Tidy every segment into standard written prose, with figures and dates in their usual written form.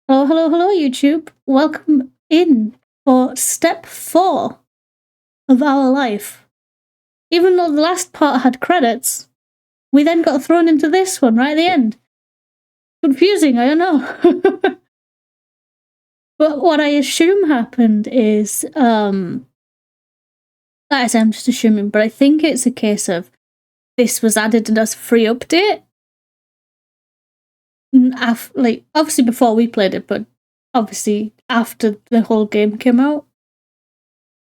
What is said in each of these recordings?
Hello, hello, hello, YouTube. Welcome in for step 4 of our life. Even though the last part had credits, we then got thrown into this one right at the end. Confusing, I don't know. But what I assume happened is, I'm just assuming, but I think it's a case of this was added as a free update. Obviously before we played it, but obviously after the whole game came out.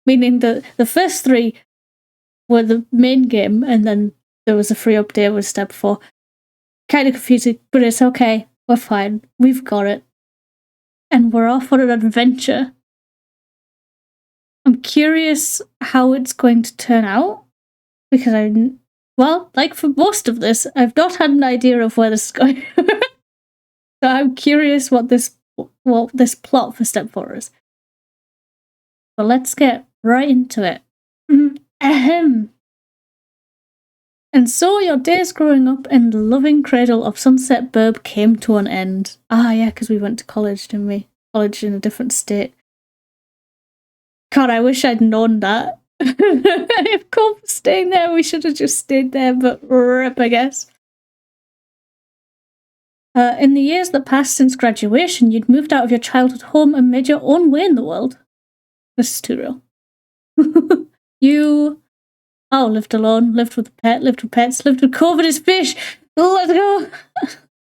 Meaning that the first 3 were the main game, and then there was a free update with step 4. Kind of confusing, but it's okay. We're fine. We've got it. And we're off on an adventure. I'm curious how it's going to turn out, because like for most of this, I've not had an idea of where this is going. So I'm curious what this plot for step 4 is. But let's get right into it. Ahem. And so your days growing up in the loving cradle of Sunset Burb came to an end. Ah, yeah, because we went to college, didn't we? College in a different state. God, I wish I'd known that. If Cove was staying there, we should have just stayed there, but rip, I guess. In the years that passed since graduation, you'd moved out of your childhood home and made your own way in the world. This is too real. You lived alone, lived with a pet, lived with pets, lived with Cove and his fish. Let's go.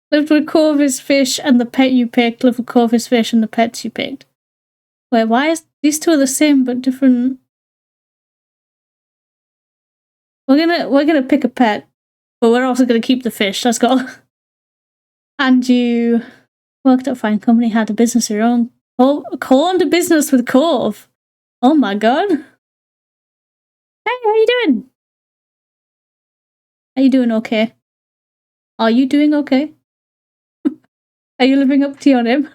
Lived with Cove, his fish, and the pet you picked. Lived with Cove, his fish, and the pets you picked. Wait, why is these two are the same but different? We're gonna pick a pet, but we're also gonna keep the fish. Let's go. And you worked at a fine company, had a business of your own. Co-owned a business with Cove. Oh my god. Hey, how you doing? Are you doing okay? Are you doing okay? Are you living up to your name?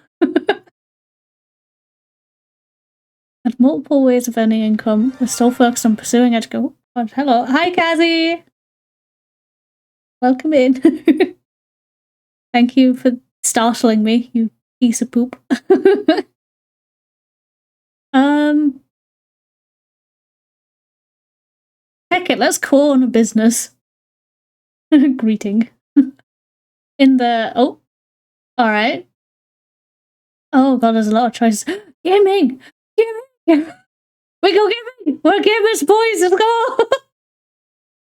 Had multiple ways of earning income. We're still focused on pursuing education. Oh, hello. Hi, Kazi. Welcome in. Thank you for startling me, you piece of poop. Heck it, let's co-own a business. Greeting. Alright. Oh god, there's a lot of choices. Gaming! We go gaming! We're gamers, boys! Let's go!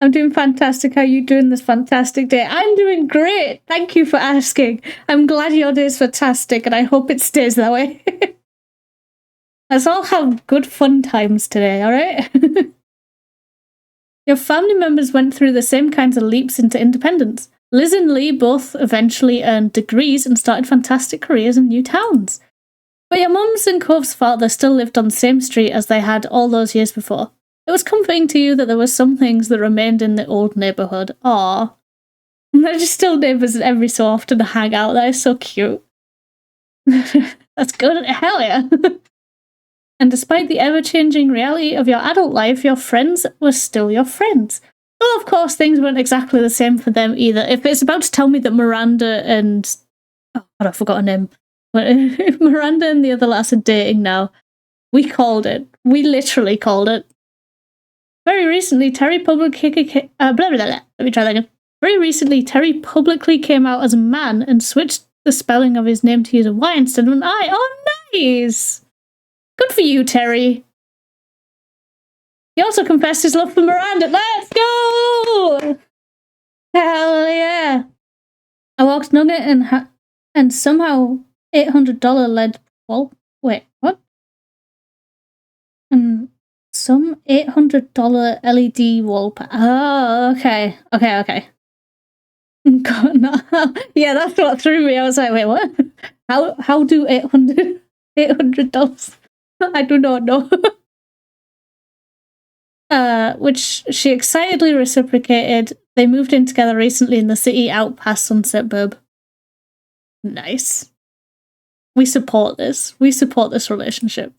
I'm doing fantastic. How are you doing this fantastic day? I'm doing great. Thank you for asking. I'm glad your day is fantastic, and I hope it stays that way. Let's all have good fun times today, alright? Your family members went through the same kinds of leaps into independence. Liz and Lee both eventually earned degrees and started fantastic careers in new towns. But your mums and Cove's father still lived on the same street as they had all those years before. It was comforting to you that there were some things that remained in the old neighbourhood. Aww. And they're just still neighbours every so often to hang out. That is so cute. That's good. Hell yeah. And despite the ever-changing reality of your adult life, your friends were still your friends. Well, of course, things weren't exactly the same for them either. If it's about to tell me that Miranda and... oh, God, I forgot her name. But if Miranda and the other lass are dating now, we called it. We literally called it. Very recently, Terry publicly came out as a man and switched the spelling of his name to use a Y instead of an I. Oh, nice! Good for you, Terry. He also confessed his love for Miranda. Let's go! Hell yeah! I walked Nugget and somehow $800 LED wall. Wait, what? Some $800 LED wallpaper. Oh, okay. God, no. Yeah, that's what threw me. I was like, wait, what? How do $800? I do not know. Which she excitedly reciprocated. They moved in together recently in the city out past Sunset Burb. Nice. We support this. We support this relationship.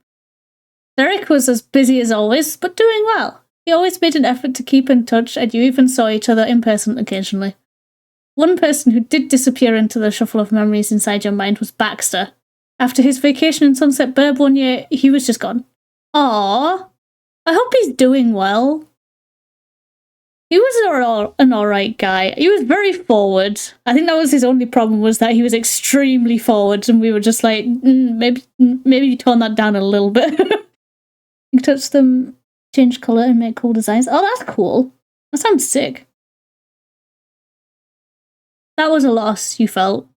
Derek was as busy as always, but doing well. He always made an effort to keep in touch, and you even saw each other in person occasionally. One person who did disappear into the shuffle of memories inside your mind was Baxter. After his vacation in Sunset Burb one year, he was just gone. Aww. I hope he's doing well. He was an alright guy. He was very forward. I think that was his only problem, was that he was extremely forward, and we were just like, maybe tone that down a little bit. You can touch them, change colour, and make cool designs. Oh, that's cool. That sounds sick. That was a loss, you felt.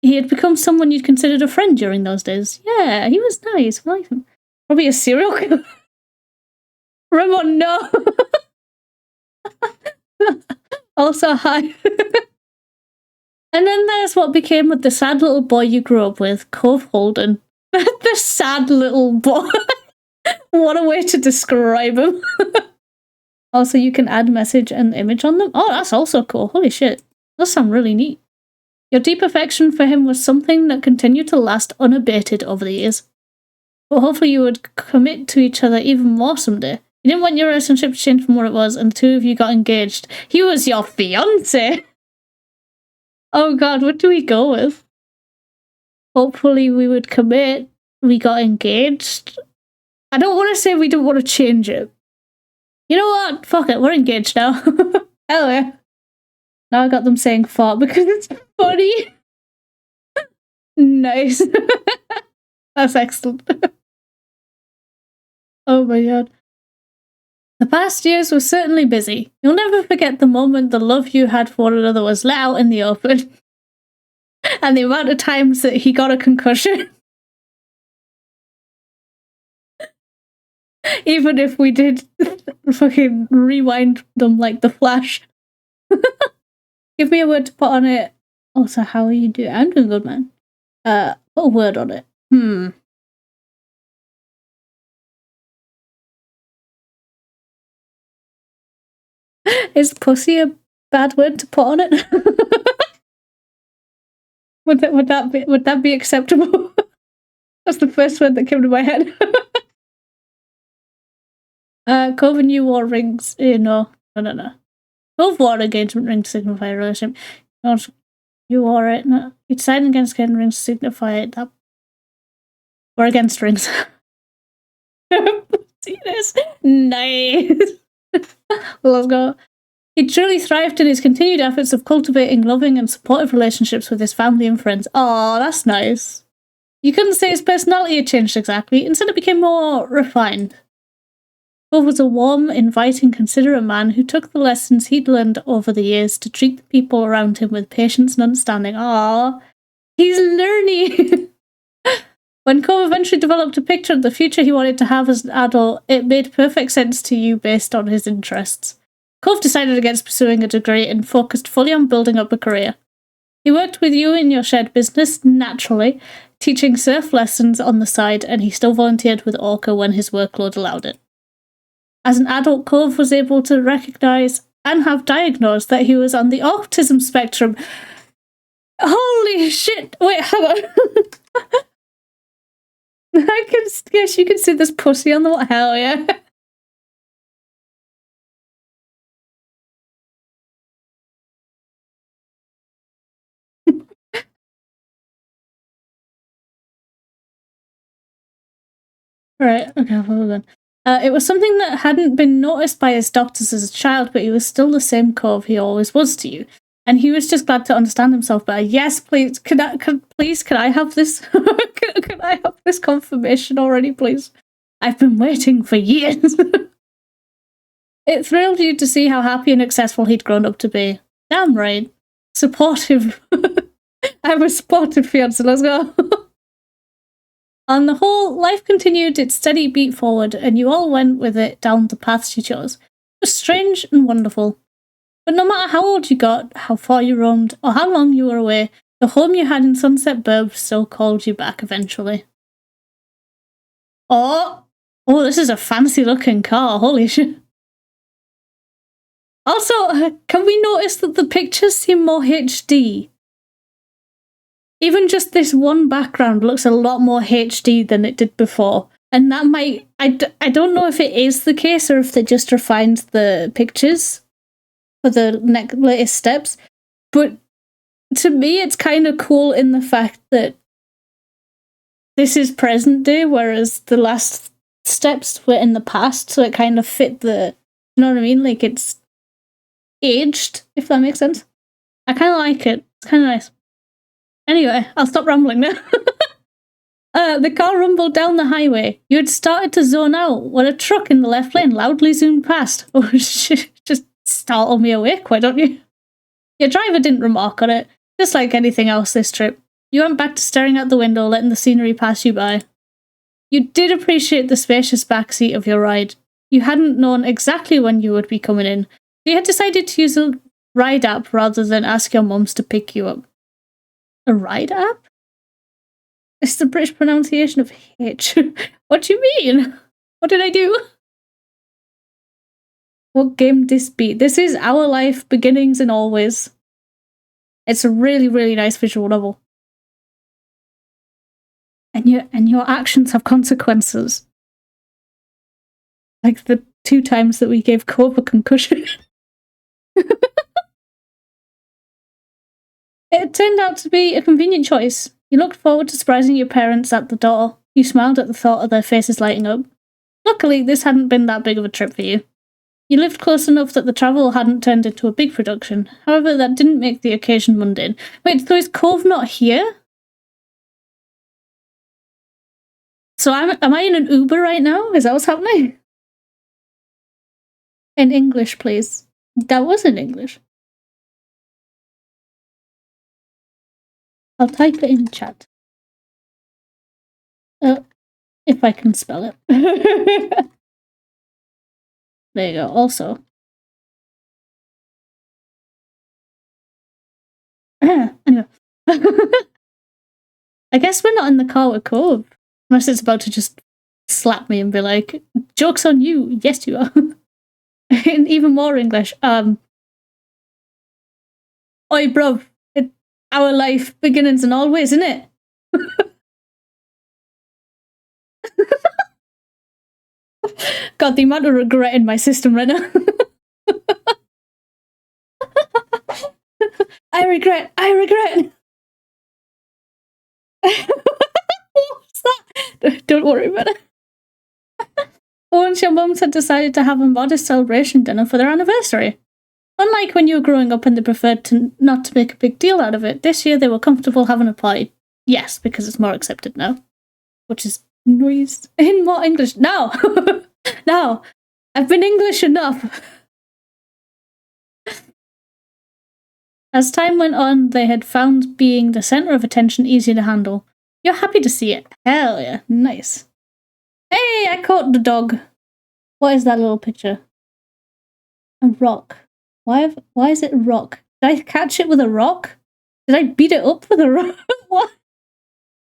He had become someone you'd considered a friend during those days. Yeah, he was nice. I like him. Probably a serial killer. Ramon, no. Also, hi. And then there's what became with the sad little boy you grew up with, Cove Holden. The sad little boy. What a way to describe him. Also, you can add message and image on them. Oh, that's also cool. Holy shit. That sounds really neat. Your deep affection for him was something that continued to last unabated over the years. But hopefully you would commit to each other even more someday. You didn't want your relationship to change from what it was, and the two of you got engaged. He was your fiancé. Oh god, what do we go with? Hopefully we would commit. We got engaged. I don't want to say we don't want to change it. You know what? Fuck it, we're engaged now. Hell yeah. Now I got them saying fart because it's funny. Nice. That's excellent. Oh my god. The past years were certainly busy. You'll never forget the moment the love you had for one another was let out in the open. And the amount of times that he got a concussion. Even if we did fucking rewind them like the Flash. Give me a word to put on it. Also, how are you doing? I'm doing good, man. Put a word on it. Is pussy a bad word to put on it? would that be acceptable? That's the first word that came to my head. Cove and you wore rings. No. Cove wore engagement ring to signify a relationship. You wore it. No. You decided against getting rings to signify it. That we're against rings. See this? Nice. Let's go. He truly thrived in his continued efforts of cultivating loving and supportive relationships with his family and friends. Oh, that's nice. You couldn't say his personality had changed exactly. Instead, it became more refined. Cove was a warm, inviting, considerate man who took the lessons he'd learned over the years to treat the people around him with patience and understanding. Aww, he's learning. When Cove eventually developed a picture of the future he wanted to have as an adult, it made perfect sense to you based on his interests. Cove decided against pursuing a degree and focused fully on building up a career. He worked with you in your shared business, naturally, teaching surf lessons on the side, and he still volunteered with Orca when his workload allowed it. As an adult, Cove was able to recognise and have diagnosed that he was on the autism spectrum. Holy shit! Wait, hang on. Yes, you can see this pussy on the wall. Hell yeah. Right, okay, hold on. It was something that hadn't been noticed by his doctors as a child, but he was still the same Cove he always was to you. And he was just glad to understand himself better. Yes, please, can I have this? can I have this confirmation already, please? I've been waiting for years. It thrilled you to see how happy and successful he'd grown up to be. Damn right. Supportive. I'm a supportive fiance, let's go. On the whole, life continued its steady beat forward, and you all went with it down the paths you chose. It was strange and wonderful. But no matter how old you got, how far you roamed, or how long you were away, the home you had in Sunset Burb still called you back eventually. Oh, this is a fancy-looking car, holy shit. Also, can we notice that the pictures seem more HD? Even just this one background looks a lot more HD than it did before. And that might... I don't know if it is the case or if they just refined the pictures for the latest steps. But to me, it's kind of cool in the fact that this is present day, whereas the last steps were in the past, so it kind of fit the, you know what I mean? Like, it's aged, if that makes sense. I kind of like it. It's kind of nice. Anyway, I'll stop rambling now. The car rumbled down the highway. You had started to zone out when a truck in the left lane loudly zoomed past. Oh, shit. Just startle me awake, why don't you? Your driver didn't remark on it, just like anything else this trip. You went back to staring out the window, letting the scenery pass you by. You did appreciate the spacious backseat of your ride. You hadn't known exactly when you would be coming in. You had decided to use a ride app rather than ask your mums to pick you up. A ride app? It's the British pronunciation of H. What do you mean? What did I do? What game this be? This is Our Life, Beginnings and Always. It's a really, really nice visual novel. And your actions have consequences. Like the 2 times that we gave Cope a concussion. It turned out to be a convenient choice. You looked forward to surprising your parents at the door. You smiled at the thought of their faces lighting up. Luckily, this hadn't been that big of a trip for you. You lived close enough that the travel hadn't turned into a big production. However, that didn't make the occasion mundane. Wait, so is Cove not here? So am I in an Uber right now? Is that what's happening? In English, please. That was in English. I'll type it in chat. If I can spell it. There you go. Also. Anyway. I guess we're not in the car with Cove. Unless it's about to just slap me and be like, joke's on you. Yes, you are. In even more English. Oi, bruv. Our life, beginnings and always, isn't it? God, the amount of regret in my system right now. I regret. What's that? Don't worry about it. Once your mums had decided to have a modest celebration dinner for their anniversary. Unlike when you were growing up and they preferred not to make a big deal out of it, this year they were comfortable having a party. Yes, because it's more accepted now. Which is nice. In more English. No! No! I've been English enough. As time went on, they had found being the centre of attention easier to handle. You're happy to see it. Hell yeah. Nice. Hey, I caught the dog. What is that little picture? A rock. Why is it a rock? Did I catch it with a rock? Did I beat it up with a rock? What?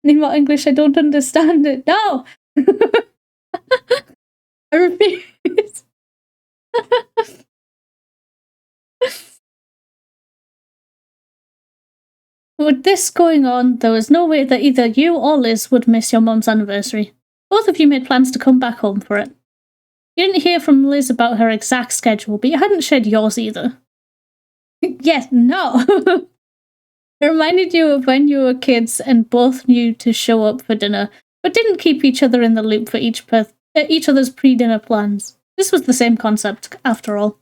In more English, I don't understand it. No! I refuse. With this going on, there was no way that either you or Liz would miss your mum's anniversary. Both of you made plans to come back home for it. You didn't hear from Liz about her exact schedule, but you hadn't shared yours either. Yes, no. It reminded you of when you were kids and both knew to show up for dinner, but didn't keep each other in the loop for each other's pre-dinner plans. This was the same concept, after all.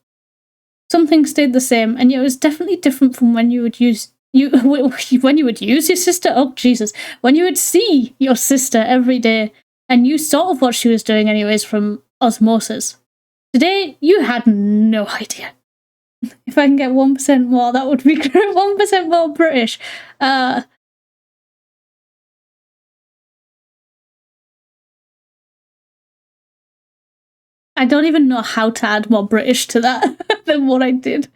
Something stayed the same, and yet it was definitely different from when you would use when you would use your sister. Oh Jesus! When you would see your sister every day, and you sort of what she was doing anyways from osmosis. Today, you had no idea. If I can get 1% more, that would be great. 1% more British. I don't even know how to add more British to that than what I did.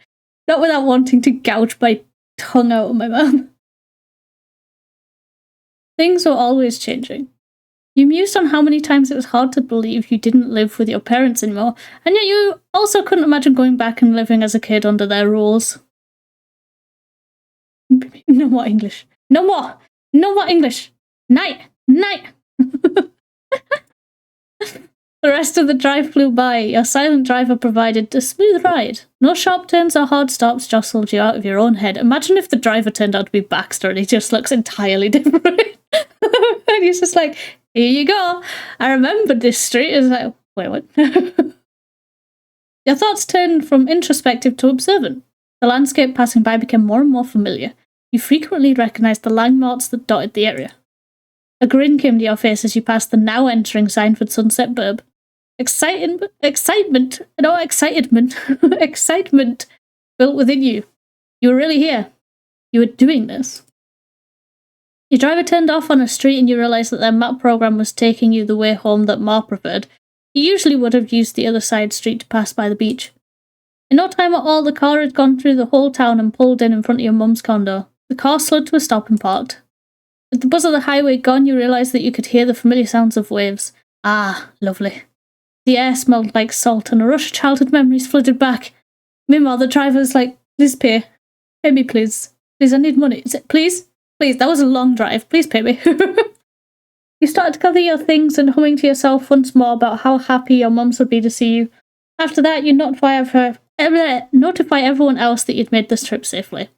Not without wanting to gouge my tongue out of my mouth. Things were always changing. You mused on how many times it was hard to believe you didn't live with your parents anymore, and yet you also couldn't imagine going back and living as a kid under their rules. No more English. No more! No more English! Night! Night! The rest of the drive flew by. Your silent driver provided a smooth ride. No sharp turns or hard stops jostled you out of your own head. Imagine if the driver turned out to be Baxter and he just looks entirely different. And He's just like, here you go. I remember this street. It's like, wait, what? Your thoughts turned from introspective to observant. The landscape passing by became more and more familiar. You frequently recognised the landmarks that dotted the area. A grin came to your face as you passed the now entering Signford Sunset Burb. Excitement built within you. You were really here. You were doing this. Your driver turned off on a street and you realised that their map program was taking you the way home that Ma preferred. You usually would have used the other side street to pass by the beach. In no time at all, the car had gone through the whole town and pulled in front of your mum's condo. The car slowed to a stop and parked. With the buzz of the highway gone, you realised that you could hear the familiar sounds of waves. Ah, lovely. The air smelled like salt and a rush of childhood memories flooded back. Meanwhile, the driver's like, please pay. Pay me, please. Please, I need money. Is it, please? Please, that was a long drive. Please pay me. You started to gather your things and humming to yourself once more about how happy your mums would be to see you. After that, you notify everyone else that you'd made this trip safely.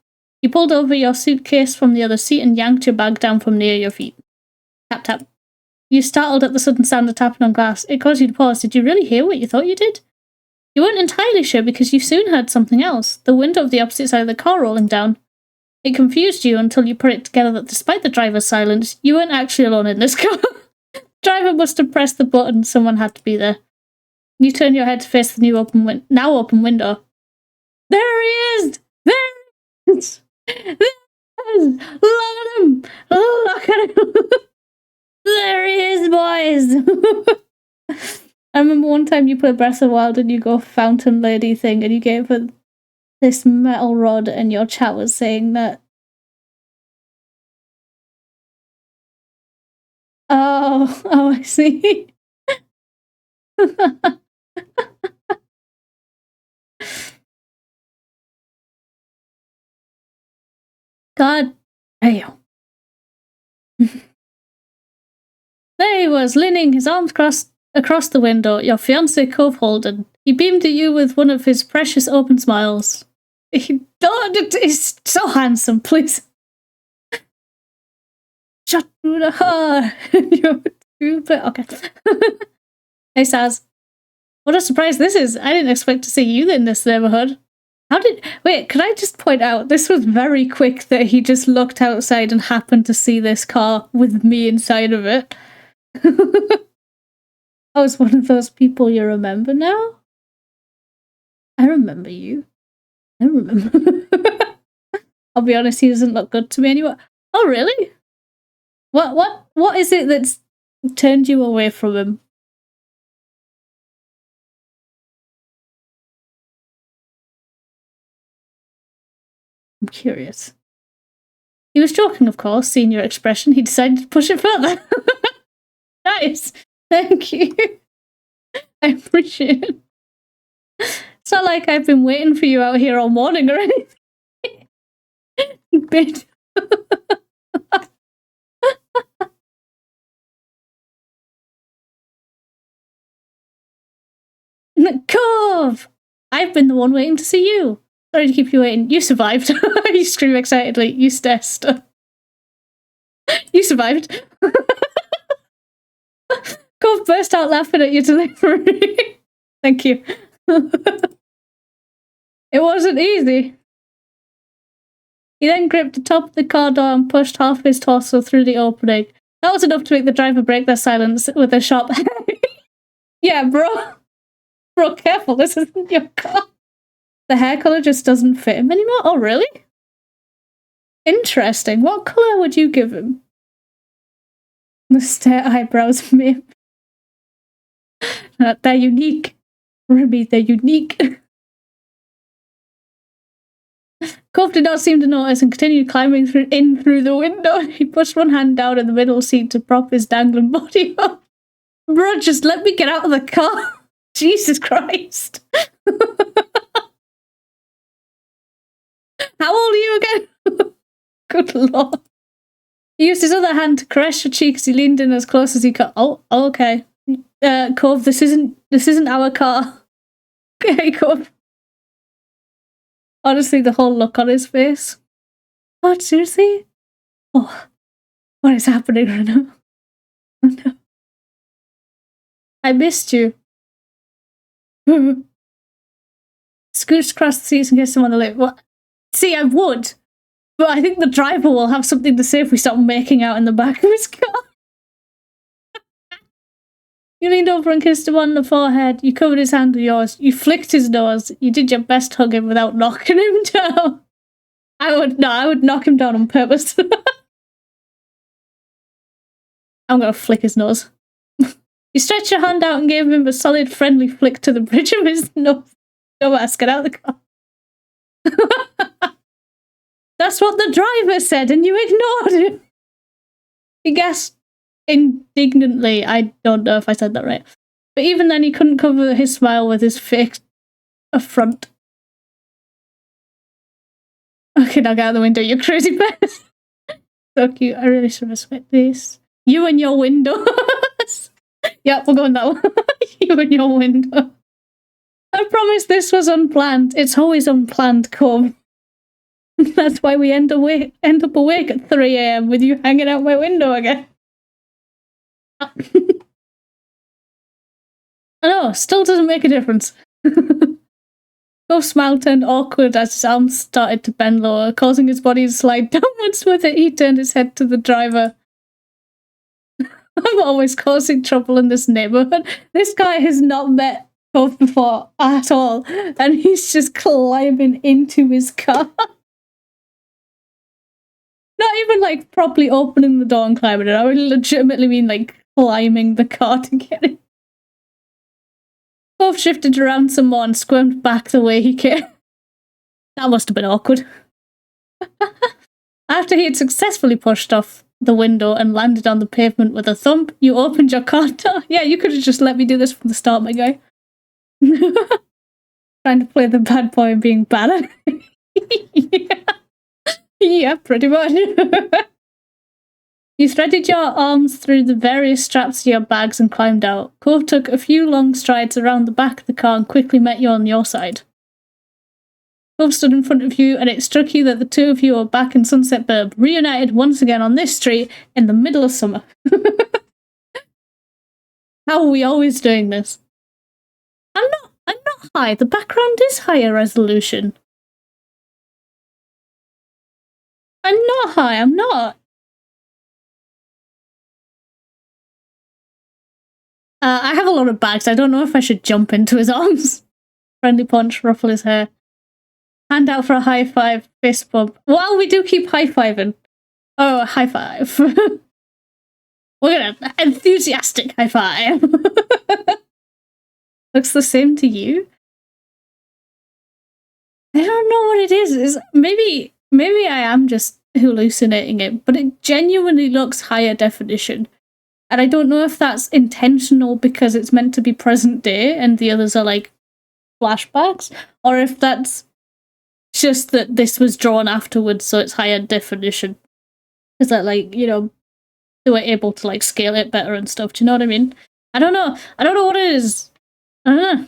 You pulled over your suitcase from the other seat and yanked your bag down from near your feet. Tap, tap. You startled at the sudden sound of tapping on glass. It caused you to pause. Did you really hear what you thought you did? You weren't entirely sure because you soon heard something else, the window of the opposite side of the car rolling down. It confused you until you put it together that despite the driver's silence, you weren't actually alone in this car. The driver must have pressed the button. Someone had to be there. You turn your head to face the now open window. There he is! There he is! There he is! Look at him! Look at him! There he is, boys! I remember one time you played Breath of the Wild and you go fountain lady thing and you gave her this metal rod and your chat was saying that. Oh, I see. God damn. There he was, leaning his arms across the window, your fiancé Cove Holden. He beamed at you with one of his precious open smiles. He's so handsome, please. Shut through the heart. Okay. Hey, Saz. What a surprise this is. I didn't expect to see you in this neighborhood. Wait, could I just point out, this was very quick that he just looked outside and happened to see this car with me inside of it. I was one of those people you remember now? I remember you. I remember. I'll be honest, he doesn't look good to me anymore. Oh, really? What is it that's turned you away from him? I'm curious. He was joking, of course, seeing your expression. He decided to push it further. Nice. Thank you. I appreciate it. It's not like I've been waiting for you out here all morning or anything. Bitch. Cove! I've been the one waiting to see you. Sorry to keep you waiting. You survived. You scream excitedly. You stessed. You survived. Cove burst out laughing at your delivery. Thank you. It wasn't easy. He then gripped the top of the car door and pushed half his torso through the opening. That was enough to make the driver break their silence with a sharp Yeah, bro. Bro, careful, this isn't your car. The hair colour just doesn't fit him anymore? Oh, really? Interesting. What colour would you give him? The stare eyebrows, maybe. They're unique. Ruby, they're unique. Cove did not seem to notice and continued climbing through the window. He pushed one hand down in the middle seat to prop his dangling body up. Bro, just let me get out of the car. Jesus Christ. How old are you again? Good Lord. He used his other hand to caress your cheek as he leaned in as close as he could. Oh, okay. Cove, this isn't our car. Okay, Cove. Honestly, the whole look on his face. What, seriously? Oh, what is happening right now? I missed you. Scooch across the seats and kiss him on the lip. What? See, I would, but I think the driver will have something to say if we start making out in the back of his car. You leaned over and kissed him on the forehead. You covered his hand with yours. You flicked his nose. You did your best to hug him without knocking him down. I would knock him down on purpose. I'm gonna flick his nose. You stretched your hand out and gave him a solid, friendly flick to the bridge of his nose. Go ask, get out of the car. That's what the driver said, and you ignored him. He gasped indignantly. I don't know if I said that right. But even then, he couldn't cover his smile with his fake affront. Okay, now get out of the window, you crazy person. So cute. I really should respect this. You and your windows. Yep, we're going that way. You and your window. I promise this was unplanned. It's always unplanned, Cove. That's why we end up awake at 3 AM with you hanging out my window again. I know, still doesn't make a difference. Cove's smile turned awkward as his arms started to bend lower, causing his body to slide downwards with it. He turned his head to the driver. I'm always causing trouble in this neighborhood. This guy has not met Cove before at all, and he's just climbing into his car. Not even like properly opening the door and climbing it. I would legitimately mean like climbing the car to get it. Cove shifted around some more and squirmed back the way he came. That must have been awkward. After he had successfully pushed off the window and landed on the pavement with a thump, you opened your car door. Yeah, you could have just let me do this from the start, my guy. Trying to play the bad boy and being bad. Yeah, pretty much. You threaded your arms through the various straps to your bags and climbed out. Cove took a few long strides around the back of the car and quickly met you on your side. Cove stood in front of you, and it struck you that the two of you are back in Sunset Burb, reunited once again on this street in the middle of summer. How are we always doing this? I'm not high. The background is higher resolution. I'm not high, I'm not. I have a lot of bags. I don't know if I should jump into his arms. Friendly punch, ruffle his hair. Hand out for a high five, fist bump. Well, we do keep high-fiving. Oh, high five. We're gonna enthusiastic high five. Looks the same to you? I don't know what it is. Maybe I am just hallucinating it, but it genuinely looks higher definition. And I don't know if that's intentional because it's meant to be present day and the others are like flashbacks, or if that's just that this was drawn afterwards, so it's higher definition. Is that like, you know, they were able to like scale it better and stuff. Do you know what I mean? I don't know. I don't know what it is. I don't know.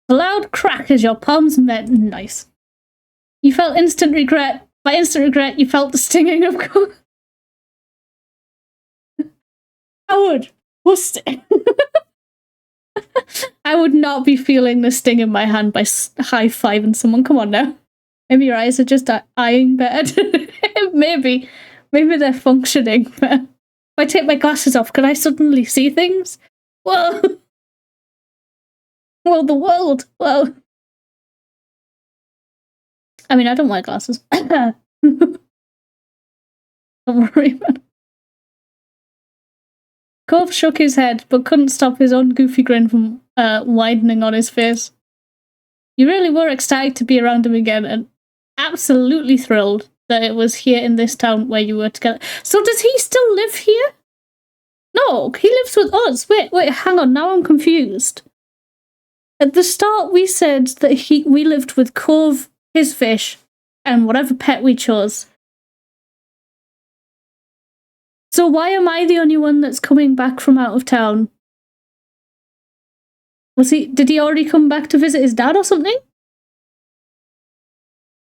A loud crack as your palms met. Nice. You felt instant regret. By instant regret, you felt the stinging of course. Howard, what's it? I would not be feeling the sting in my hand by high-fiving someone. Come on now. Maybe your eyes are just eyeing better. Maybe they're functioning better. If I take my glasses off, can I suddenly see things? Whoa. Well, the world. Well. I mean, I don't wear glasses. Don't worry about it. Cove shook his head, but couldn't stop his own goofy grin from widening on his face. You really were ecstatic to be around him again, and absolutely thrilled that it was here in this town where you were together. So does he still live here? No, he lives with us. Wait, hang on, now I'm confused. At the start we said that we lived with Cove, his fish, and whatever pet we chose. So why am I the only one that's coming back from out of town? Did he already come back to visit his dad or something?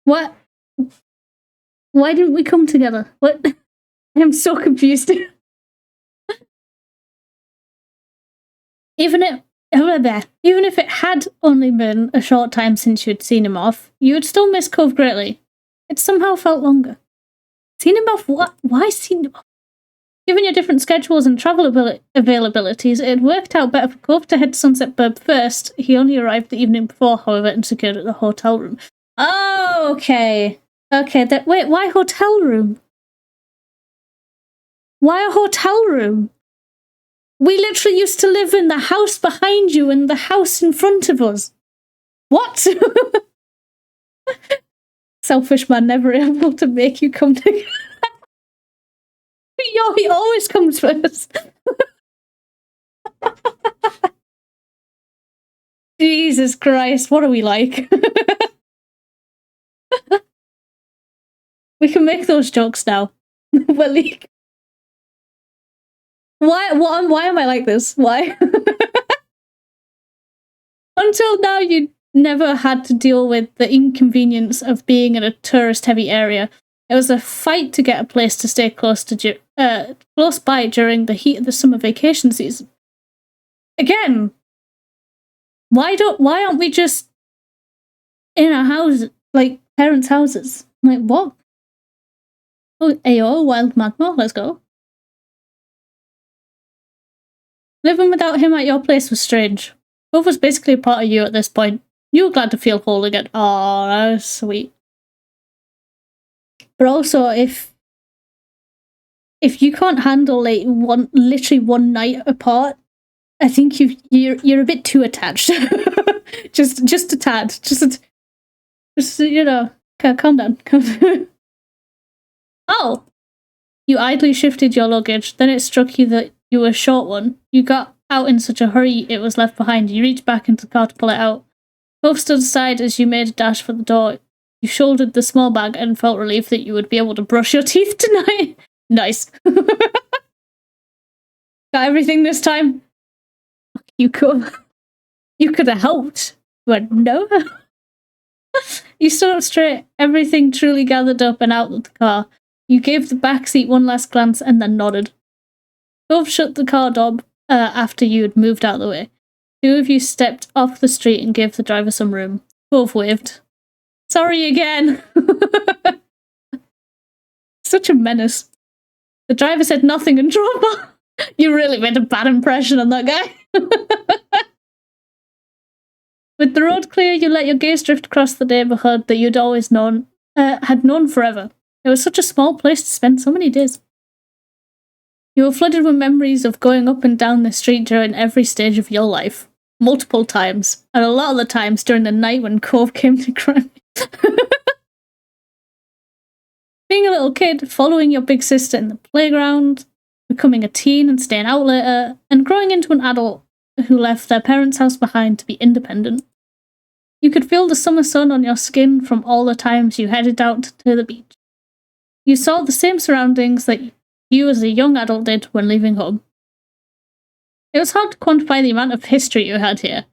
What? Why didn't we come together? What? I'm so confused. Even if it had only been a short time since you'd seen him off, you would still miss Cove greatly. It somehow felt longer. Seen him off? What? Why seen him off? Given your different schedules and travel availabilities, it had worked out better for Cove to head to Sunset Burb first. He only arrived the evening before, however, and secured at the hotel room. Oh, okay. Okay, wait, why hotel room? Why a hotel room? We literally used to live in the house behind you and the house in front of us. What? Selfish man, never able to make you come together. He always comes first. Jesus Christ, what are we like? We can make those jokes now. We're like, why am I like this? Why? Until now, you never had to deal with the inconvenience of being in a tourist-heavy area. It was a fight to get a place to stay close by during the heat of the summer vacation season. Again, why aren't we just in a house, like parents' houses? Like, what? Oh, ayo, wild magma, let's go. Living without him at your place was strange. Cove was basically a part of you at this point. You were glad to feel whole again. Oh, that was sweet. But also, if you can't handle like literally one night apart, I think you're a bit too attached. just a tad. Just you know, calm down. Oh, you idly shifted your luggage. Then it struck you that you were a short one. You got out in such a hurry it was left behind. You reached back into the car to pull it out. Both stood aside as you made a dash for the door. You shouldered the small bag and felt relieved that you would be able to brush your teeth tonight. Nice. Got everything this time? You could have helped, but no. You stood up straight, everything truly gathered up and out of the car. You gave the back seat one last glance and then nodded. Both shut the car door after you had moved out of the way. Two of you stepped off the street and gave the driver some room. Both waved. Sorry again. Such a menace. The driver said nothing and drove off. You really made a bad impression on that guy. With the road clear, you let your gaze drift across the neighborhood that you'd always had known forever. It was such a small place to spend so many days. You were flooded with memories of going up and down the street during every stage of your life. Multiple times. And a lot of the times during the night when Cove came to crime. Being a little kid, following your big sister in the playground, becoming a teen and staying out later, and growing into an adult who left their parents' house behind to be independent. You could feel the summer sun on your skin from all the times you headed out to the beach. You saw the same surroundings that you as a young adult did when leaving home. It was hard to quantify the amount of history you had here.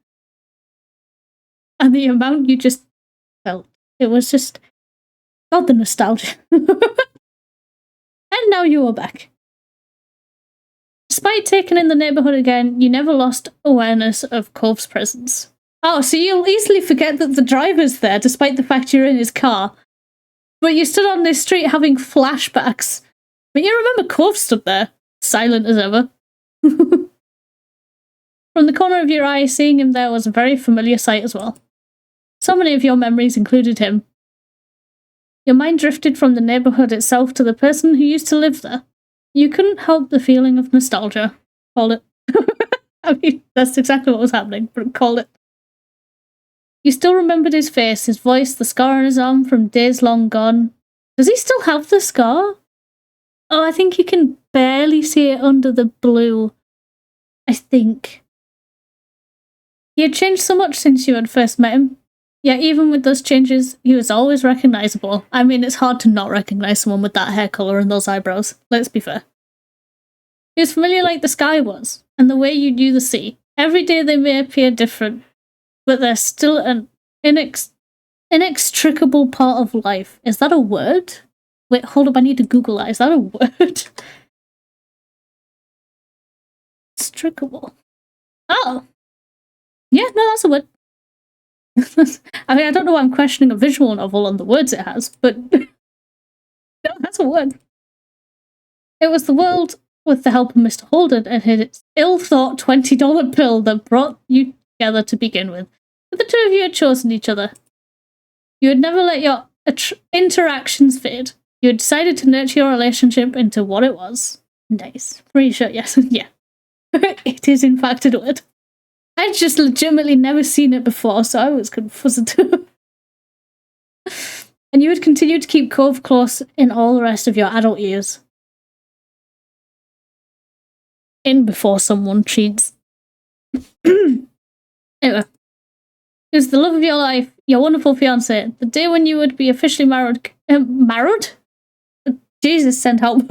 And the amount you just felt. It was just... God, the nostalgia. And now you are back. Despite taking in the neighborhood again, you never lost awareness of Cove's presence. Oh, so you'll easily forget that the driver's there, despite the fact you're in his car. But you stood on this street having flashbacks. But you remember Cove stood there, silent as ever. From the corner of your eye, seeing him there was a very familiar sight as well. So many of your memories included him. Your mind drifted from the neighborhood itself to the person who used to live there. You couldn't help the feeling of nostalgia. Call it. I mean, that's exactly what was happening, but call it. You still remembered his face, his voice, the scar on his arm from days long gone. Does he still have the scar? Oh, I think you can barely see it under the blue. I think. He had changed so much since you had first met him. Yet even with those changes, he was always recognisable. I mean, it's hard to not recognise someone with that hair colour and those eyebrows. Let's be fair. He was familiar like the sky was, and the way you knew the sea. Every day they may appear different, but they're still an inextricable part of life. Is that a word? Wait, hold up, I need to Google that. Is that a word? Inextricable. Oh, Oh. Yeah, no, that's a word. I mean, I don't know why I'm questioning a visual novel on the words it has, but no, that's a word. It was the world, with the help of Mr. Holden and his ill-thought $20 bill, that brought you together to begin with. But the two of you had chosen each other. You had never let your interactions fade. You had decided to nurture your relationship into what it was. Nice. Pretty sure, yes. Yeah. It is, in fact, a word. I'd just legitimately never seen it before, so I was confused. And you would continue to keep Cove close in all the rest of your adult years. In before someone cheats. Anyway. It was the love of your life, your wonderful fiancé. The day when you would be officially married. Married? Jesus, send help.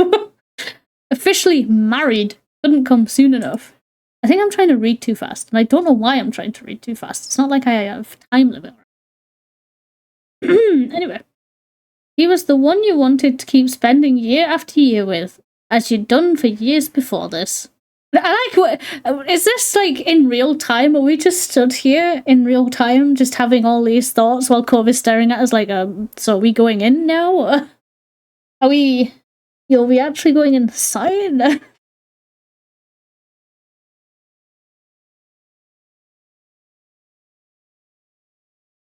Officially married couldn't come soon enough. I think I'm trying to read too fast, and I don't know why I'm trying to read too fast. It's not like I have time limit. Anyway. He was the one you wanted to keep spending year after year with, as you'd done for years before this. I like what. Is this like in real time? Are we just stood here in real time, just having all these thoughts while Cove is staring at us like, so are we going in now? Are we. Are we actually going inside?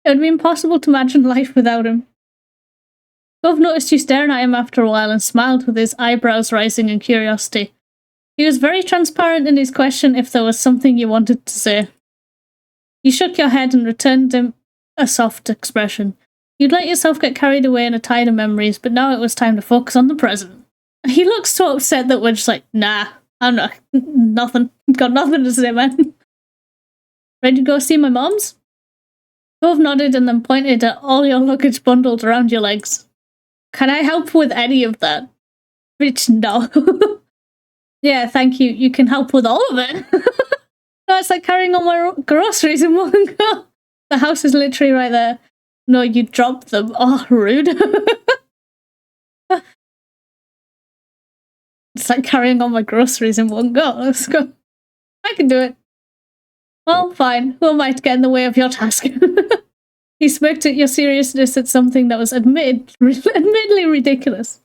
It would be impossible to imagine life without him. Cove noticed you staring at him after a while and smiled with his eyebrows rising in curiosity. He was very transparent in his question if there was something you wanted to say. You shook your head and returned him a soft expression. You'd let yourself get carried away in a tide of memories, but now it was time to focus on the present. He looks so upset that we're just like, nah, I'm not, nothing, got nothing to say, man. Ready to go see my mom's? Cove nodded and then pointed at all your luggage bundled around your legs. Can I help with any of that? Bitch, no. Yeah, thank you. You can help with all of it. No, it's like carrying all my groceries in one go. The house is literally right there. No, you dropped them. Oh, rude. It's like carrying all my groceries in one go. Let's go. I can do it. Well, fine. Who am I to get in the way of your task? He smirked at your seriousness at something that was admittedly ridiculous.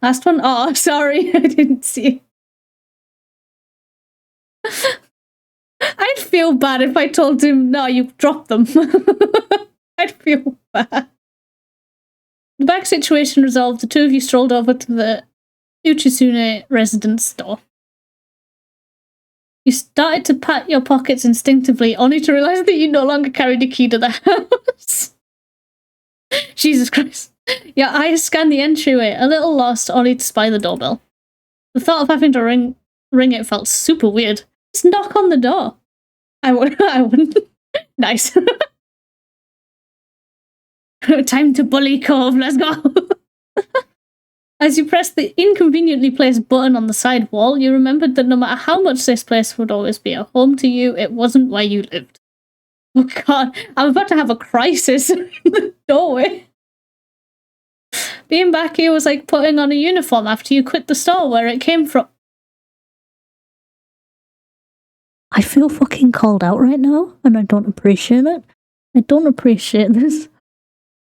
Last one? Oh, sorry. I didn't see. I'd feel bad if I told him, no, you dropped them. I'd feel bad. The bag situation resolved, the two of you strolled over to the Uchisune residence store. You started to pat your pockets instinctively, only to realize that you no longer carried a key to the house. Jesus Christ. Your eyes scanned the entryway, a little lost, only to spy the doorbell. The thought of having to ring it felt super weird. Just knock on the door. I wouldn't. Nice. Time to bully Cove, let's go. As you pressed the inconveniently placed button on the side wall, you remembered that no matter how much this place would always be a home to you, it wasn't where you lived. Oh god, I'm about to have a crisis in the doorway. Being back here was like putting on a uniform after you quit the store where it came from. I feel fucking called out right now, and I don't appreciate it. I don't appreciate this.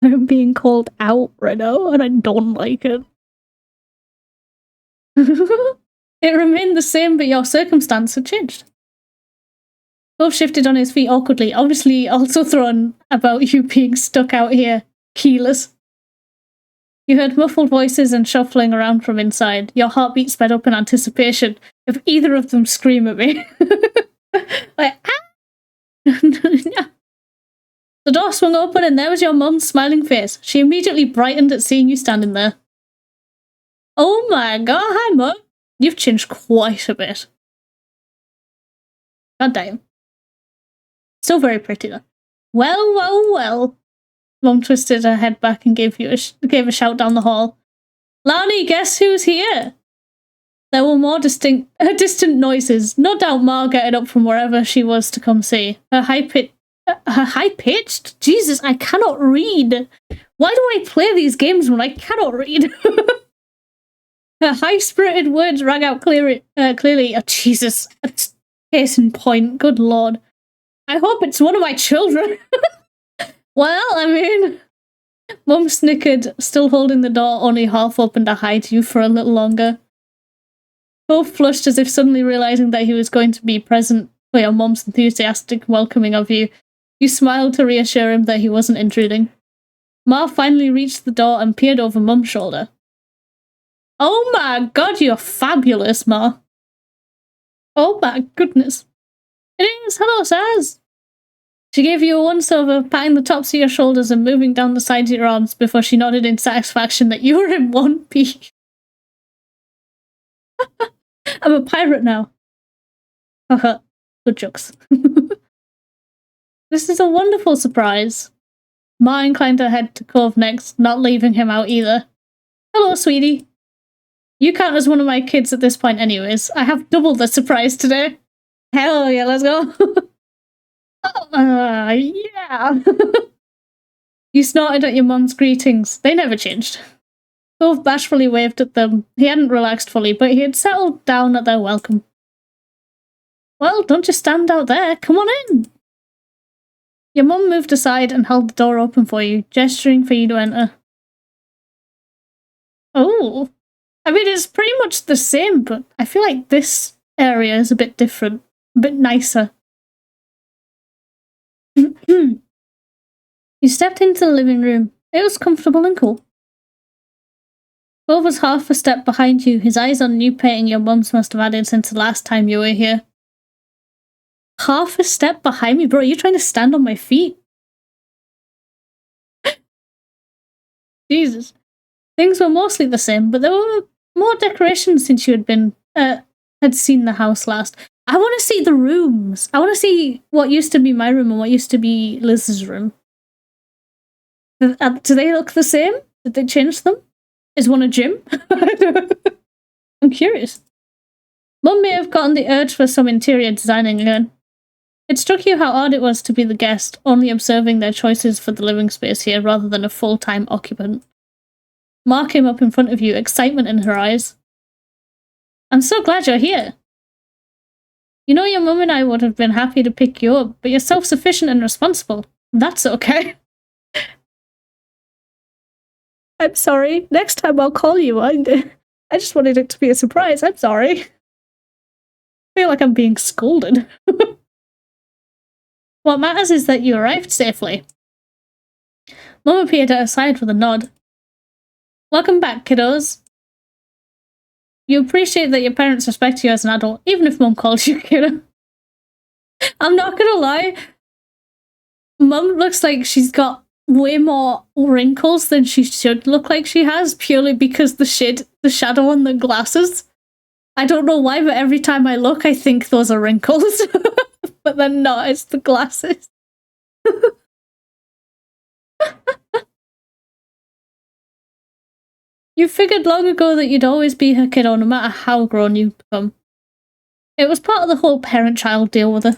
I'm being called out right now, and I don't like it. It remained the same, but your circumstance had changed. Cove shifted on his feet awkwardly, obviously also thrown about you being stuck out here, keyless. You heard muffled voices and shuffling around from inside. Your heartbeat sped up in anticipation if either of them scream at me. Like, ah! The door swung open and there was your mum's smiling face. She immediately brightened at seeing you standing there. Oh my god, hi Mum. You've changed quite a bit. God damn. Still very pretty though. Well, well, well. Mum twisted her head back and gave a shout down the hall. Lani, guess who's here? There were more distant noises. No doubt Ma getting up from wherever she was to come see. Her high-pitched? Jesus, I cannot read. Why do I play these games when I cannot read? Her high-spirited words rang out clearly. Oh, Jesus. Case in point, good lord. I hope it's one of my children. Well, I mean, Mum snickered, still holding the door only half open to hide you for a little longer. Both flushed as if suddenly realizing that he was going to be present for your mum's enthusiastic welcoming of you. You smiled to reassure him that he wasn't intruding. Ma finally reached the door and peered over Mum's shoulder. Oh my god, you're fabulous, Ma. Oh my goodness. It is. Hello, Saz. She gave you a once-over, patting the tops of your shoulders and moving down the sides of your arms before she nodded in satisfaction that you were in one piece. I'm a pirate now. Haha, good jokes. This is a wonderful surprise. Ma inclined her head to Cove next, not leaving him out either. Hello, sweetie. You count as one of my kids at this point anyways. I have double the surprise today. Hell yeah, let's go. Yeah. You snorted at your mum's greetings. They never changed. Cove bashfully waved at them. He hadn't relaxed fully, but he had settled down at their welcome. Well, don't just stand out there. Come on in. Your mum moved aside and held the door open for you, gesturing for you to enter. Oh. I mean, it's pretty much the same, but I feel like this area is a bit different, a bit nicer. You stepped into the living room. It was comfortable and cool. Cove was half a step behind you, his eyes on new painting your mums must have added since the last time you were here. Half a step behind me? Bro, are you trying to stand on my feet? Jesus. Things were mostly the same, but there were more decorations since you had seen the house last. I want to see the rooms. I want to see what used to be my room and what used to be Liz's room. Do they look the same? Did they change them? Is one a gym? I'm curious. Mum may have gotten the urge for some interior designing again. It struck you how odd it was to be the guest, only observing their choices for the living space here rather than a full-time occupant. Ma came up in front of you, excitement in her eyes. I'm so glad you're here. You know your mum and I would have been happy to pick you up, but you're self-sufficient and responsible. That's okay. I'm sorry. Next time I'll call you. I just wanted it to be a surprise. I'm sorry. I feel like I'm being scolded. What matters is that you arrived safely. Mum appeared at her side with a nod. Welcome back, kiddos. You appreciate that your parents respect you as an adult, even if Mum calls you kiddo. I'm not gonna lie. Mum looks like she's got way more wrinkles than she should look like she has, purely because the shadow on the glasses. I don't know why, but every time I look, I think those are wrinkles. But they're not, it's the glasses. You figured long ago that you'd always be her kiddo, no matter how grown you become. It was part of the whole parent-child deal with her.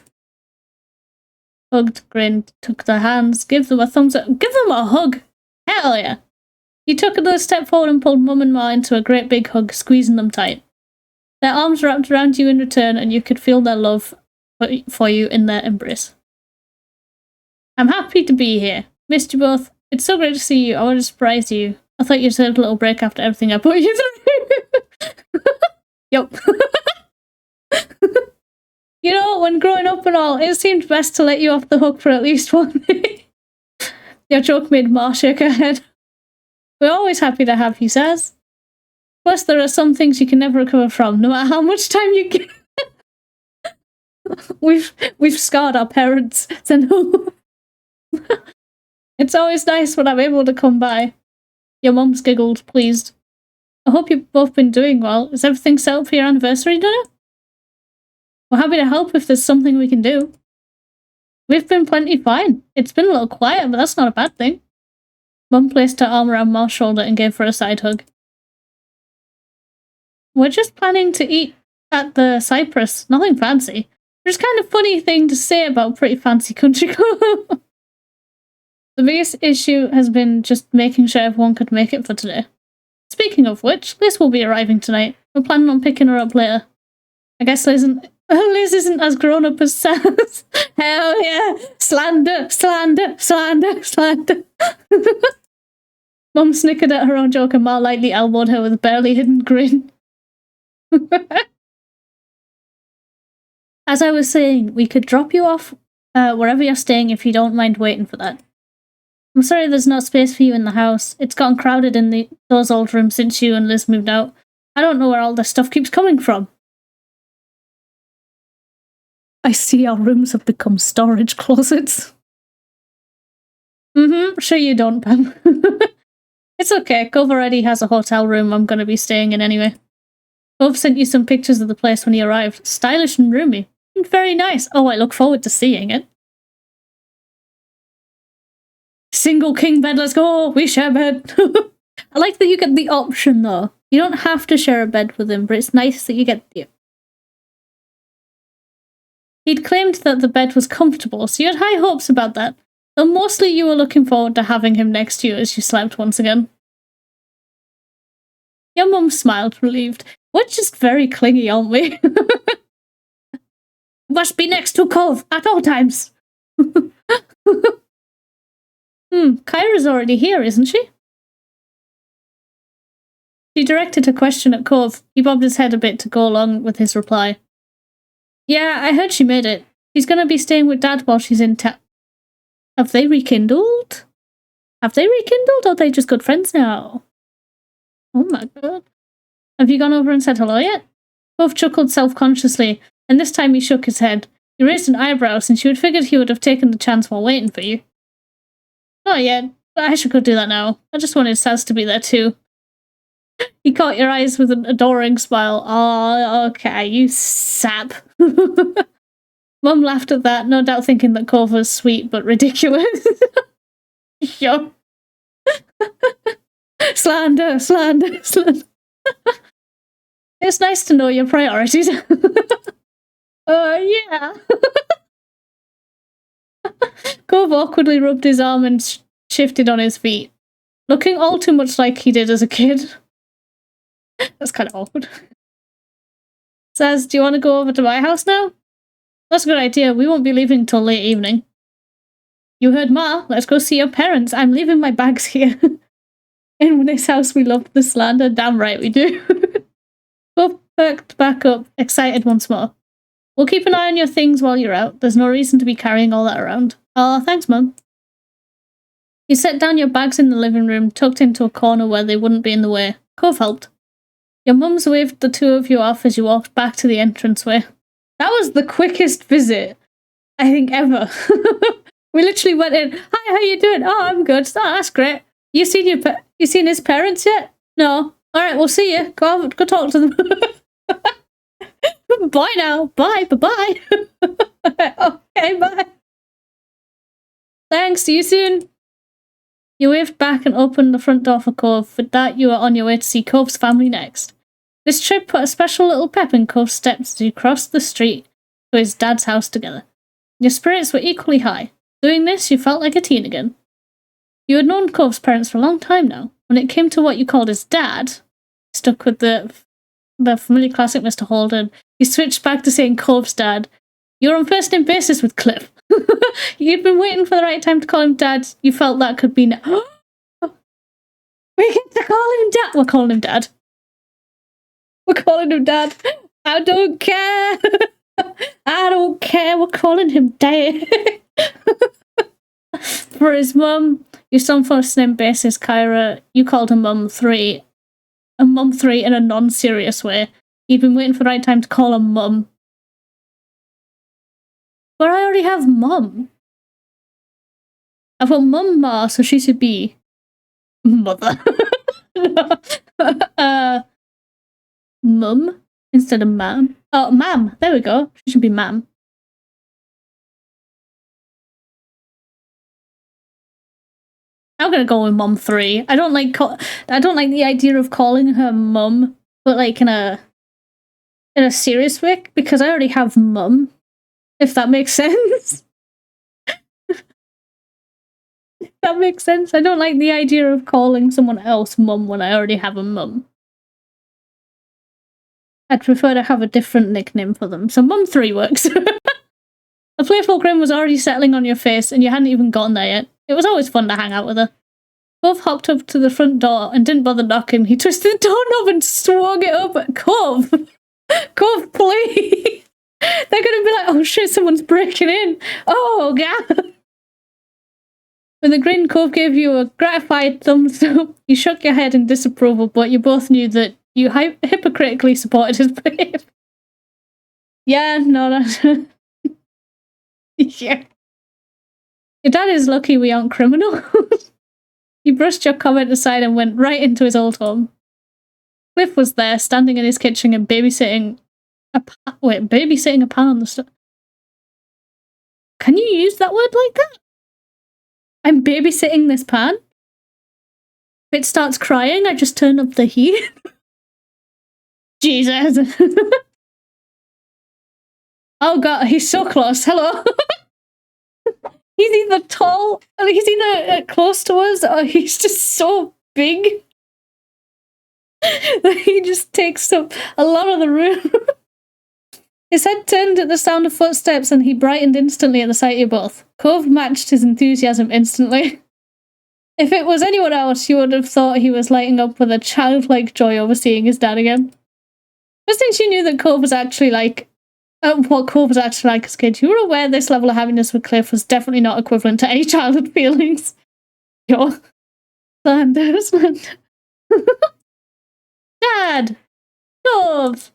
Hugged, grinned, took their hands, give them a thumbs up. Give them a hug! Hell yeah! You took another step forward and pulled Mum and Ma into a great big hug, squeezing them tight. Their arms wrapped around you in return, and you could feel their love for you in their embrace. I'm happy to be here. Missed you both. It's so great to see you. I want to surprise you. I thought you deserved a little break after everything I put you through. Yup. You know, when growing up and all, it seemed best to let you off the hook for at least one day. Your joke made Ma shake her head. We're always happy to have you, Saz. Plus, there are some things you can never recover from, no matter how much time you give. We've scarred our parents, so no. It's always nice when I'm able to come by. Your mum's giggled, pleased. I hope you've both been doing well. Is everything set up for your anniversary dinner? We're happy to help if there's something we can do. We've been plenty fine. It's been a little quiet, but that's not a bad thing. Mum placed her arm around Ma's shoulder and gave her a side hug. We're just planning to eat at the Cypress. Nothing fancy. Which is kind of funny thing to say about pretty fancy country club. The biggest issue has been just making sure everyone could make it for today. Speaking of which, Liz will be arriving tonight. We're planning on picking her up later. I guess Liz Liz isn't as grown up as Sans. Hell yeah! Slander, slander, slander, slander. Mum snickered at her own joke and Ma lightly elbowed her with a barely hidden grin. As I was saying, we could drop you off wherever you're staying if you don't mind waiting for that. I'm sorry there's not space for you in the house. It's gotten crowded in those old rooms since you and Liz moved out. I don't know where all this stuff keeps coming from. I see our rooms have become storage closets. Sure you don't, Pam. It's okay, Cove already has a hotel room I'm gonna be staying in anyway. Cove sent you some pictures of the place when he arrived. Stylish and roomy. And very nice. Oh, I look forward to seeing it. Single king bed, let's go! We share bed! I like that you get the option, though. You don't have to share a bed with him, but it's nice that you get the... He'd claimed that the bed was comfortable, so you had high hopes about that. Though mostly you were looking forward to having him next to you as you slept once again. Your mum smiled, relieved. We're just very clingy, aren't we? Must be next to Cove at all times. Kyra's already here, isn't she? She directed a question at Cove. He bobbed his head a bit to go along with his reply. Yeah, I heard she made it. She's gonna be staying with Dad while she's in town. Have they rekindled? Have they rekindled, or are they just good friends now? Oh my god. Have you gone over and said hello yet? Cove chuckled self-consciously, and this time he shook his head. He raised an eyebrow since you had figured he would have taken the chance while waiting for you. Not yet, but I should go do that now. I just wanted Saz to be there too. He caught your eyes with an adoring smile. Oh, okay, you sap. Mum laughed at that, no doubt thinking that Cove was sweet but ridiculous. Yo. Slander, slander, slander. It's nice to know your priorities. Yeah. Cove awkwardly rubbed his arm and shifted on his feet, looking all too much like he did as a kid. That's kind of awkward. Says, do you want to go over to my house now? That's a good idea. We won't be leaving till late evening. You heard Ma. Let's go see your parents. I'm leaving my bags here. In this house we love the slander. Damn right we do. Bob perked back up, excited once more. We'll keep an eye on your things while you're out. There's no reason to be carrying all that around. Oh, thanks, Mum. You set down your bags in the living room, tucked into a corner where they wouldn't be in the way. Cove helped. Your mums waved the two of you off as you walked back to the entranceway. That was the quickest visit, I think, ever. We literally went in. Hi, how you doing? Oh, I'm good. Oh, that's great. You seen his parents yet? No. All right, we'll see you. Go talk to them. Bye now. Bye. Bye. Okay, bye. Thanks. See you soon. You waved back and opened the front door for Cove. With that, you were on your way to see Cove's family next. This trip put a special little pep in Cove's steps as you crossed the street to his dad's house together. Your spirits were equally high. Doing this, you felt like a teen again. You had known Cove's parents for a long time now. When it came to what you called his dad, stuck with the familiar classic Mr. Holden, you switched back to saying Cove's dad. You were on first-name basis with Cliff. You'd been waiting for the right time to call him dad. You felt that could be... We get to call him dad. We're calling him dad. We're calling him dad. I don't care. I don't care. We're calling him dad. For his mum, you on first-name basis, Kyra. You called her Mum 3. A Mum 3 in a non-serious way. You'd been waiting for the right time to call her Mum. But I already have Mum. I've got Mum Ma, so she should be Mother. Mum instead of Mam. Oh, Mam. There we go. She should be Mam. I'm gonna go with Mum 3. I don't like the idea of calling her Mum, but like in a serious way, because I already have Mum. If that makes sense. If that makes sense. I don't like the idea of calling someone else Mum when I already have a Mum. I'd prefer to have a different nickname for them. So Mum 3 works. A playful grin was already settling on your face, and you hadn't even gotten there yet. It was always fun to hang out with her. Cove hopped up to the front door and didn't bother knocking. He twisted the doorknob and swung it up. Cove! Cove, please! They're gonna be like, oh shit, someone's breaking in. Oh, God! With a grin, Cove gave you a gratified thumbs up. You shook your head in disapproval, but you both knew that you hypocritically supported his behavior. Yeah, no, that's... Yeah. Your dad is lucky we aren't criminals. He brushed your comment aside and went right into his old home. Cliff was there, standing in his kitchen and babysitting a pan on the stove. Can you use that word like that? I'm babysitting this pan? If it starts crying, I just turn up the heat. Jesus. Oh God, he's so close. Hello. He's either tall, he's either close to us, or he's just so big that he just takes up a lot of the room. His head turned at the sound of footsteps, and he brightened instantly at the sight of you both. Cove matched his enthusiasm instantly. If it was anyone else, you would have thought he was lighting up with a childlike joy over seeing his dad again. Just since you knew that Cove was actually like, what Cove was actually like as a kid, you were aware this level of happiness with Cliff was definitely not equivalent to any childhood feelings. Yo. Slander. Dad! Cove!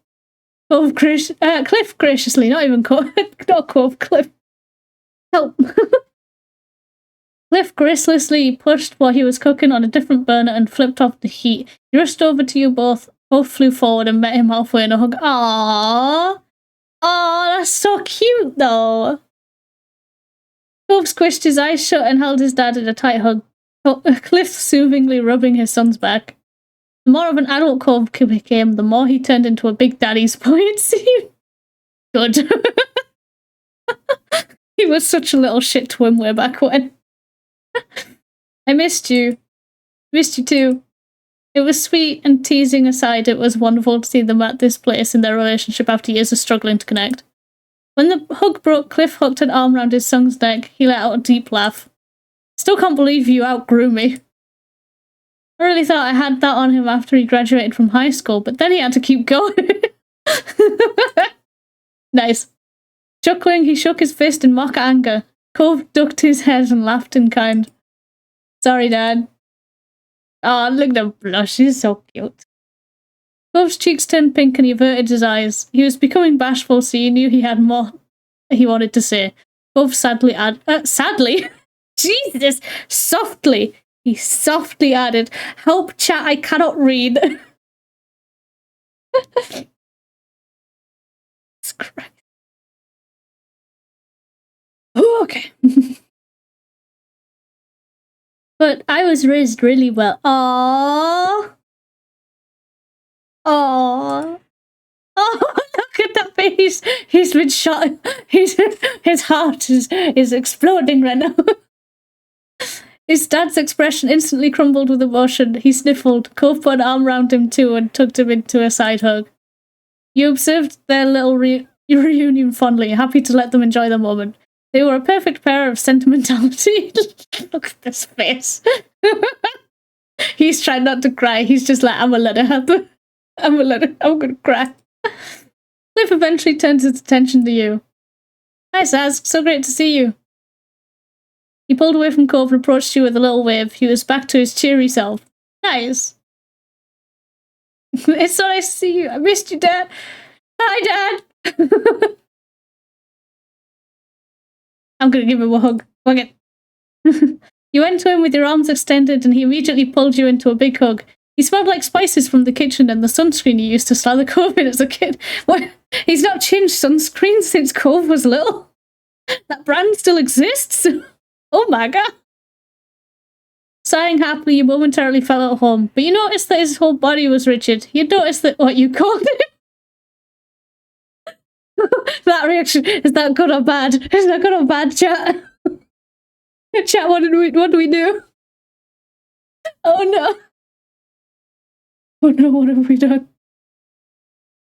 Cliff graciously, not even Cove. Not Cove, Cliff. Help. Cliff gracelessly pushed what he was cooking on a different burner and flipped off the heat. He rushed over to you both. Both flew forward and met him halfway in a hug. Aww! Oh, that's so cute, though. Cove squished his eyes shut and held his dad in a tight hug. Cliff soothingly rubbing his son's back. The more of an adult Cove became, the more he turned into a big daddy's boy, it seemed. Good. He was such a little shit twin way back when. I missed you. Missed you too. It was sweet, and teasing aside, it was wonderful to see them at this place in their relationship after years of struggling to connect. When the hug broke, Cliff hooked an arm around his son's neck. He let out a deep laugh. Still can't believe you outgrew me. I really thought I had that on him after he graduated from high school, but then he had to keep going. Nice. Chuckling, he shook his fist in mock anger. Cove ducked his head and laughed in kind. Sorry, Dad. Oh, look at him blush. He's so cute. Cove's cheeks turned pink and he averted his eyes. He was becoming bashful, so you knew he had more he wanted to say. Cove sadly sadly? Jesus! Softly! He softly added, help chat, I cannot read. Jesus Christ. Oh, okay. But I was raised really well. Aww. Aww. Oh, look at that face. He's been shot. His heart is exploding right now. His dad's expression instantly crumbled with emotion. He sniffled. Cove put an arm round him too and tucked him into a side hug. You observed their little reunion fondly, happy to let them enjoy the moment. They were a perfect pair of sentimentality. Look at this face. He's trying not to cry. He's just like, I'm gonna let it happen. I'm gonna cry. Cliff eventually turns his attention to you. Hi, Saz. So great to see you. He pulled away from Cove and approached you with a little wave. He was back to his cheery self. Nice. It's so nice to see you. I missed you, Dad. Hi, Dad. I'm gonna give him a hug. Fuck it. You went to him with your arms extended and he immediately pulled you into a big hug. He smelled like spices from the kitchen and the sunscreen you used to slather Cove in as a kid. What? He's not changed sunscreen since Cove was little? That brand still exists? Oh my God. Sighing happily, you momentarily felt at home, but you noticed that his whole body was rigid. You noticed that what you called it. That reaction, is that good or bad? Is that good or bad, chat? Chat, what do we do? Oh no. Oh no, what have we done?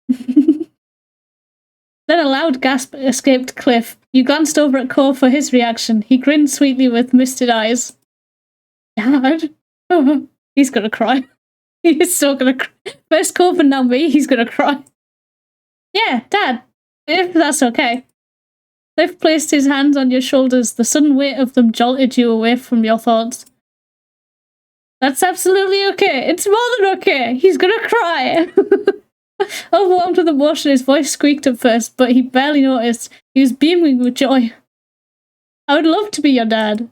Then a loud gasp escaped Cliff. You glanced over at Cove for his reaction. He grinned sweetly with misted eyes. Dad? He's gonna cry. He is so gonna cry. First Cove and now me, he's gonna cry. Yeah, Dad, if that's okay. Cliff placed his hands on your shoulders. The sudden weight of them jolted you away from your thoughts. That's absolutely okay. It's more than okay. He's gonna cry. Overwhelmed with emotion, his voice squeaked at first, but he barely noticed. He was beaming with joy. I would love to be your dad.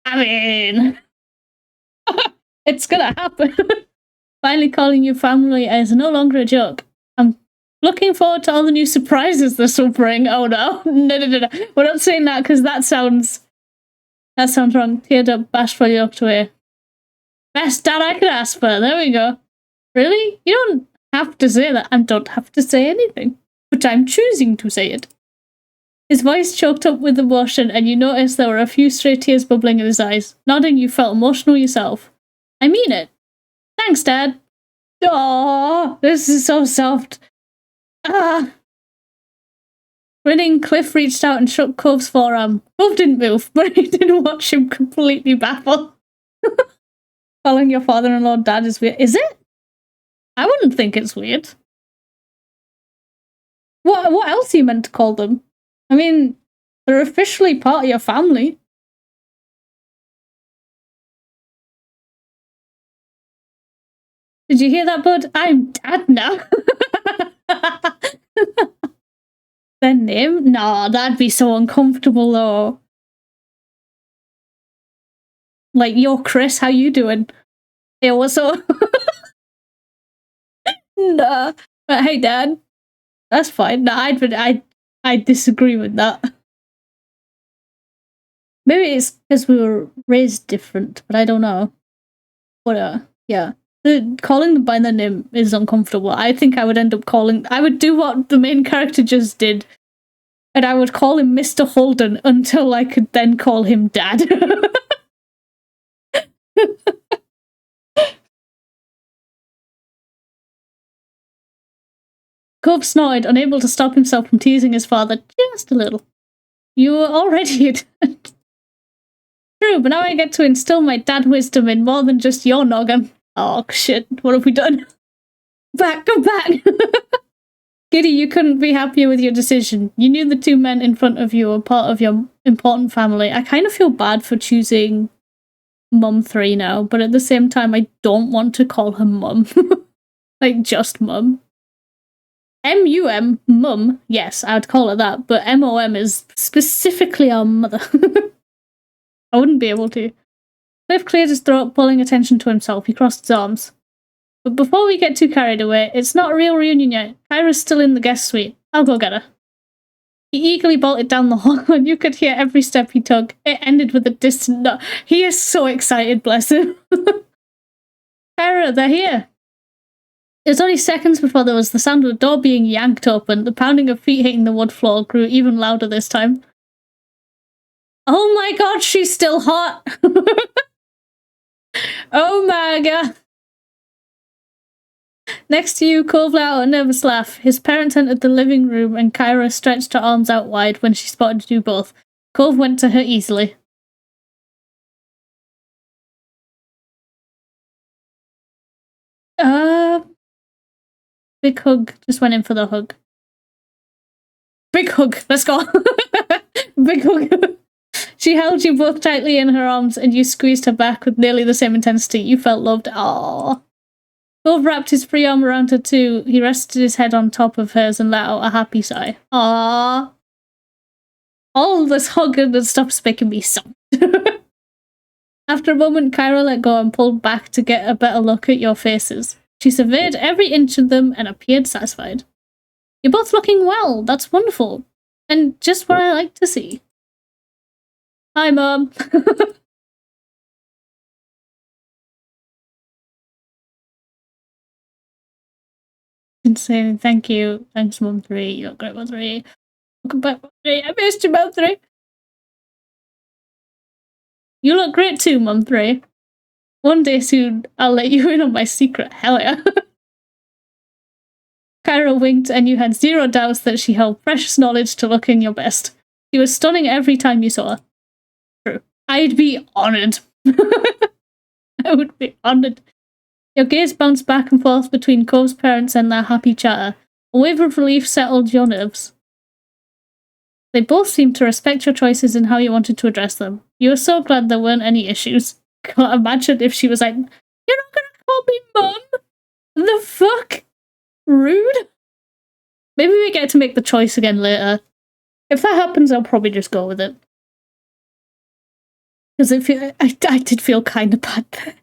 I mean... it's gonna happen. Finally calling you family is no longer a joke. I'm looking forward to all the new surprises this will bring. Oh no. No. We're not saying that because that sounds wrong. Teared up, bashfully looked away. Best dad I could ask for. There we go. Really? You don't have to say that. I don't have to say anything. But I'm choosing to say it. His voice choked up with emotion, and you noticed there were a few stray tears bubbling in his eyes. Nodding, you felt emotional yourself. I mean it. Thanks, Dad. Oh, this is so soft. Ah. Grinning, Cliff reached out and shook Cove's forearm. Cove didn't move, but he did watch him completely baffled. Calling your father-in-law Dad is weird. Is it? I wouldn't think it's weird. What else are you meant to call them? I mean, they're officially part of your family. Did you hear that, bud? I'm Dad now. Their name? Nah, that'd be so uncomfortable though. Like, yo, Chris, how you doing? Hey, what's up? Nah. But hey, Dad. That's fine. Nah, I disagree with that. Maybe it's because we were raised different, but I don't know. But yeah. Calling them by their name is uncomfortable. I think I would end up I would do what the main character just did, and I would call him Mr. Holden until I could then call him Dad. Cove snorted, unable to stop himself from teasing his father just a little. You were already True, but now I get to instill my dad wisdom in more than just your noggin. Oh shit, what have we done? Come back! Giddy, you couldn't be happier with your decision. You knew the two men in front of you were part of your important family. I kind of feel bad for choosing Mum 3 now, but at the same time, I don't want to call her Mum. Like, just Mum. M-U-M, Mum, yes, I would call her that, but M-O-M is specifically our mother. I wouldn't be able to. Cliff cleared his throat, pulling attention to himself. He crossed his arms. But before we get too carried away, it's not a real reunion yet. Kyra's still in the guest suite. I'll go get her. He eagerly bolted down the hall, and you could hear every step he took. It ended with a distant nod. He is so excited, bless him. Kyra, they're here. It was only seconds before there was the sound of the door being yanked open. The pounding of feet hitting the wood floor grew even louder this time. Oh my god, she's still hot! Oh my god! Next to you, Cove let out a nervous laugh. His parents entered the living room and Kyra stretched her arms out wide when she spotted you both. Cove went to her easily. Big hug. Just went in for the hug. Big hug. Let's go. Big hug. She held you both tightly in her arms and you squeezed her back with nearly the same intensity. You felt loved. Aww. Cove wrapped his free arm around her too. He rested his head on top of hers and let out a happy sigh. Aww. All this hugging stuff's making me soft. After a moment, Kyra let go and pulled back to get a better look at your faces. She surveyed every inch of them and appeared satisfied. You're both looking well. That's wonderful. And just what I like to see. Hi, Mum. Insane. Thank you. Thanks, Mum 3. You look great, Mum 3. Welcome back, Mum 3. I missed you, Mum 3. You look great too, Mum 3. One day soon, I'll let you in on my secret. Hell yeah. Kyra winked, and you had zero doubts that she held precious knowledge to look in your best. She was stunning every time you saw her. True. I'd be honored. I would be honored. Your gaze bounced back and forth between Cove's parents and their happy chatter. A wave of relief settled your nerves. They both seemed to respect your choices and how you wanted to address them. You were so glad there weren't any issues. Can't imagine if she was like, "You're not gonna call me Mum? The fuck? Rude." Maybe we get to make the choice again later. If that happens, I'll probably just go with it. Because I did feel kind of bad there.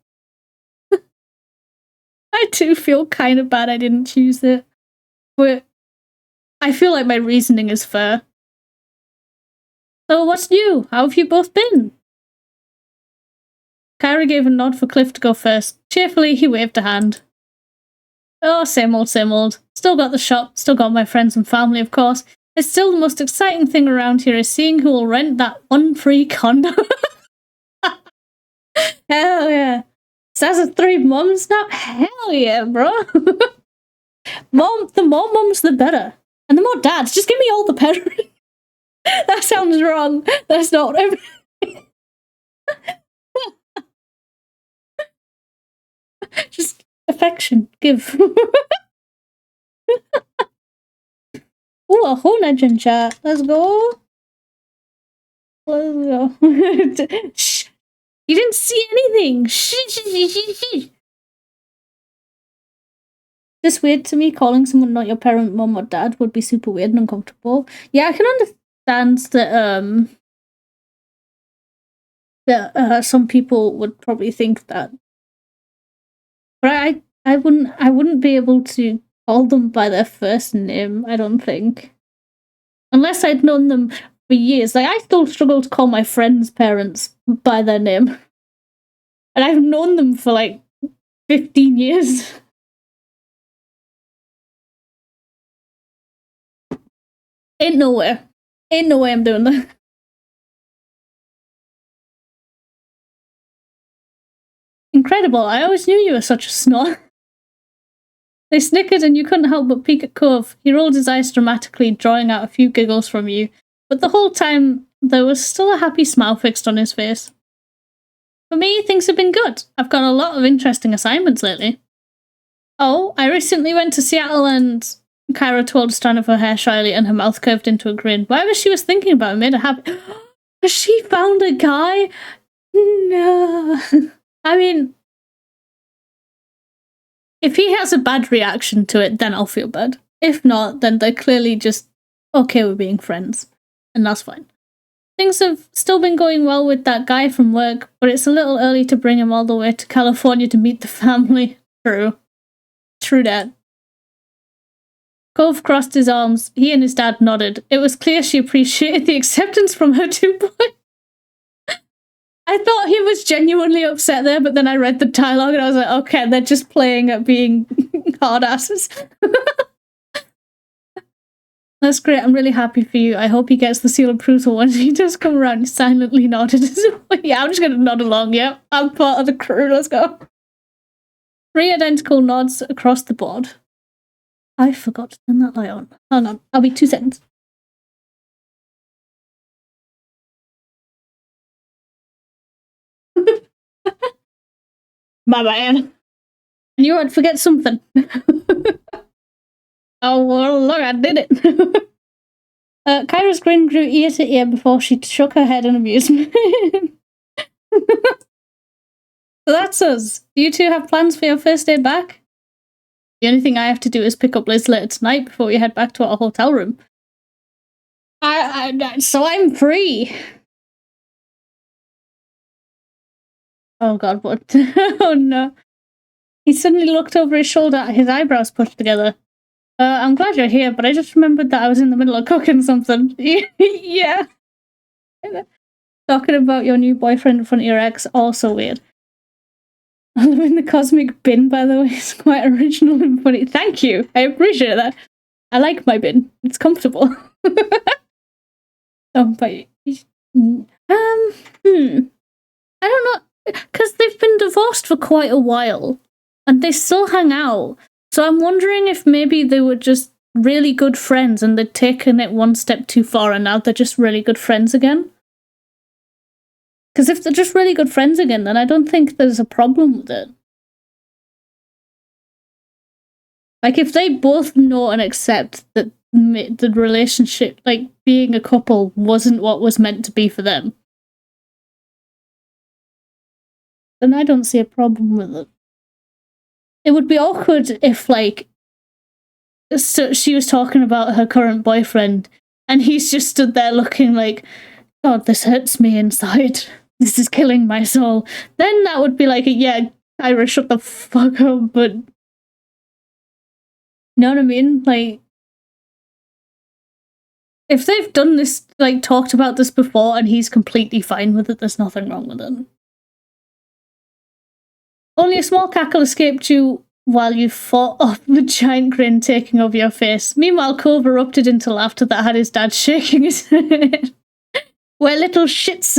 I do feel kind of bad I didn't choose it. But I feel like my reasoning is fair. So what's new? How have you both been? Kyra gave a nod for Cliff to go first. Cheerfully, he waved a hand. Oh, same old, same old. Still got the shop, still got my friends and family, of course. It's still the most exciting thing around here is seeing who will rent that one free condo. Hell yeah. Says it 3 mums now? Hell yeah, bro. The more mums, the better. And the more dads. Just give me all the parents. That sounds wrong. That's not what I'm... Just affection. Give. Ooh, a whole legend chat. Let's go. Let's go. Shh. You didn't see anything. Shh. This weird to me. Calling someone not your parent, mom, or dad would be super weird and uncomfortable. Yeah, I can understand that some people would probably think that, but I wouldn't be able to call them by their first name. I don't think, unless I'd known them for years. Like I still struggle to call my friends' parents by their name, and I've known them for like 15 years. Ain't no way I'm doing that. Incredible, I always knew you were such a snot. They snickered and you couldn't help but peek at Cove. He rolled his eyes dramatically, drawing out a few giggles from you, but the whole time there was still a happy smile fixed on his face. For me, things have been good. I've got a lot of interesting assignments lately. Oh, I recently went to Seattle and... Kyra twirled a strand of her hair shyly and her mouth curved into a grin. Whatever she was thinking about made her happy. Has she found a guy? No. I mean, if he has a bad reaction to it, then I'll feel bad. If not, then they're clearly just okay with being friends. And that's fine. Things have still been going well with that guy from work, but it's a little early to bring him all the way to California to meet the family. True. True that. Cove crossed his arms. He and his dad nodded. It was clear she appreciated the acceptance from her 2 boys. I thought he was genuinely upset there, but then I read the dialogue and I was like, okay, they're just playing at being hard asses. That's great. I'm really happy for you. I hope he gets the seal of approval when he does come around. He silently nodded. Yeah, I'm just going to nod along. Yeah, I'm part of the crew. Let's go. 3 identical nods across the board. I forgot to turn that light on. Hang on, I'll be 2 seconds. My man. I knew I'd forget something. Oh, well, look, I did it. Kyra's grin grew ear to ear before she shook her head in amusement. So that's us. Do you 2 have plans for your first day back? The only thing I have to do is pick up Liz later tonight before we head back to our hotel room. So I'm free. Oh god, what? Oh no. He suddenly looked over his shoulder, his eyebrows pushed together. I'm glad you're here, but I just remembered that I was in the middle of cooking something. Yeah. Talking about your new boyfriend in front of your ex, also weird. I live in the cosmic bin, by the way. It's quite original and funny. Thank you. I appreciate that. I like my bin. It's comfortable. But I don't know, because they've been divorced for quite a while, and they still hang out. So I'm wondering if maybe they were just really good friends and they'd taken it one step too far and now they're just really good friends again. Because if they're just really good friends again, then I don't think there's a problem with it. Like, if they both know and accept that the relationship, like, being a couple wasn't what was meant to be for them, then I don't see a problem with it. It would be awkward if, like, so she was talking about her current boyfriend and he's just stood there looking like, God, this hurts me inside. This is killing my soul. Then that would be like, yeah, Ira, shut the fuck up, but... You know what I mean? Like, if they've done this, like, talked about this before and he's completely fine with it, there's nothing wrong with it. Only a small cackle escaped you while you fought off the giant grin taking over your face. Meanwhile, Cove erupted into laughter that had his dad shaking his head. We're little shits.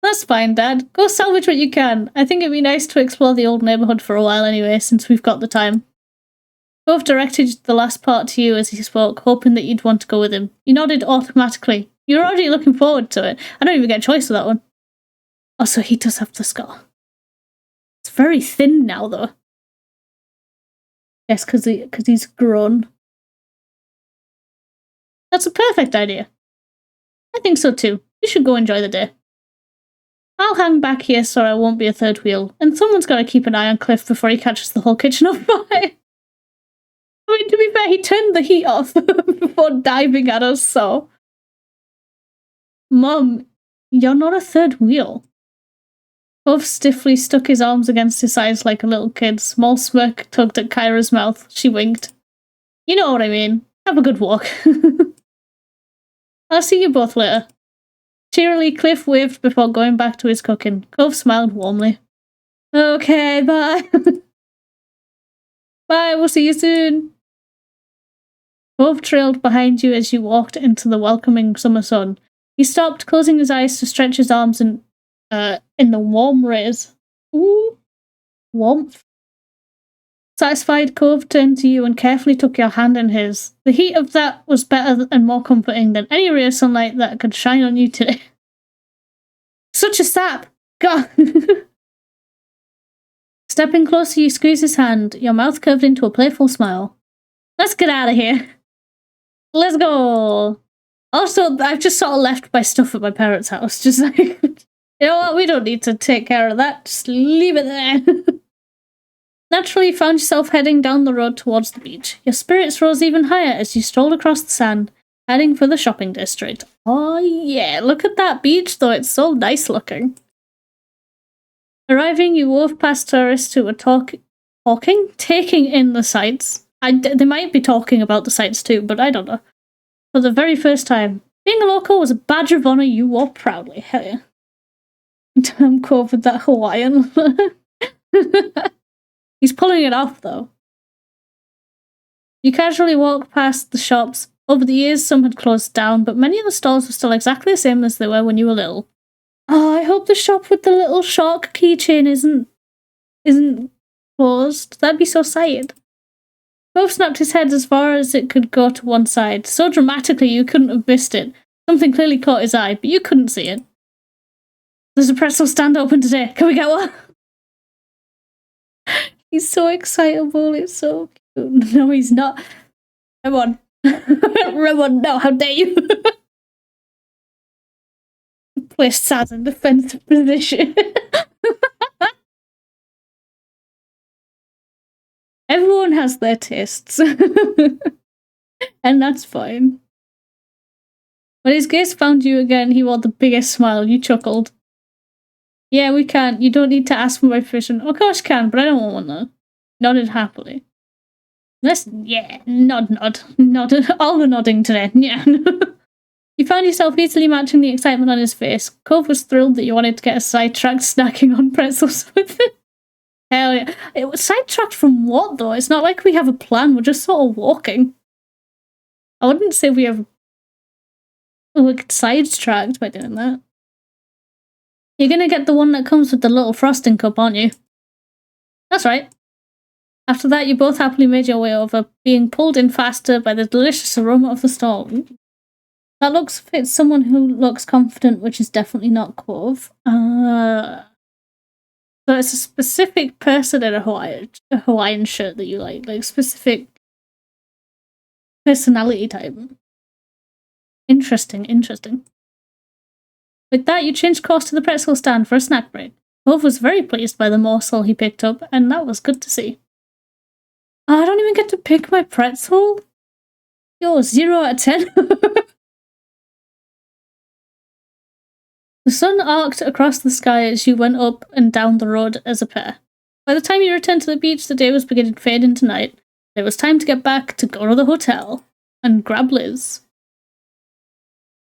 That's fine, Dad. Go salvage what you can. I think it'd be nice to explore the old neighborhood for a while anyway, since we've got the time. Cove directed the last part to you as he spoke, hoping that you'd want to go with him. You nodded automatically. You're already looking forward to it. I don't even get a choice for that one. Also, he does have the scar. It's very thin now, though. Yes, because he's grown. That's a perfect idea. I think so too. You should go enjoy the day. I'll hang back here so I won't be a third wheel, and someone's got to keep an eye on Cliff before he catches the whole kitchen on fire. I mean, to be fair, he turned the heat off before diving at us, so... Mum, you're not a third wheel. Cove stiffly stuck his arms against his eyes like a little kid. Small smirk tugged at Kyra's mouth. She winked. You know what I mean. Have a good walk. I'll see you both later. Cheerily, Cliff waved before going back to his cooking. Cove smiled warmly. Okay, bye. Bye, we'll see you soon. Cove trailed behind you as you walked into the welcoming summer sun. He stopped, closing his eyes to stretch his arms in the warm rays. Ooh, warmth. Satisfied, Cove turned to you and carefully took your hand in his. The heat of that was better and more comforting than any ray of sunlight that could shine on you today. Such a sap! God! Stepping closer, you squeeze his hand, your mouth curved into a playful smile. Let's get out of here. Let's go! Also, I've just sort of left my stuff at my parents' house. Just like, you know what? We don't need to take care of that. Just leave it there. Naturally, you found yourself heading down the road towards the beach. Your spirits rose even higher as you strolled across the sand, heading for the shopping district. Oh yeah, look at that beach though. It's so nice looking. Arriving, you wove past tourists who were taking in the sights. They might be talking about the sights too, but I don't know. For the very first time, being a local was a badge of honor you wore proudly. Hell yeah. Damn Cove with that Hawaiian. He's pulling it off though. You casually walk past the shops. Over the years, some had closed down, but many of the stores were still exactly the same as they were when you were little. Oh, I hope the shop with the little shark keychain isn't closed. That'd be so sad. Cove snapped his head as far as it could go to one side, so dramatically you couldn't have missed it. Something clearly caught his eye, but you couldn't see it. There's a pretzel stand open today. Can we get one? He's so excitable. It's so cute. No, he's not. Ramon. Ramon, no, how dare you? Place Saz in defensive position. Everyone has their tastes. And that's fine. When his gaze found you again, he wore the biggest smile. You chuckled. Yeah, we can. You don't need to ask for my permission. Of course you can, but I don't want one though. Nodded happily. Yeah, nod. All the nodding today. Yeah. You found yourself easily matching the excitement on his face. Cove was thrilled that you wanted to get a sidetracked snacking on pretzels with him. Hell yeah. It was sidetracked from what though? It's not like we have a plan, we're just sort of walking. I wouldn't say we're sidetracked by doing that. You're gonna get the one that comes with the little frosting cup, aren't you? That's right. After that, you both happily made your way over, being pulled in faster by the delicious aroma of the stall. That looks fits someone who looks confident, which is definitely not Cove. So it's a specific person in a Hawaiian shirt that you like specific personality type. Interesting. With that, you changed course to the pretzel stand for a snack break. Cove was very pleased by the morsel he picked up, and that was good to see. Oh, I don't even get to pick my pretzel? Yo, 0 out of 10. The sun arced across the sky as you went up and down the road as a pair. By the time you returned to the beach, the day was beginning to fade into night. It was time to get back to go to the hotel and grab Liz.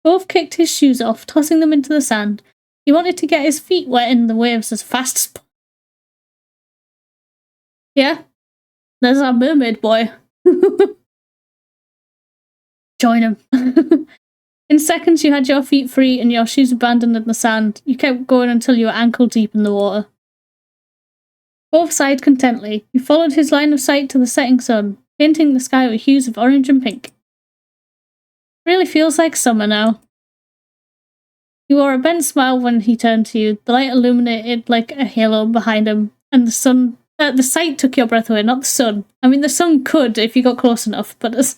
Cove kicked his shoes off, tossing them into the sand. He wanted to get his feet wet in the waves as fast as possible. Yeah, there's our mermaid boy. Join him. In seconds, you had your feet free and your shoes abandoned in the sand. You kept going until you were ankle deep in the water. Both sighed contently. You followed his line of sight to the setting sun, painting the sky with hues of orange and pink. Really feels like summer now. You wore a bent smile when he turned to you. The light illuminated like a halo behind him, and the sun. The sight took your breath away, not the sun. I mean, the sun could if you got close enough, but it's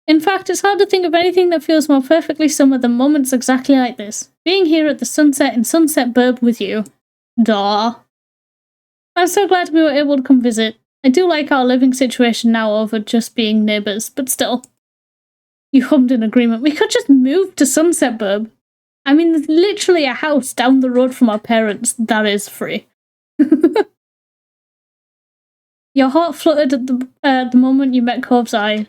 In fact, it's hard to think of anything that feels more perfectly summer than moments exactly like this. Being here at the sunset in Sunset Burb with you. Daw. I'm so glad we were able to come visit. I do like our living situation now over just being neighbours, but still. You hummed in agreement. We could just move to Sunset Burb. I mean, there's literally a house down the road from our parents that is free. Your heart fluttered at the moment you met Cove's eye.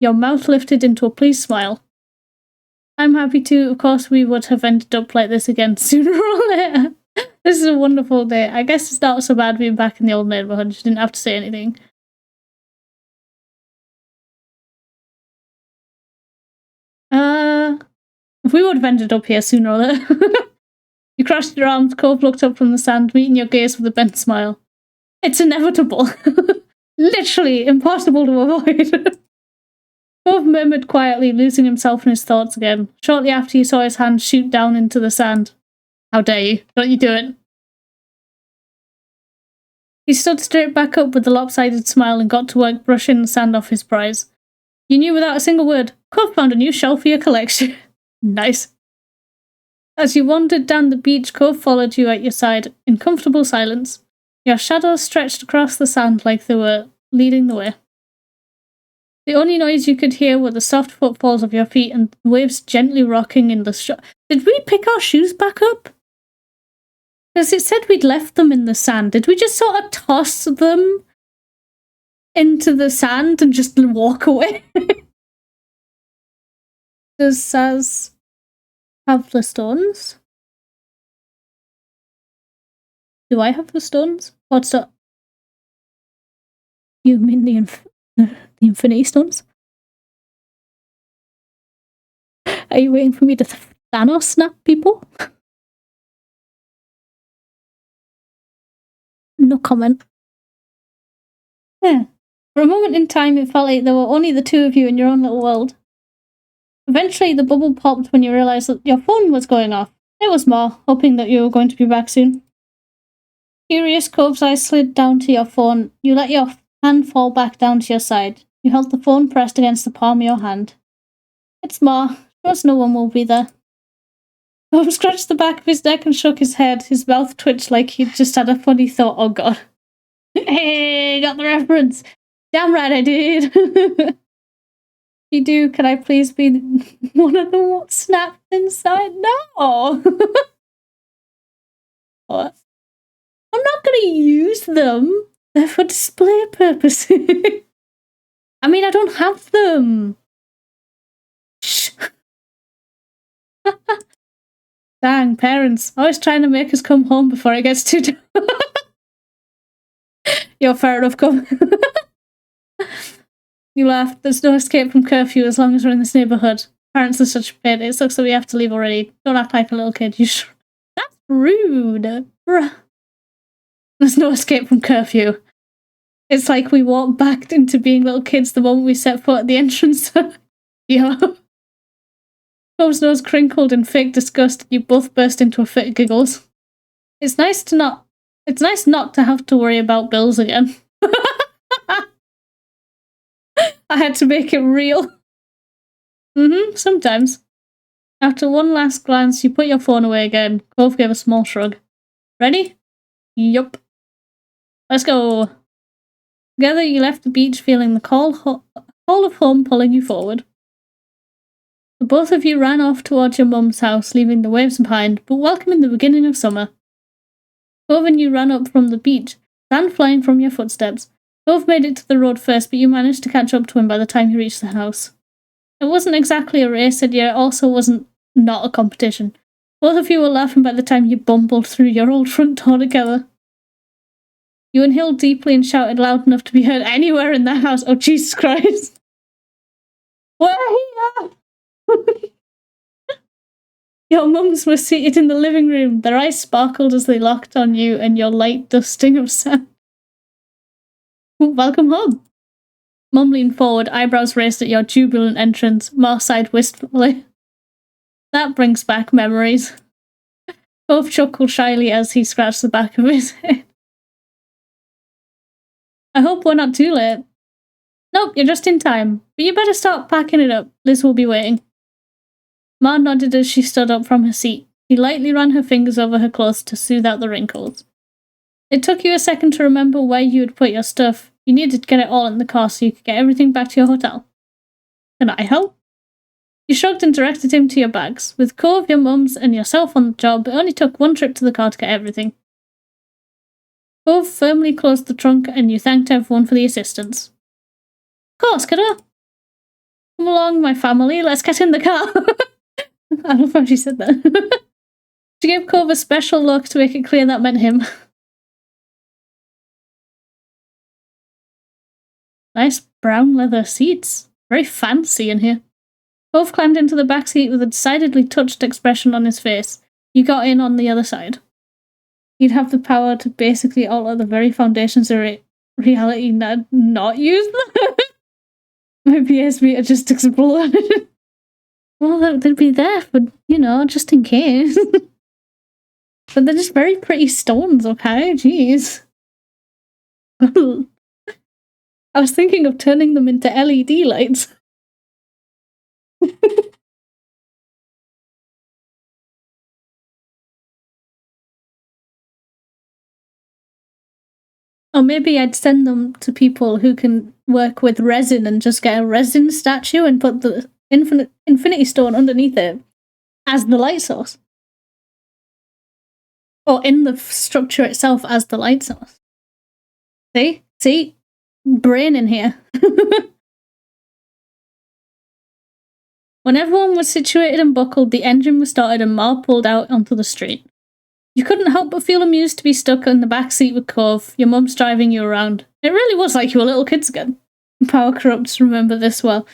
Your mouth lifted into a pleased smile. I'm happy too. Of course, we would have ended up like this again sooner or later. This is a wonderful day. I guess it's not so bad being back in the old neighborhood. You didn't have to say anything. We would have ended up here sooner or later. You crossed your arms. Cove looked up from the sand, meeting your gaze with a bent smile. It's inevitable. Literally impossible to avoid. Cove murmured quietly, losing himself in his thoughts again. Shortly after, you saw his hand shoot down into the sand. How dare you? Don't you do it. He stood straight back up with a lopsided smile and got to work brushing the sand off his prize. You knew without a single word. Cove found a new shell for your collection. Nice. As you wandered down the beach, Cove followed you at your side in comfortable silence. Your shadows stretched across the sand like they were leading the way. The only noise you could hear were the soft footfalls of your feet and the waves gently rocking in the shore. Did we pick our shoes back up? Because it said we'd left them in the sand. Did we just sort of toss them into the sand and just walk away? Does Saz have the stones? Do I have the stones? What's up? You mean the Infinity Stones? Are you waiting for me to Thanos snap people? No comment. Yeah. For a moment in time, it felt like there were only the two of you in your own little world. Eventually, the bubble popped when you realised that your phone was going off. It was more, hoping that you were going to be back soon. Curious, Cove's eyes slid down to your phone. You let your hand fall back down to your side. You held the phone pressed against the palm of your hand. It's Ma. Trust no one will be there. Cove scratched the back of his neck and shook his head. His mouth twitched like he'd just had a funny thought. Oh god. Hey, got the reference. Damn right I did. If you do, can I please be one of the what snapped inside? No. What? I'm not going to use them. They're for display purposes. I mean, I don't have them. Shh. Dang, parents. Always trying to make us come home before it gets too dark. You're fair enough, come. You laughed. There's no escape from curfew as long as we're in this neighborhood. Parents are such a pain. It sucks that we have to leave already. Don't act like a little kid. That's rude. Bruh. There's no escape from curfew. It's like we walked back into being little kids the moment we set foot at the entrance. Yeah. Cove's nose crinkled in fake disgust, and you both burst into a fit of giggles. It's nice not to have to worry about bills again. I had to make it real. Sometimes. After one last glance, you put your phone away again. Cove gave a small shrug. Ready? Yup. Let's go. Together, you left the beach feeling the call of home pulling you forward. The both of you ran off towards your mum's house, leaving the waves behind, but welcoming the beginning of summer. Cove and you ran up from the beach, sand flying from your footsteps. Cove made it to the road first, but you managed to catch up to him by the time you reached the house. It wasn't exactly a race, and yet it also wasn't not a competition. Both of you were laughing by the time you bumbled through your old front door together. You inhaled deeply and shouted loud enough to be heard anywhere in the house. Oh, Jesus Christ. We're here! Your mums were seated in the living room. Their eyes sparkled as they locked on you and your light dusting of sand. Welcome home. Mum leaned forward, eyebrows raised at your jubilant entrance. Ma sighed wistfully. That brings back memories. Both chuckled shyly as he scratched the back of his head. I hope we're not too late. Nope, you're just in time. But you better start packing it up. Liz will be waiting. Ma nodded as she stood up from her seat. She lightly ran her fingers over her clothes to soothe out the wrinkles. It took you a second to remember where you had put your stuff. You needed to get it all in the car so you could get everything back to your hotel. Can I help? You shrugged and directed him to your bags. With Cove, your mums, and yourself on the job, it only took one trip to the car to get everything. Cove firmly closed the trunk and you thanked everyone for the assistance. Of course, kiddo. Come along, my family, let's get in the car. I love how she said that. She gave Cove a special look to make it clear that meant him. Nice brown leather seats. Very fancy in here. Cove climbed into the back seat with a decidedly touched expression on his face. You got in on the other side. You'd have the power to basically alter the very foundations of reality and not use them. My PS meter just exploded. Well, they'd be there for, just in case. But they're just very pretty stones, okay? Jeez. I was thinking of turning them into LED lights. Or maybe I'd send them to people who can work with resin and just get a resin statue and put the Infinity Stone underneath it as the light source. Or in the structure itself as the light source. See? Brain in here. When everyone was situated and buckled, the engine was started and Ma pulled out onto the street. You couldn't help but feel amused to be stuck in the back seat with Cove, your mum's driving you around. It really was like you were little kids again. Power corrupts remember this well.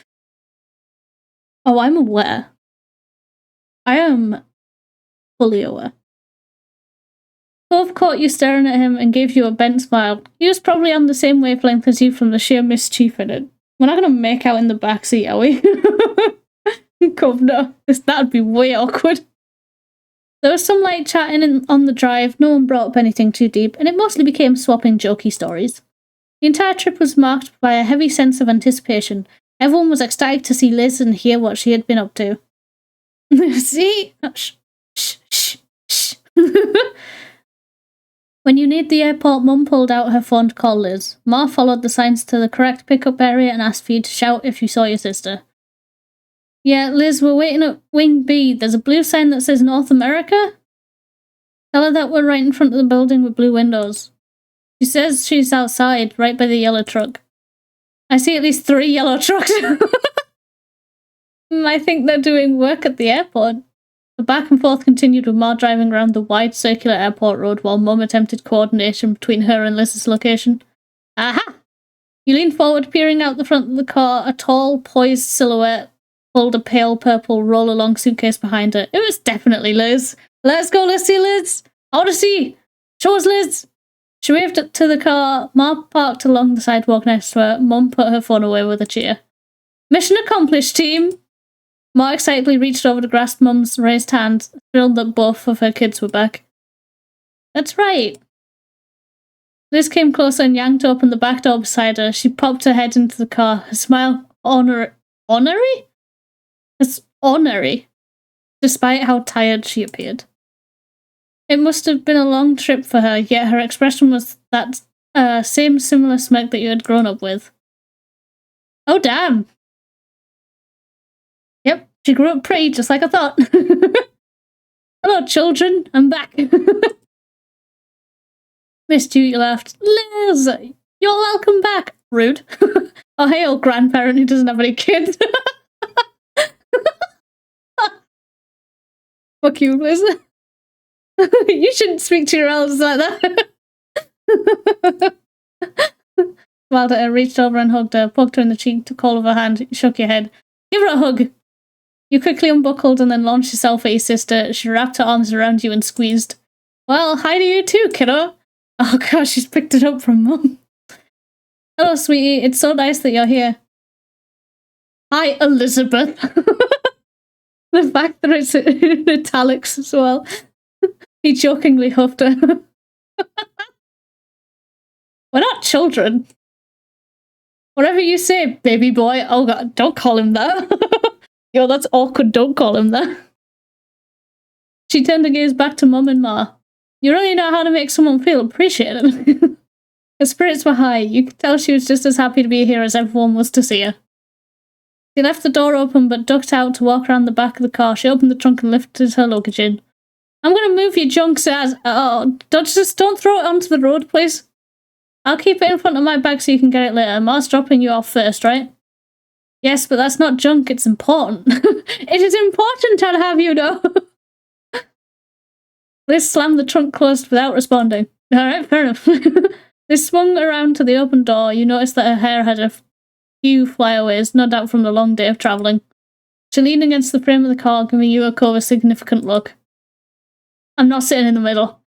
Oh, I'm aware. I am fully aware. Cove caught you staring at him and gave you a bent smile. He was probably on the same wavelength as you from the sheer mischief in it. We're not going to make out in the back seat, are we? Cove, no. That'd be way awkward. There was some light chatting on the drive, no one brought up anything too deep, and it mostly became swapping jokey stories. The entire trip was marked by a heavy sense of anticipation. Everyone was ecstatic to see Liz and hear what she had been up to. See? Shh. When you neared the airport, Mum pulled out her phone to call Liz. Ma followed the signs to the correct pickup area and asked for you to shout if you saw your sister. Yeah, Liz, we're waiting at Wing B. There's a blue sign that says North America. Tell her that we're right in front of the building with blue windows. She says she's outside, right by the yellow truck. I see at least 3 yellow trucks. I think they're doing work at the airport. The back and forth continued with Ma driving around the wide circular airport road while Mum attempted coordination between her and Liz's location. Aha! You leaned forward, peering out the front of the car. A tall, poised silhouette pulled a pale purple roll-along suitcase behind her. It was definitely Liz. Let's go, let's see Liz! I want to see! Show us Liz! She waved to the car. Ma parked along the sidewalk next to her. Mum put her phone away with a cheer. Mission accomplished, team! Ma excitedly reached over to grasp Mum's raised hand, thrilled that both of her kids were back. That's right. Liz came closer and yanked open the back door beside her. She popped her head into the car, her smile ornery, despite how tired she appeared. It must have been a long trip for her, yet her expression was that same similar smirk that you had grown up with. Oh, damn. Yep, she grew up pretty, just like I thought. Hello, children. I'm back. Missed you, you laughed. Liz, you're welcome back. Rude. Oh, hey, old grandparent who doesn't have any kids. Fuck you, Liz. You shouldn't speak to your elders like that. Smiled at her, reached over and hugged her, poked her in the cheek, took hold of her hand, shook your head. Give her a hug. You quickly unbuckled and then launched yourself at your sister. She wrapped her arms around you and squeezed. Well, hi to you too, kiddo. Oh gosh, she's picked it up from Mum. Hello, sweetie. It's so nice that you're here. Hi, Elizabeth. The fact that it's in italics as well. He jokingly huffed her. We're not children. Whatever you say, baby boy. Oh god, don't call him that. Yo, that's awkward. Don't call him that. She turned her gaze back to Mum and Ma. You really know how to make someone feel appreciated. Her spirits were high. You could tell she was just as happy to be here as everyone was to see her. She left the door open but ducked out to walk around the back of the car. She opened the trunk and lifted her luggage in. I'm going to move your junk, Saz. Oh, don't throw it onto the road, please. I'll keep it in front of my bag so you can get it later. Ma's dropping you off first, right? Yes, but that's not junk. It's important. It is important, I'll have you know. Liz slammed the trunk closed without responding. Alright, fair enough. Liz swung around to the open door. You noticed that her hair had a few flyaways, no doubt from the long day of travelling. She leaned against the frame of the car, giving Yuko a significant look. I'm not sitting in the middle.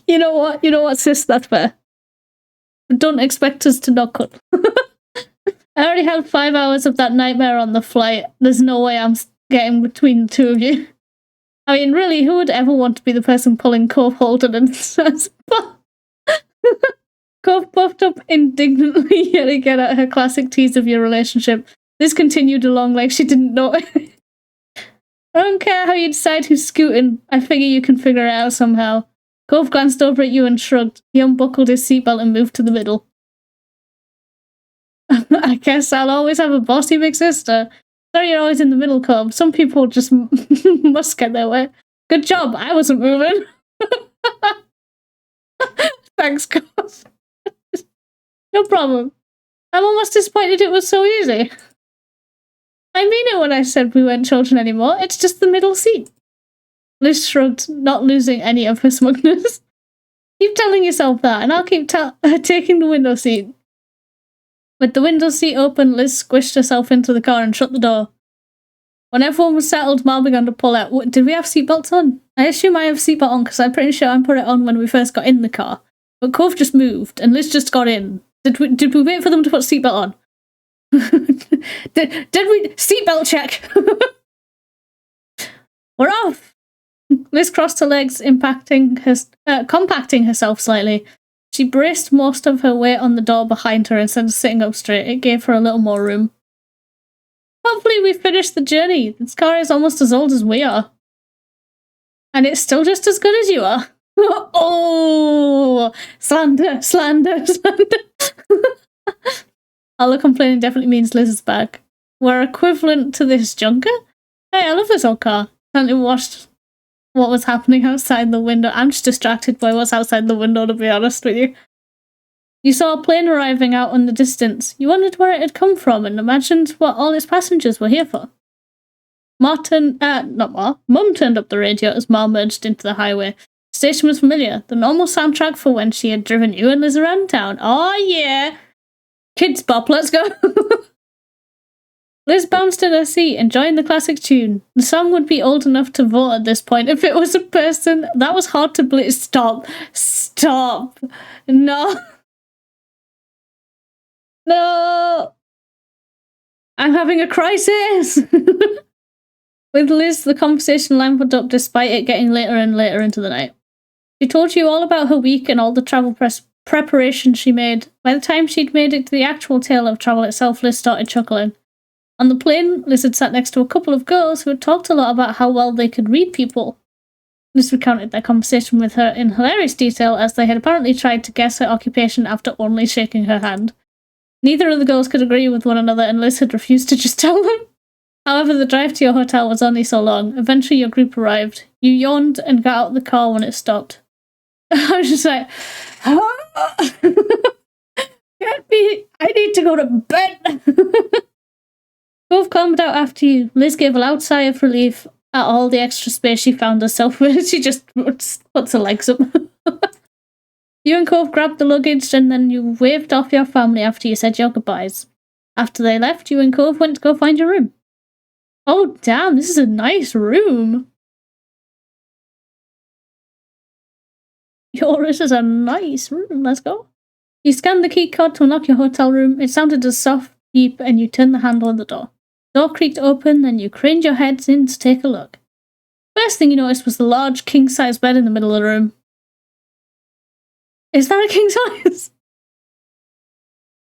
You know what, sis? That's fair. But don't expect us to not cut. I already had 5 hours of that nightmare on the flight. There's no way I'm getting between the two of you. I mean, really, who would ever want to be the person pulling Cove Holden and says, Cove puffed up indignantly yet again at her classic tease of your relationship. This continued along like she didn't know it. I don't care how you decide who's scooting. I figure you can figure it out somehow. Cove glanced over at you and shrugged. He unbuckled his seatbelt and moved to the middle. I guess I'll always have a bossy big sister. Sorry you're always in the middle, Cove. Some people just must get their way. Good job, I wasn't moving. Thanks, Cove. No problem. I'm almost disappointed it was so easy. I mean it when I said we weren't children anymore. It's just the middle seat. Liz shrugged, not losing any of her smugness. Keep telling yourself that, and I'll keep taking the window seat. With the window seat open, Liz squished herself into the car and shut the door. When everyone was settled, Mal began to pull out. Did we have seatbelts on? I assume I have seatbelt on because I'm pretty sure I put it on when we first got in the car. But Cove just moved, and Liz just got in. Did we wait for them to put seatbelt on? did we seatbelt check? We're off. Liz crossed her legs, compacting herself slightly. She braced most of her weight on the door behind her instead of sitting up straight. It gave her a little more room. Hopefully we finished the journey. This car is almost as old as we are. And it's still just as good as you are. Oh, slander. All the complaining definitely means Liz is back. We're equivalent to this junker? Hey, I love this old car. Apparently watched what was happening outside the window. I'm just distracted by what's outside the window, to be honest with you. You saw a plane arriving out in the distance. You wondered where it had come from and imagined what all its passengers were here for. Mum turned up the radio as Ma merged into the highway. The station was familiar, the normal soundtrack for when she had driven you and Liz around town. Oh yeah! Kids Bop, let's go! Liz bounced in her seat, enjoying the classic tune. The song would be old enough to vote at this point if it was a person. That was hard to believe. Stop. Stop. No. No. I'm having a crisis. With Liz, the conversation lampered up despite it getting later and later into the night. She told you all about her week and all the travel preparation she made. By the time she'd made it to the actual tale of travel itself, Liz started chuckling. On the plane, Liz had sat next to a couple of girls who had talked a lot about how well they could read people. Liz recounted their conversation with her in hilarious detail, as they had apparently tried to guess her occupation after only shaking her hand. Neither of the girls could agree with one another, and Liz had refused to just tell them. However, the drive to your hotel was only so long. Eventually, your group arrived. You yawned and got out of the car when it stopped. I was just like, can't be. I need to go to bed. Both calmed out after you. Liz gave a loud sigh of relief at all the extra space she found herself with. She just puts her legs up. You and Cove grabbed the luggage, and then you waved off your family after you said your goodbyes. After they left, you and Cove went to go find your room. Oh, damn, this is a nice room. Yours is a nice room. Let's go. You scanned the key card to unlock your hotel room. It sounded a soft beep, and you turned the handle on the door. The door creaked open, and you craned your heads in to take a look. First thing you noticed was the large king-size bed in the middle of the room. Is that a king-size?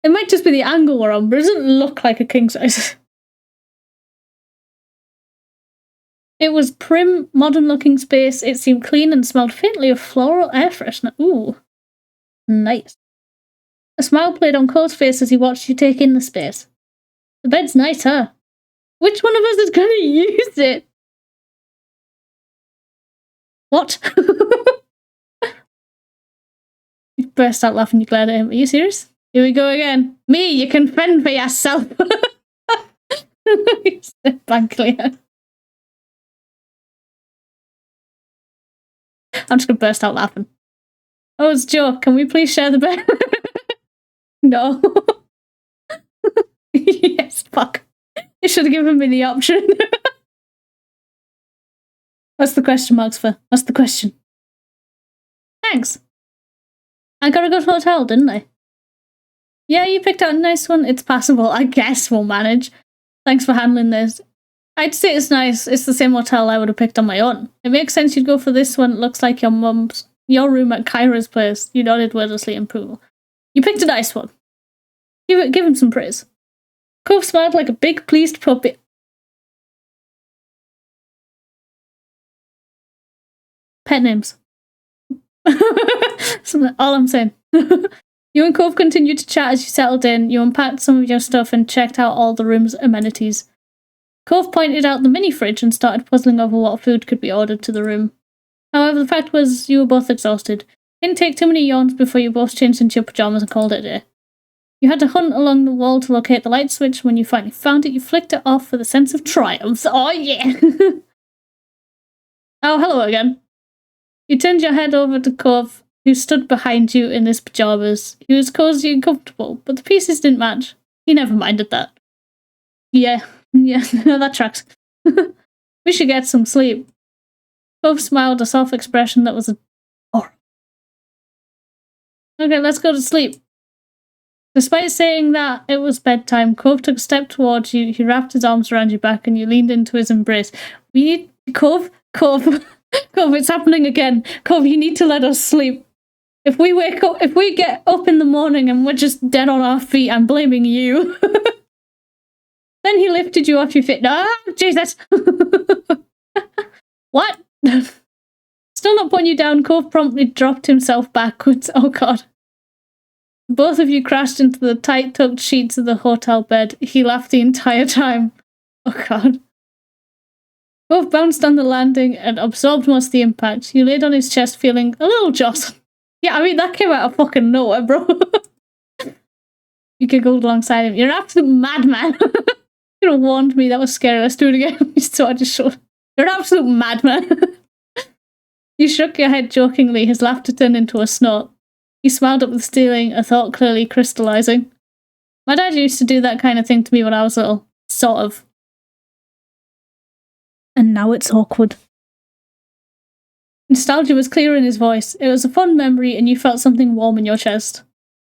It might just be the angle we're on, but it doesn't look like a king-size. It was prim, modern-looking space. It seemed clean and smelled faintly of floral air freshener. Ooh. Nice. A smile played on Cole's face as he watched you take in the space. The bed's nice, huh? Which one of us is going to use it? What? You burst out laughing. You glared at him. Are you serious? Here we go again. Me, you can fend for yourself. He said blankly. I'm just going to burst out laughing. Oh, it's a joke. Can we please share the bed? No. Yes, fuck. You should have given me the option. What's the question marks for? What's the question? Thanks. I got a good hotel, didn't I? Yeah, you picked out a nice one. It's passable. I guess we'll manage. Thanks for handling this. I'd say it's nice. It's the same hotel I would have picked on my own. It makes sense you'd go for this one. It looks like your room at Kyra's place. You nodded wordlessly in approval. You picked a nice one. Give him some praise. Cove smiled like a big, pleased puppy. Pet names. All I'm saying. You and Cove continued to chat as you settled in. You unpacked some of your stuff and checked out all the room's amenities. Cove pointed out the mini fridge and started puzzling over what food could be ordered to the room. However, the fact was you were both exhausted. It didn't take too many yawns before you both changed into your pajamas and called it a day. You had to hunt along the wall to locate the light switch. When you finally found it, you flicked it off with a sense of triumph. Oh, yeah! Oh, hello again. You turned your head over to Cove, who stood behind you in his pajamas. He was cozy and comfortable, but the pieces didn't match. He never minded that. Yeah, no, that tracks. We should get some sleep. Cove smiled, a soft expression that was horrible. Okay, let's go to sleep. Despite saying that it was bedtime, Cove took a step towards you. He wrapped his arms around your back and you leaned into his embrace. We need... Cove, it's happening again. Cove, you need to let us sleep. If we get up in the morning and we're just dead on our feet, I'm blaming you. Then he lifted you off your feet. Ah, Jesus! What? Still not putting you down, Cove promptly dropped himself backwards. Oh, God. Both of you crashed into the tight-tucked sheets of the hotel bed. He laughed the entire time. Oh, God. Both bounced on the landing and absorbed most of the impact. You laid on his chest feeling a little jostled. Yeah, I mean, that came out of fucking nowhere, bro. You giggled alongside him. You're an absolute madman. You could have warned me. That was scary. Let's do it again. So I just showed. You're an absolute madman. You shook your head jokingly. His laughter turned into a snort. He smiled up at the ceiling, a thought clearly crystallizing. My dad used to do that kind of thing to me when I was little. Sort of. And now it's awkward. Nostalgia was clear in his voice. It was a fond memory, and you felt something warm in your chest.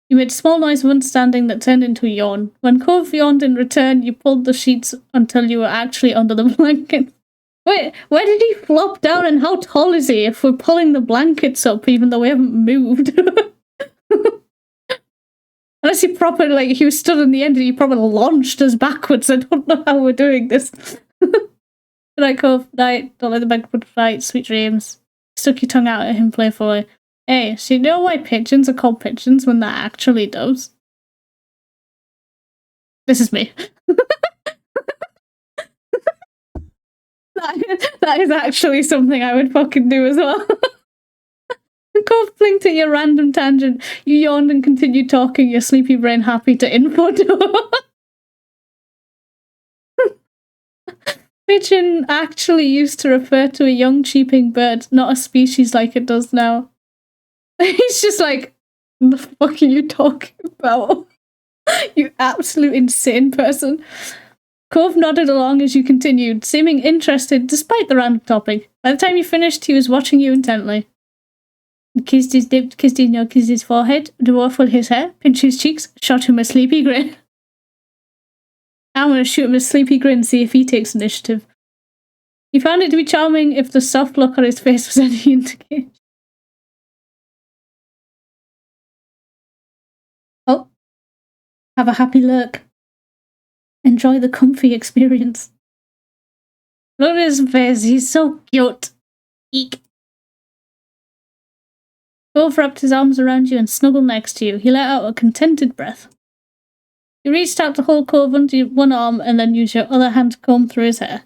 You made a small noise of understanding that turned into a yawn. When Cove yawned in return, you pulled the sheets until you were actually under the blanket. Wait, where did he flop down, and how tall is he if we're pulling the blankets up even though we haven't moved? Unless he probably, like, he was stood on the end and he probably launched us backwards. I don't know how we're doing this. Good night, Cove. Night. Don't let the bed put flight. Sweet dreams. Stuck your tongue out at him playfully. Hey, so you know why pigeons are called pigeons when they're actually doves? This is me. That is actually something I would fucking do as well. Cove blinked at your random tangent. You yawned and continued talking, your sleepy brain happy to info dump. Pigeon actually used to refer to a young cheeping bird, not a species like it does now. He's just like, what the fuck are you talking about? You absolute insane person. Cove nodded along as you continued, seeming interested despite the random topic. By the time you finished, he was watching you intently. He kissed his lips, kissed his nose, kissed his forehead, dwarfed his hair, pinched his cheeks, shot him a sleepy grin. I'm gonna shoot him a sleepy grin, see if he takes initiative. He found it to be charming if the soft look on his face was any indication. Oh. Have a happy lurk. Enjoy the comfy experience. Look at his face, he's so cute. Eek. Cove wrapped his arms around you and snuggled next to you. He let out a contented breath. You reached out to hold Cove under one arm and then used your other hand to comb through his hair.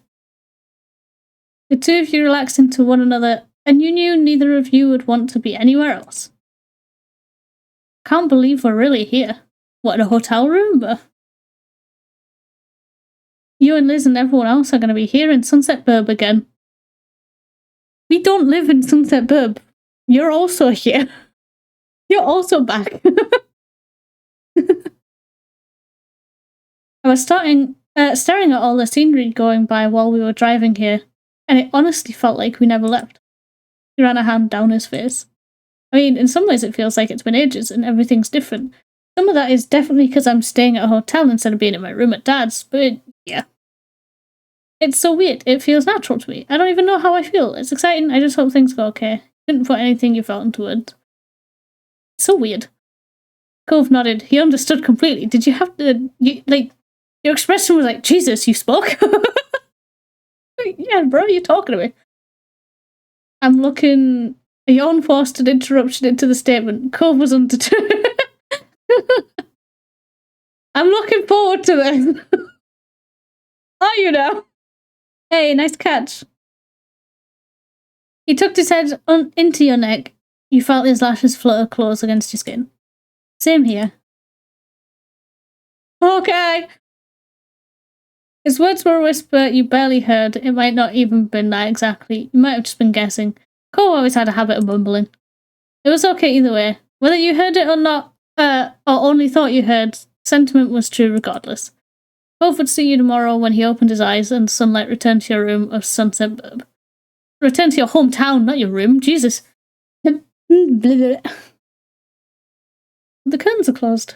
The two of you relaxed into one another, and you knew neither of you would want to be anywhere else. Can't believe we're really here. What, in a hotel room? You and Liz and everyone else are going to be here in Sunset Burb again. We don't live in Sunset Burb. You're also here. You're also back. I was staring at all the scenery going by while we were driving here, and it honestly felt like we never left. He ran a hand down his face. I mean, in some ways it feels like it's been ages and everything's different. Some of that is definitely because I'm staying at a hotel instead of being in my room at Dad's, but yeah. It's so weird. It feels natural to me. I don't even know how I feel. It's exciting. I just hope things go okay. Couldn't put anything you felt into words. So weird. Cove nodded. He understood completely. Did you have to, your expression was like, Jesus, you spoke? Yeah, bro, you're talking to me. I'm looking, a yawn forced an interruption into the statement. Cove was undeterred. I'm looking forward to this. Are you now? Hey, nice catch. He tucked his head into your neck. You felt his lashes flutter close against your skin. Same here. Okay. His words were a whisper you barely heard. It might not even been that exactly. You might have just been guessing. Cole always had a habit of mumbling. It was okay either way. Whether you heard it or not, or only thought you heard, sentiment was true regardless. Cole would see you tomorrow when he opened his eyes and sunlight returned to your room of Sunset Burb. Return to your hometown, not your room. Jesus. The curtains are closed.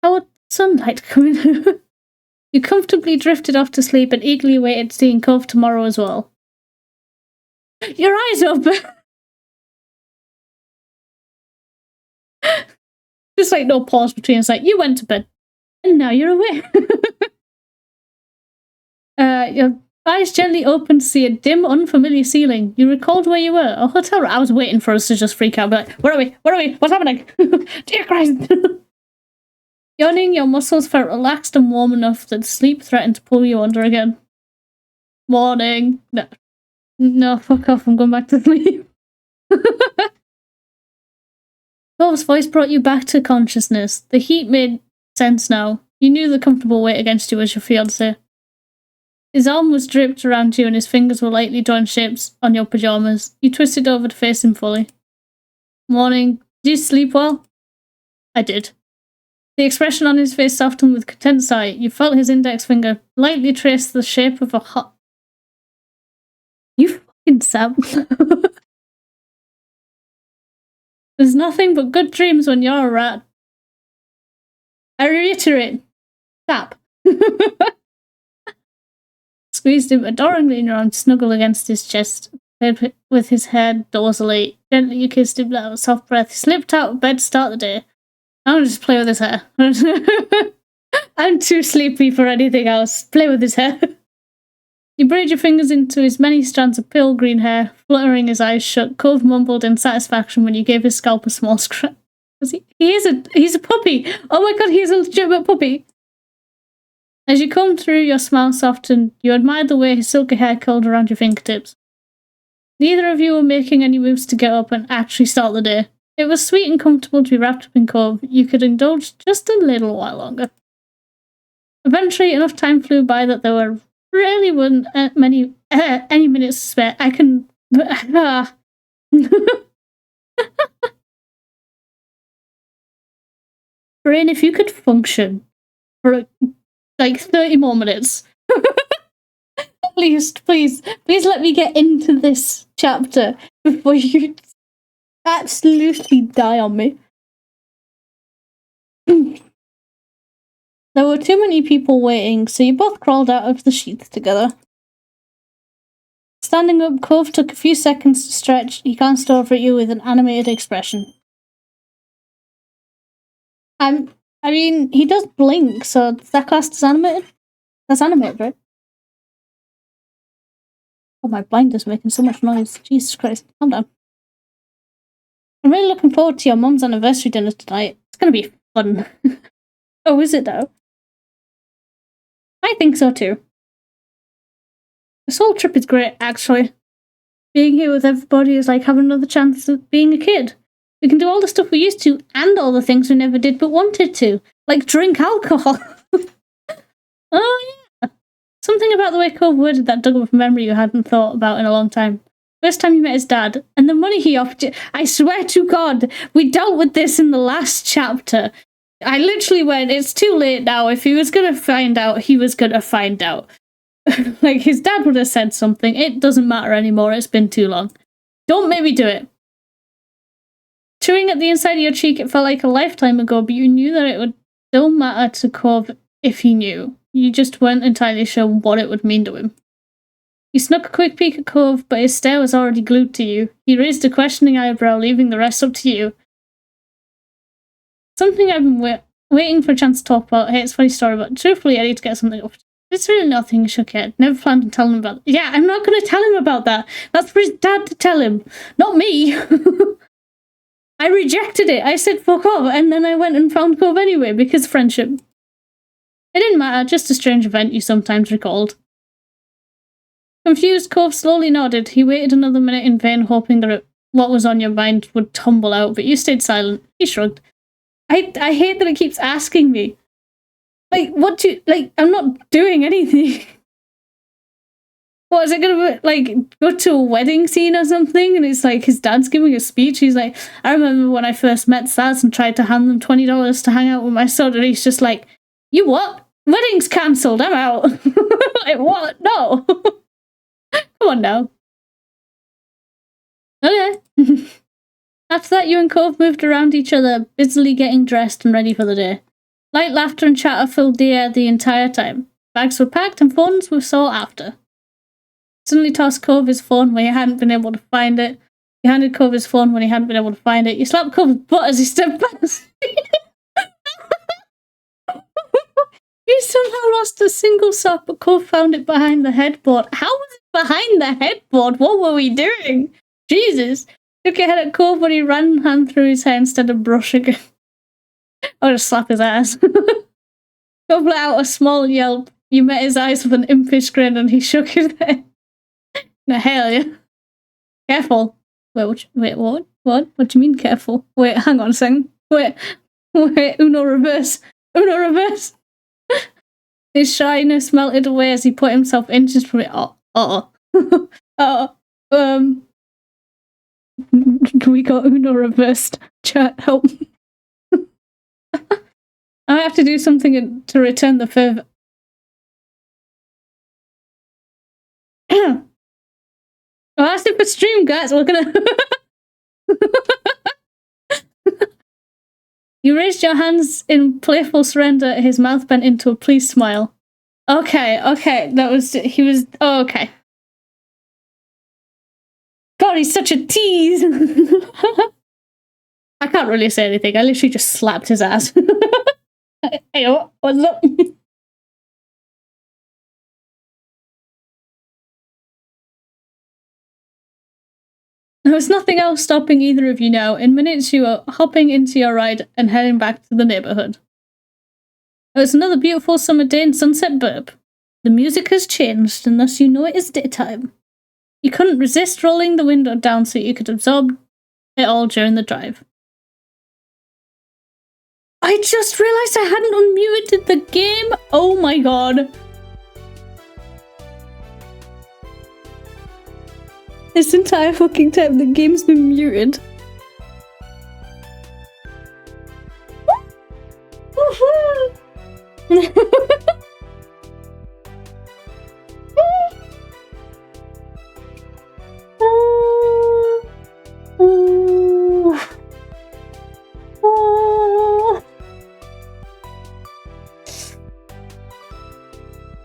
How would sunlight come in? You comfortably drifted off to sleep and eagerly waited seeing Cove tomorrow as well. Your eyes open! Just like no pause between. It's like, you went to bed. And now you're awake. Your eyes gently opened to see a dim, unfamiliar ceiling. You recalled where you were. A hotel room. I was waiting for us to just freak out. Be like, where are we? Where are we? What's happening? Dear Christ. Yawning, your muscles felt relaxed and warm enough that sleep threatened to pull you under again. Morning. No, fuck off. I'm going back to sleep. Cove's voice brought you back to consciousness. The heat made sense now. You knew the comfortable weight against you was your fiancé. His arm was draped around you and his fingers were lightly drawing shapes on your pajamas. You twisted over to face him fully. Morning. Did you sleep well? I did. The expression on his face softened with content sigh. You felt his index finger lightly trace the shape of a hot... You fucking Sam. There's nothing but good dreams when you're a rat. I reiterate. Tap. Squeezed him adoringly in your arms, snuggled against his chest, played with his head dorsally. Gently you kissed him with a soft breath. He slipped out of bed to start the day. I'll just play with his hair. I'm too sleepy for anything else. Play with his hair. You braid your fingers into his many strands of pale green hair, fluttering his eyes shut. Cove mumbled in satisfaction when you gave his scalp a small scratch. He's a puppy. Oh my god, he's a legitimate puppy. As you combed through, your smile softened. You admired the way his silky hair curled around your fingertips. Neither of you were making any moves to get up and actually start the day. It was sweet and comfortable to be wrapped up in Cove. You could indulge just a little while longer. Eventually, enough time flew by that there were really weren't any minutes to spare. I can... Brain, if you could function for like 30 more minutes. At least, please let me get into this chapter before you absolutely die on me. There were too many people waiting, so you both crawled out of the sheath together. Standing up, Cove took a few seconds to stretch. He glanced over at you with an animated expression. I mean, he does blink, so is that classed as animated? That's animated, right? Oh, my blinder's making so much noise. Jesus Christ, calm down. I'm really looking forward to your mum's anniversary dinner tonight. It's gonna be fun. Oh, is it though? I think so too. This whole trip is great, actually. Being here with everybody is like having another chance at being a kid. We can do all the stuff we used to, and all the things we never did but wanted to. Like drink alcohol. Oh yeah. Something about the way Cove worded that dug up a memory you hadn't thought about in a long time. First time you met his dad, and the money he offered you. I swear to God, we dealt with this in the last chapter. I literally went, it's too late now. If he was going to find out, he was going to find out. Like, his dad would have said something. It doesn't matter anymore. It's been too long. Don't make me do it. Chewing at the inside of your cheek, it felt like a lifetime ago, but you knew that it would still matter to Cove if he knew. You just weren't entirely sure what it would mean to him. You snuck a quick peek at Cove, but his stare was already glued to you. He raised a questioning eyebrow, leaving the rest up to you. Something I've been waiting for a chance to talk about. Hey, it's a funny story, but truthfully, I need to get something up. It's really nothing, shook head. Never planned on telling him about it. Yeah, I'm not going to tell him about that. That's for his dad to tell him, not me. I rejected it. I said fuck off, and then I went and found Cove anyway, because friendship. It didn't matter, just a strange event you sometimes recalled. Confused, Cove slowly nodded. He waited another minute in vain, hoping that what was on your mind would tumble out, but you stayed silent. He shrugged. I hate that it keeps asking me. Like, what do you... Like, I'm not doing anything. What, is it gonna be, like, go to a wedding scene or something? And it's like, his dad's giving a speech. He's like, I remember when I first met Saz and tried to hand them $20 to hang out with my son, and he's just like, you what? Wedding's cancelled, I'm out. Like, what? No. Come on now. Okay. After that, you and Cove moved around each other, busily getting dressed and ready for the day. Light laughter and chatter filled the air the entire time. Bags were packed and phones were sought after. Suddenly tossed Cove his phone when he hadn't been able to find it. You handed Cove his phone when he hadn't been able to find it. You slapped Cove's butt as he stepped past. You somehow lost a single sock, but Cove found it behind the headboard. How was it behind the headboard? What were we doing? Jesus. Took your head at Cove when he ran a hand through his hair instead of brushing it. I'll just slap his ass. Cove let out a small yelp. You met his eyes with an impish grin and he shook his head. No, hell yeah. Careful. Wait, what? What? What do you mean careful? Wait, hang on a second. Wait, Uno reverse. Uno reverse. His shyness melted away as he put himself inches from it. We got Uno reversed. Chat, help. I have to do something to return the favor. Well, that's it for stream, guys. We're gonna. You raised your hands in playful surrender. His mouth bent into a pleased smile. Okay, okay, that was he was. Oh, okay. God, he's such a tease. I can't really say anything. I literally just slapped his ass. Hey, what's up? There was nothing else stopping either of you now. In minutes, you were hopping into your ride and heading back to the neighborhood. It was another beautiful summer day in Sunset Burp. The music has changed, and thus you know it is daytime. You couldn't resist rolling the window down so you could absorb it all during the drive. I just realized I hadn't unmuted the game. Oh my god. This entire fucking time the game's been muted.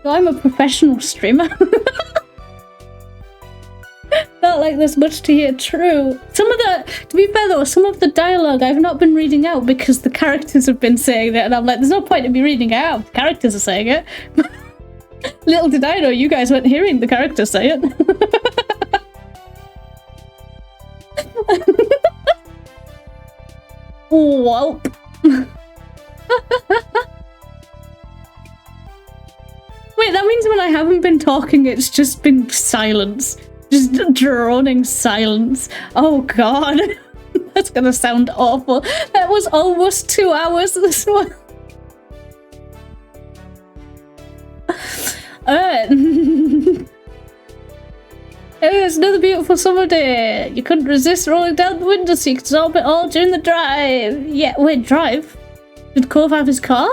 I'm a professional streamer. Not like there's much to hear. True. Some of the, to be fair though, some of the dialogue I've not been reading out because the characters have been saying it, and I'm like, there's no point in me reading it out. The characters are saying it. Little did I know you guys weren't hearing the characters say it. Whoa. Wait, that means when I haven't been talking, it's just been silence. Just droning silence. Oh god. That's gonna sound awful. That was almost 2 hours this one. It was another beautiful summer day. You couldn't resist rolling down the window so you could absorb it all during the drive. Yeah, wait, drive? Did Cove have his car?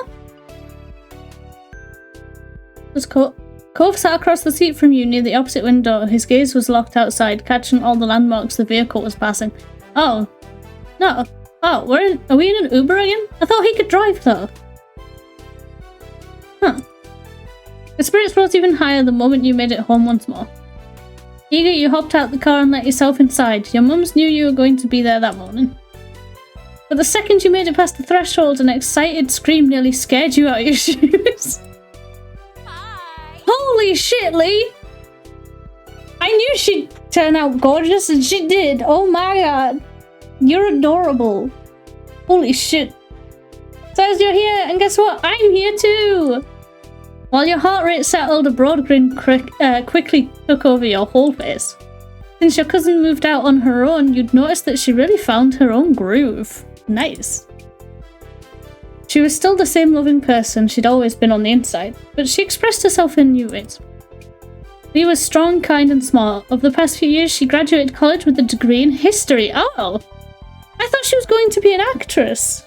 Was Cove sat across the seat from you near the opposite window. His gaze was locked outside, catching all the landmarks the vehicle was passing. Oh. No. Oh, are we in an Uber again? I thought he could drive though. Huh. The spirits rose even higher the moment you made it home once more. Eager, you hopped out the car and let yourself inside. Your mums knew you were going to be there that morning. But the second you made it past the threshold, an excited scream nearly scared you out of your shoes. Holy shit, Lee! I knew she'd turn out gorgeous, and she did. Oh my god. You're adorable. Holy shit. Says you're here, and guess what? I'm here too! While your heart rate settled, a broad grin quickly took over your whole face. Since your cousin moved out on her own, you'd noticed that she really found her own groove. Nice. She was still the same loving person she'd always been on the inside, but she expressed herself in new ways. Lee was strong, kind, and smart. Over the past few years, she graduated college with a degree in history. Oh! I thought she was going to be an actress.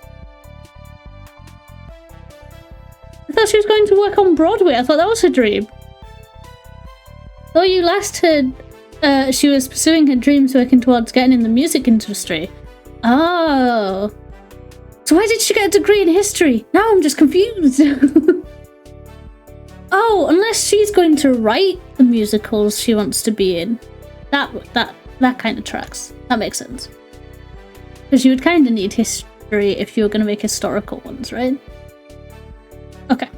I thought she was going to work on Broadway. I thought that was her dream. Though you last heard she was pursuing her dreams working towards getting in the music industry. Oh. So why did she get a degree in history? Now I'm just confused. Oh, unless she's going to write the musicals she wants to be in. That kind of tracks. That makes sense. Because you would kind of need history if you were going to make historical ones, right? Okay.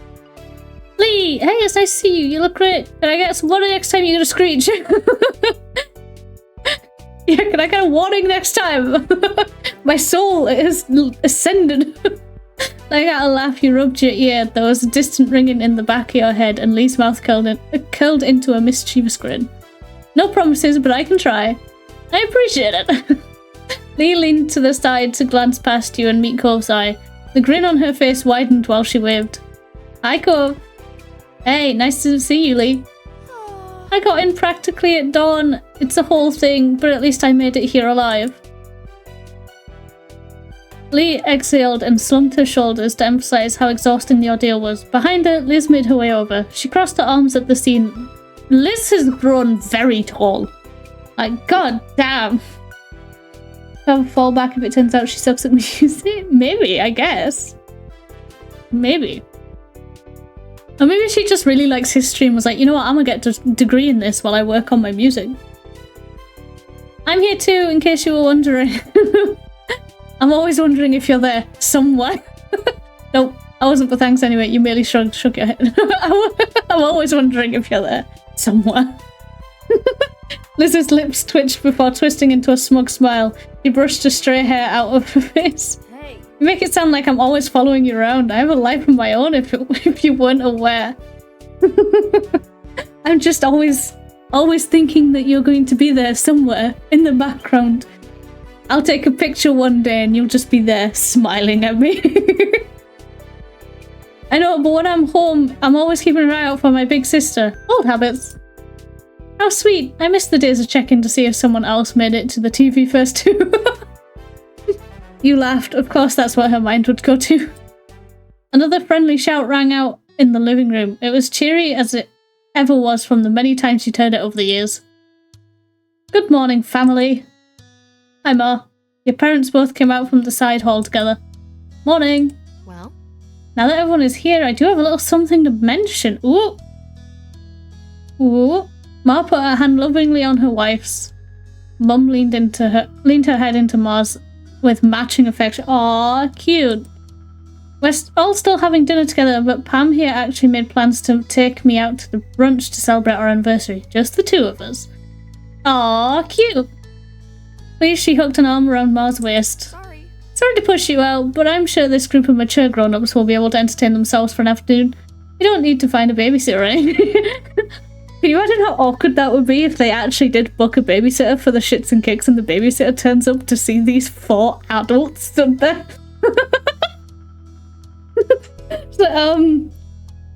Lee, hey, it's nice to see you. You look great. Can I get some water next time you're going to screech? Yeah, can I get a warning next time? My soul has ascended. Like a laugh, you rubbed your ear. There was a distant ringing in the back of your head, and Lee's mouth curled into a mischievous grin. No promises, but I can try. I appreciate it. Lee leaned to the side to glance past you and meet Cove's eye. The grin on her face widened while she waved. Hi, Cove. Hey, nice to see you, Lee. I got in practically at dawn. It's a whole thing, but at least I made it here alive. Lee exhaled and slumped her shoulders to emphasize how exhausting the ordeal was. Behind her, Liz made her way over. She crossed her arms at the scene. Liz has grown very tall. Like, god damn. Have a fall back if it turns out she sucks at music? Maybe, I guess. Maybe. Or maybe she just really likes history and was like, you know what, I'm gonna get a degree in this while I work on my music. I'm here too, in case you were wondering. I'm always wondering if you're there somewhere. Nope, I wasn't, but thanks anyway. You merely shook your head. I'm always wondering if you're there somewhere. Liz's lips twitched before twisting into a smug smile. He brushed a stray hair out of her face. Hey. You make it sound like I'm always following you around. I have a life of my own if you weren't aware. I'm just always thinking that you're going to be there somewhere in the background. I'll take a picture one day and you'll just be there smiling at me. I know, but when I'm home, I'm always keeping an eye out for my big sister. Old habits. How sweet. I miss the days of checking to see if someone else made it to the TV first too. You laughed. Of course, that's what her mind would go to. Another friendly shout rang out in the living room. It was cheery as it ever was from the many times she'd heard it over the years. Good morning, family. Hi, Ma. Your parents both came out from the side hall together. Morning. Well? Now that everyone is here, I do have a little something to mention. Ooh. Ooh. Ma put her hand lovingly on her wife's. Mum leaned her head into Ma's with matching affection. Aw, cute. We're all still having dinner together, but Pam here actually made plans to take me out to the brunch to celebrate our anniversary. Just the two of us. Aw, cute. Please, she hooked an arm around Ma's waist. Sorry to push you out, but I'm sure this group of mature grown-ups will be able to entertain themselves for an afternoon. You don't need to find a babysitter or anything. Can you imagine how awkward that would be if they actually did book a babysitter for the shits and kicks and the babysitter turns up to see these 4 adults stood there? So, are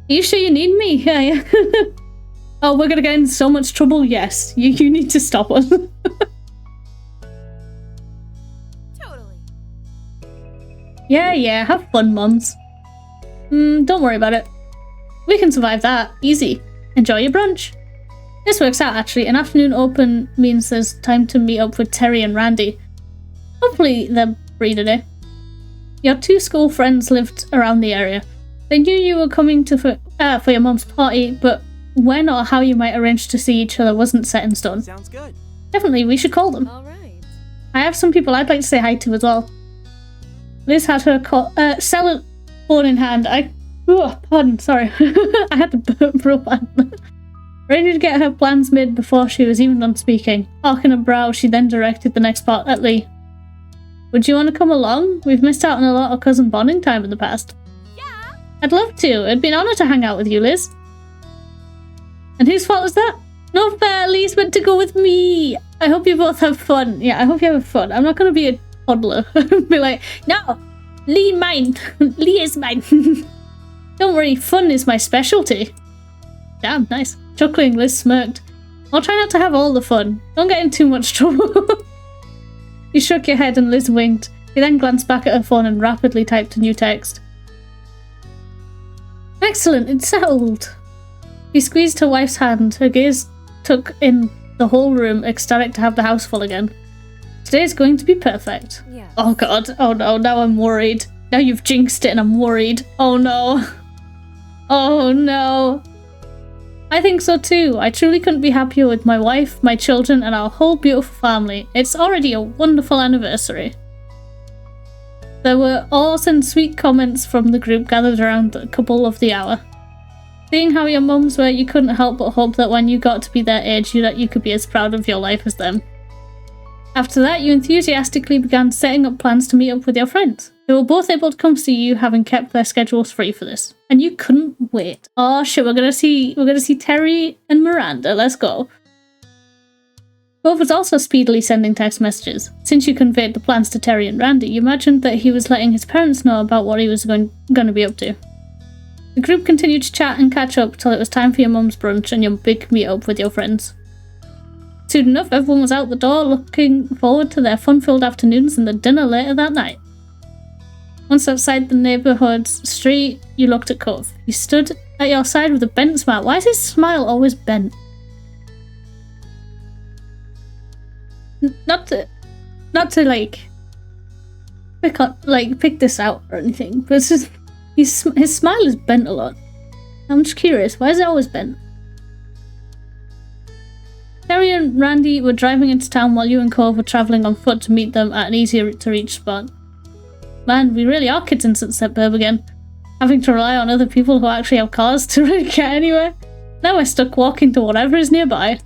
you sure you need me? Yeah. Oh, we're gonna get in so much trouble. Yes, you need to stop us. Totally. Yeah, have fun, mums. Don't worry about it. We can survive that. Easy. Enjoy your brunch. This works out, actually. An afternoon open means there's time to meet up with Terry and Randy. Hopefully they're free today. Your 2 school friends lived around the area. They knew you were coming to for your mum's party, but when or how you might arrange to see each other wasn't set in stone. Sounds good. Definitely, we should call them. All right. I have some people I'd like to say hi to as well. Liz had her cellar phone in hand. Pardon, sorry. I had to burp real bad. Ready to get her plans made before she was even done speaking. Arcing her brow, she then directed the next part at Lee. Would you want to come along? We've missed out on a lot of cousin bonding time in the past. Yeah. I'd love to. It'd be an honour to hang out with you, Liz. And whose fault was that? No fair, Lee's meant to go with me. I hope you both have fun. Yeah, I hope you have fun. I'm not going to be a toddler. Be like, no, Lee mine. Lee is mine. Don't worry, fun is my specialty. Damn, nice. Chuckling, Liz smirked. I'll try not to have all the fun. Don't get in too much trouble. You shook your head and Liz winked. She then glanced back at her phone and rapidly typed a new text. Excellent, it's settled. She squeezed her wife's hand. Her gaze took in the whole room, ecstatic to have the house full again. Today's going to be perfect. Yeah. Oh god, oh no, now I'm worried. Now you've jinxed it and I'm worried. Oh no. Oh no. I think so too. I truly couldn't be happier with my wife, my children, and our whole beautiful family. It's already a wonderful anniversary. There were awes and sweet comments from the group gathered around the couple of the hour. Seeing how your mums were, you couldn't help but hope that when you got to be their age, you could be as proud of your life as them. After that, you enthusiastically began setting up plans to meet up with your friends. They were both able to come see you, having kept their schedules free for this. And you couldn't wait. Oh shit, we're gonna see Terry and Miranda. Let's go. Bob was also speedily sending text messages. Since you conveyed the plans to Terry and Randy, you imagined that he was letting his parents know about what he was going to be up to. The group continued to chat and catch up till it was time for your mum's brunch and your big meet-up with your friends. Soon enough, everyone was out the door looking forward to their fun-filled afternoons and the dinner later that night. Once outside the neighborhood's street, you looked at Cove. He stood at your side with a bent smile. Why is his smile always bent? Not to like pick this out or anything, but it's just his smile is bent a lot. I'm just curious, why is it always bent? Terry and Randy were driving into town while you and Cove were travelling on foot to meet them at an easier to reach spot. Man, we really are kids in Sunset Burb again. Having to rely on other people who actually have cars to really get anywhere. Now we're stuck walking to whatever is nearby.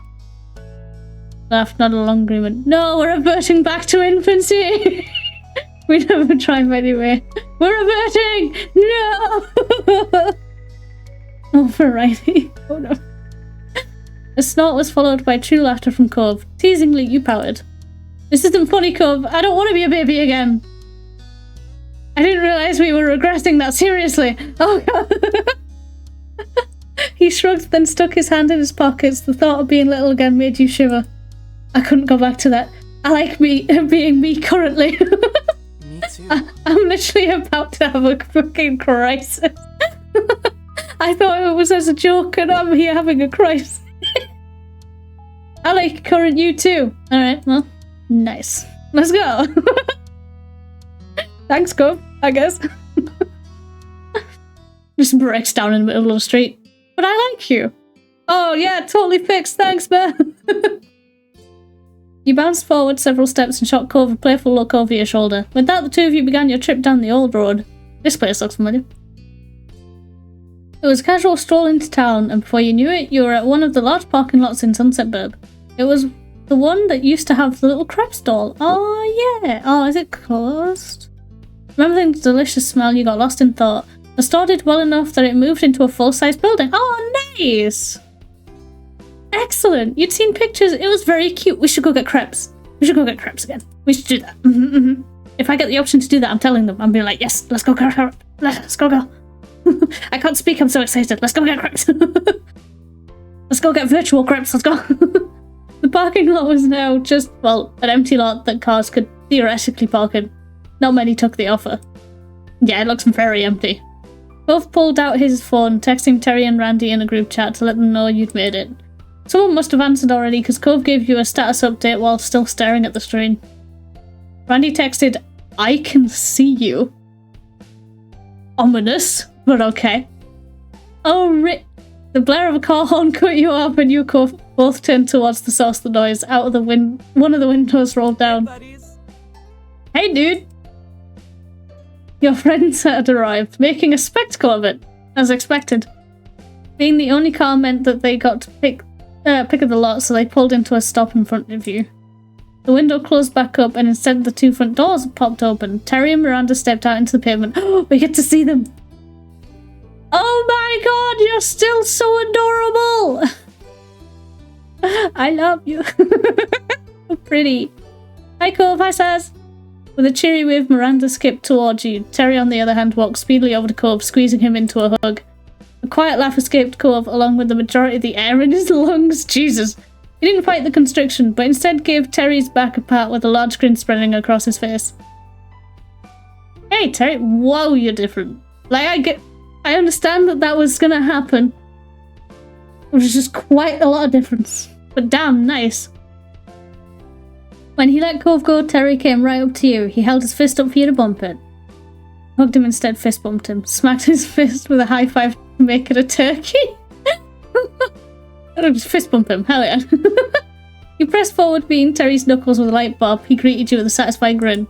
Laugh, not a long agreement. No, we're reverting back to infancy! We never drive anyway. We're reverting! No! Oh, Variety. Oh no. A snort was followed by true laughter from Cove. Teasingly, you pouted. This isn't funny, Cove. I don't want to be a baby again. I didn't realise we were regressing that seriously. Oh god. He shrugged, then stuck his hand in his pockets. The thought of being little again made you shiver. I couldn't go back to that. I like being me currently. Me too. I'm literally about to have a fucking crisis. I thought it was as a joke and I'm here having a crisis. I like current you too. Alright, well, nice. Let's go. Thanks, Cove, I guess. Just breaks down in the middle of the street. But I like you. Oh yeah, totally fixed. Thanks, man. You bounced forward several steps and shot Cove a playful look over your shoulder. With that, the two of you began your trip down the old road. This place looks familiar. It was a casual stroll into town, and before you knew it, you were at one of the large parking lots in Sunset Burb. It was the one that used to have the little crepe stall. Oh yeah. Oh, is it closed? Remembering the delicious smell, you got lost in thought. The store did well enough that it moved into a full-size building. Oh, nice! Excellent! You'd seen pictures. It was very cute. We should go get crepes. We should go get crepes again. We should do that. If I get the option to do that, I'm telling them. I'm being like, yes, let's go get crepes. Let's go. I can't speak. I'm so excited. Let's go get crepes. Let's go get virtual crepes. Let's go. The parking lot was now just, well, an empty lot that cars could theoretically park in. Not many took the offer. Yeah, it looks very empty. Both pulled out his phone, texting Terry and Randy in a group chat to let them know you'd made it. Someone must have answered already because Cove gave you a status update while still staring at the screen. Randy texted, I can see you. Ominous, but okay. Oh, the blare of a car horn cut you off and you both turned towards the source of the noise. Out of the one of the windows rolled down. Hey, dude! Your friends had arrived, making a spectacle of it, as expected. Being the only car meant that they got to pick of the lot, so they pulled into a stop in front of you. The window closed back up, and instead the two front doors popped open. Terry and Miranda stepped out into the pavement. Oh, we get to see them! Oh my god, you're still so adorable! I love you. So pretty. Hi, Cove. Hi, Saz. With a cheery wave, Miranda skipped towards you. Terry, on the other hand, walked speedily over to Cove, squeezing him into a hug. A quiet laugh escaped Cove, along with the majority of the air in his lungs. Jesus. He didn't fight the constriction, but instead gave Terry's back a pat with a large grin spreading across his face. Hey, Terry. Whoa, you're different. Like, I understand that was gonna happen. It was just quite a lot of difference. But damn, nice. When he let Cove go, Terry came right up to you. He held his fist up for you to bump it. Hugged him instead, fist bumped him. Smacked his fist with a high five to make it a turkey. Just fist bump him, hell yeah. You pressed forward, beating Terry's knuckles with a light bob. He greeted you with a satisfied grin.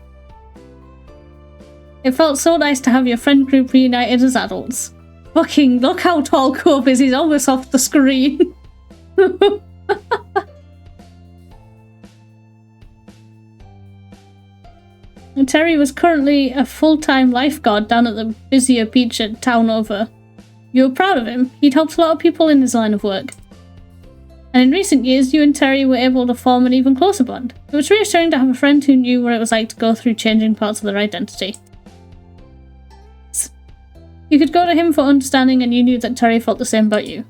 It felt so nice to have your friend group reunited as adults. Fucking look how tall Cove is, he's almost off the screen. And Terry was currently a full-time lifeguard down at the busier beach at town over. You were proud of him. He'd helped a lot of people in his line of work. And in recent years, you and Terry were able to form an even closer bond. It was reassuring to have a friend who knew what it was like to go through changing parts of their identity. You could go to him for understanding, and you knew that Terry felt the same about you.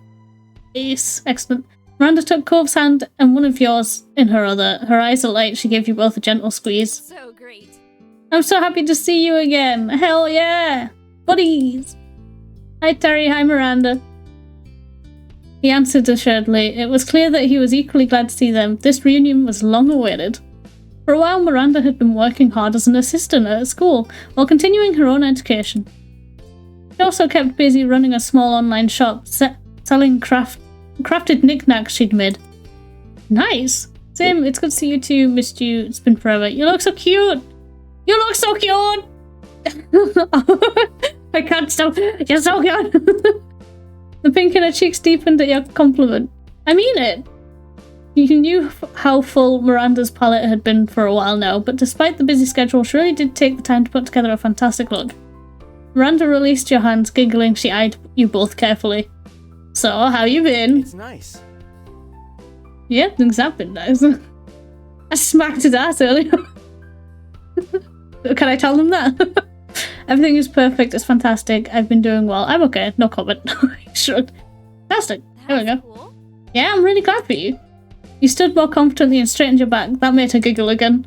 Ace. Excellent. Miranda took Cove's hand and one of yours in her other. Her eyes alight, she gave you both a gentle squeeze. So great. I'm so happy to see you again. Hell yeah. Buddies. Hi, Terry. Hi, Miranda. He answered assuredly. It was clear that he was equally glad to see them. This reunion was long awaited. For a while, Miranda had been working hard as an assistant at school while continuing her own education. She also kept busy running a small online shop, selling crafted knickknacks she'd made. Nice! Same, it's good to see you too. Missed you. It's been forever. You look so cute! You look so cute! I can't stop. You're so cute! The pink in her cheeks deepened at your compliment. I mean it! You knew how full Miranda's palette had been for a while now, but despite the busy schedule, she really did take the time to put together a fantastic look. Miranda released your hands, giggling. She eyed you both carefully. So, how you been? It's nice. Yeah, things have been nice. I smacked his ass earlier. Can I tell them that? Everything is perfect. It's fantastic. I've been doing well. I'm okay. No comment. Shrugged. Fantastic. There we go. Cool. Yeah, I'm really glad for you. You stood more confidently and straightened your back. That made her giggle again.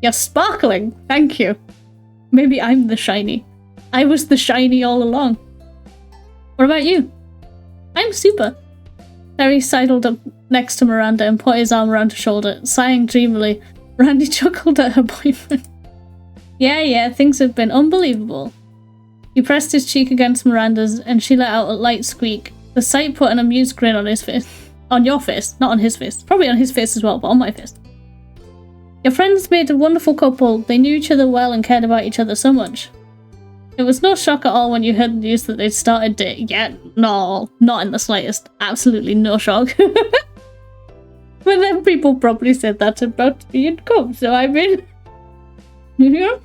You're sparkling. Thank you. Maybe I'm the shiny. I was the shiny all along. What about you? I'm super. Terry sidled up next to Miranda and put his arm around her shoulder, sighing dreamily. Randy chuckled at her boyfriend. Yeah, things have been unbelievable. He pressed his cheek against Miranda's and she let out a light squeak. The sight put an amused grin on his face. On your face, not on his face. Probably on his face as well, but on my face. Your friends made a wonderful couple. They knew each other well and cared about each other so much. It was no shock at all when you heard the news that they'd started dating. Yeah, no, not in the slightest. Absolutely no shock. But then people probably said that about me and Cub, so I mean... Yeah.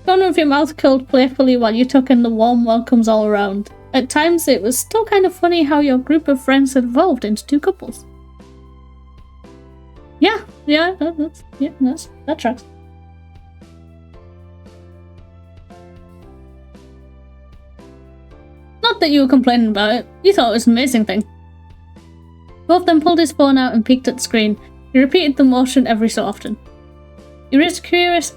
Corner of your mouth curled playfully while you took in the warm welcomes all around. At times, it was still kind of funny how your group of friends had evolved into two couples. Yeah, that tracks. Not that you were complaining about it. You thought it was an amazing thing. Both of them pulled his phone out and peeked at the screen. He repeated the motion every so often. He raised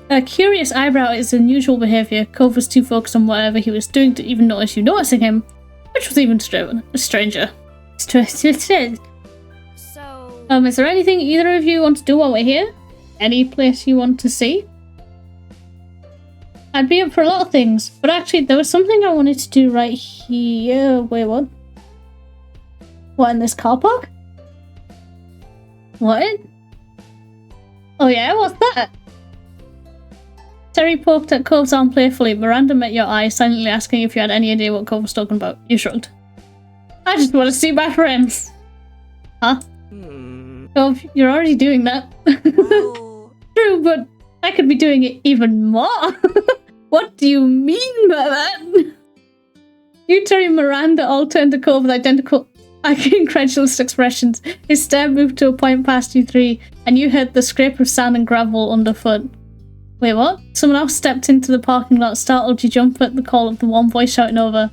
a curious eyebrow at his unusual behaviour. Cove was too focused on whatever he was doing to even notice you noticing him, which was even stranger. So... Is there anything either of you want to do while we're here? Any place you want to see? I'd be up for a lot of things, but actually there was something I wanted to do right here. Wait, what? What, in this car park? What? Oh yeah, what's that? Terry poked at Cove's arm playfully. Miranda met your eye, silently asking if you had any idea what Cove was talking about. You shrugged. I just want to see my friends. Huh? Cove, you're already doing that. Well... True, but I could be doing it even more. What do you mean by that? You, Terry, and Miranda all turned to Cove with identical, incredulous expressions. His stare moved to a point past you three, and you heard the scrape of sand and gravel underfoot. Wait, what? Someone else stepped into the parking lot, startled you jump at the call of the one voice shouting over.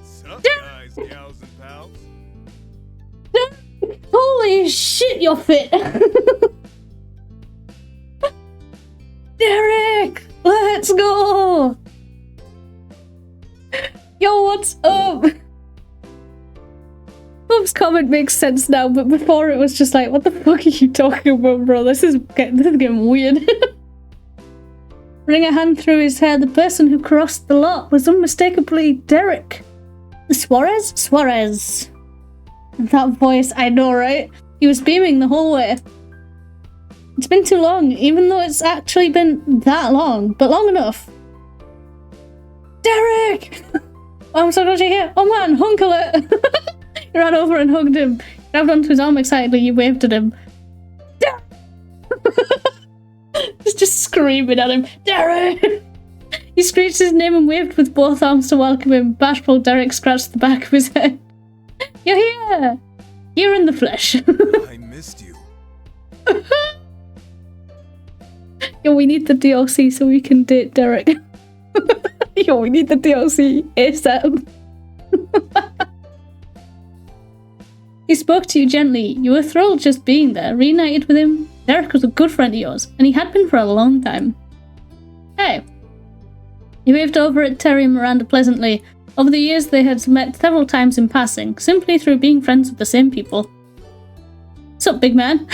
Sup, guys, gals, and pals? Holy shit, you're fit! Derek! Let's go! Yo, what's up? Bob's comment makes sense now, but before it was just like, what the fuck are you talking about, bro? This is getting weird. Running a hand through his hair, the person who crossed the lot was unmistakably Derek. Suarez? Suarez. That voice, I know, right? He was beaming the whole way. It's been too long, even though it's actually been that long, but long enough. Derek! Oh, I'm so glad you're here. Oh man, hunkle it! You ran over and hugged him. Grabbed onto his arm excitedly, you waved at him. Derek! just screaming at him. Derek! He screeched his name and waved with both arms to welcome him. Bashful, Derek scratched the back of his head. You're here! You're in the flesh. I missed you. Yo, we need the DLC so we can date Derek. Yo, we need the DLC ASAP. He spoke to you gently. You were thrilled just being there, reunited with him. Derek was a good friend of yours, and he had been for a long time. Hey, He waved over at Terry and Miranda pleasantly. Over the years, they had met several times in passing, simply through being friends with the same people. Sup, big man?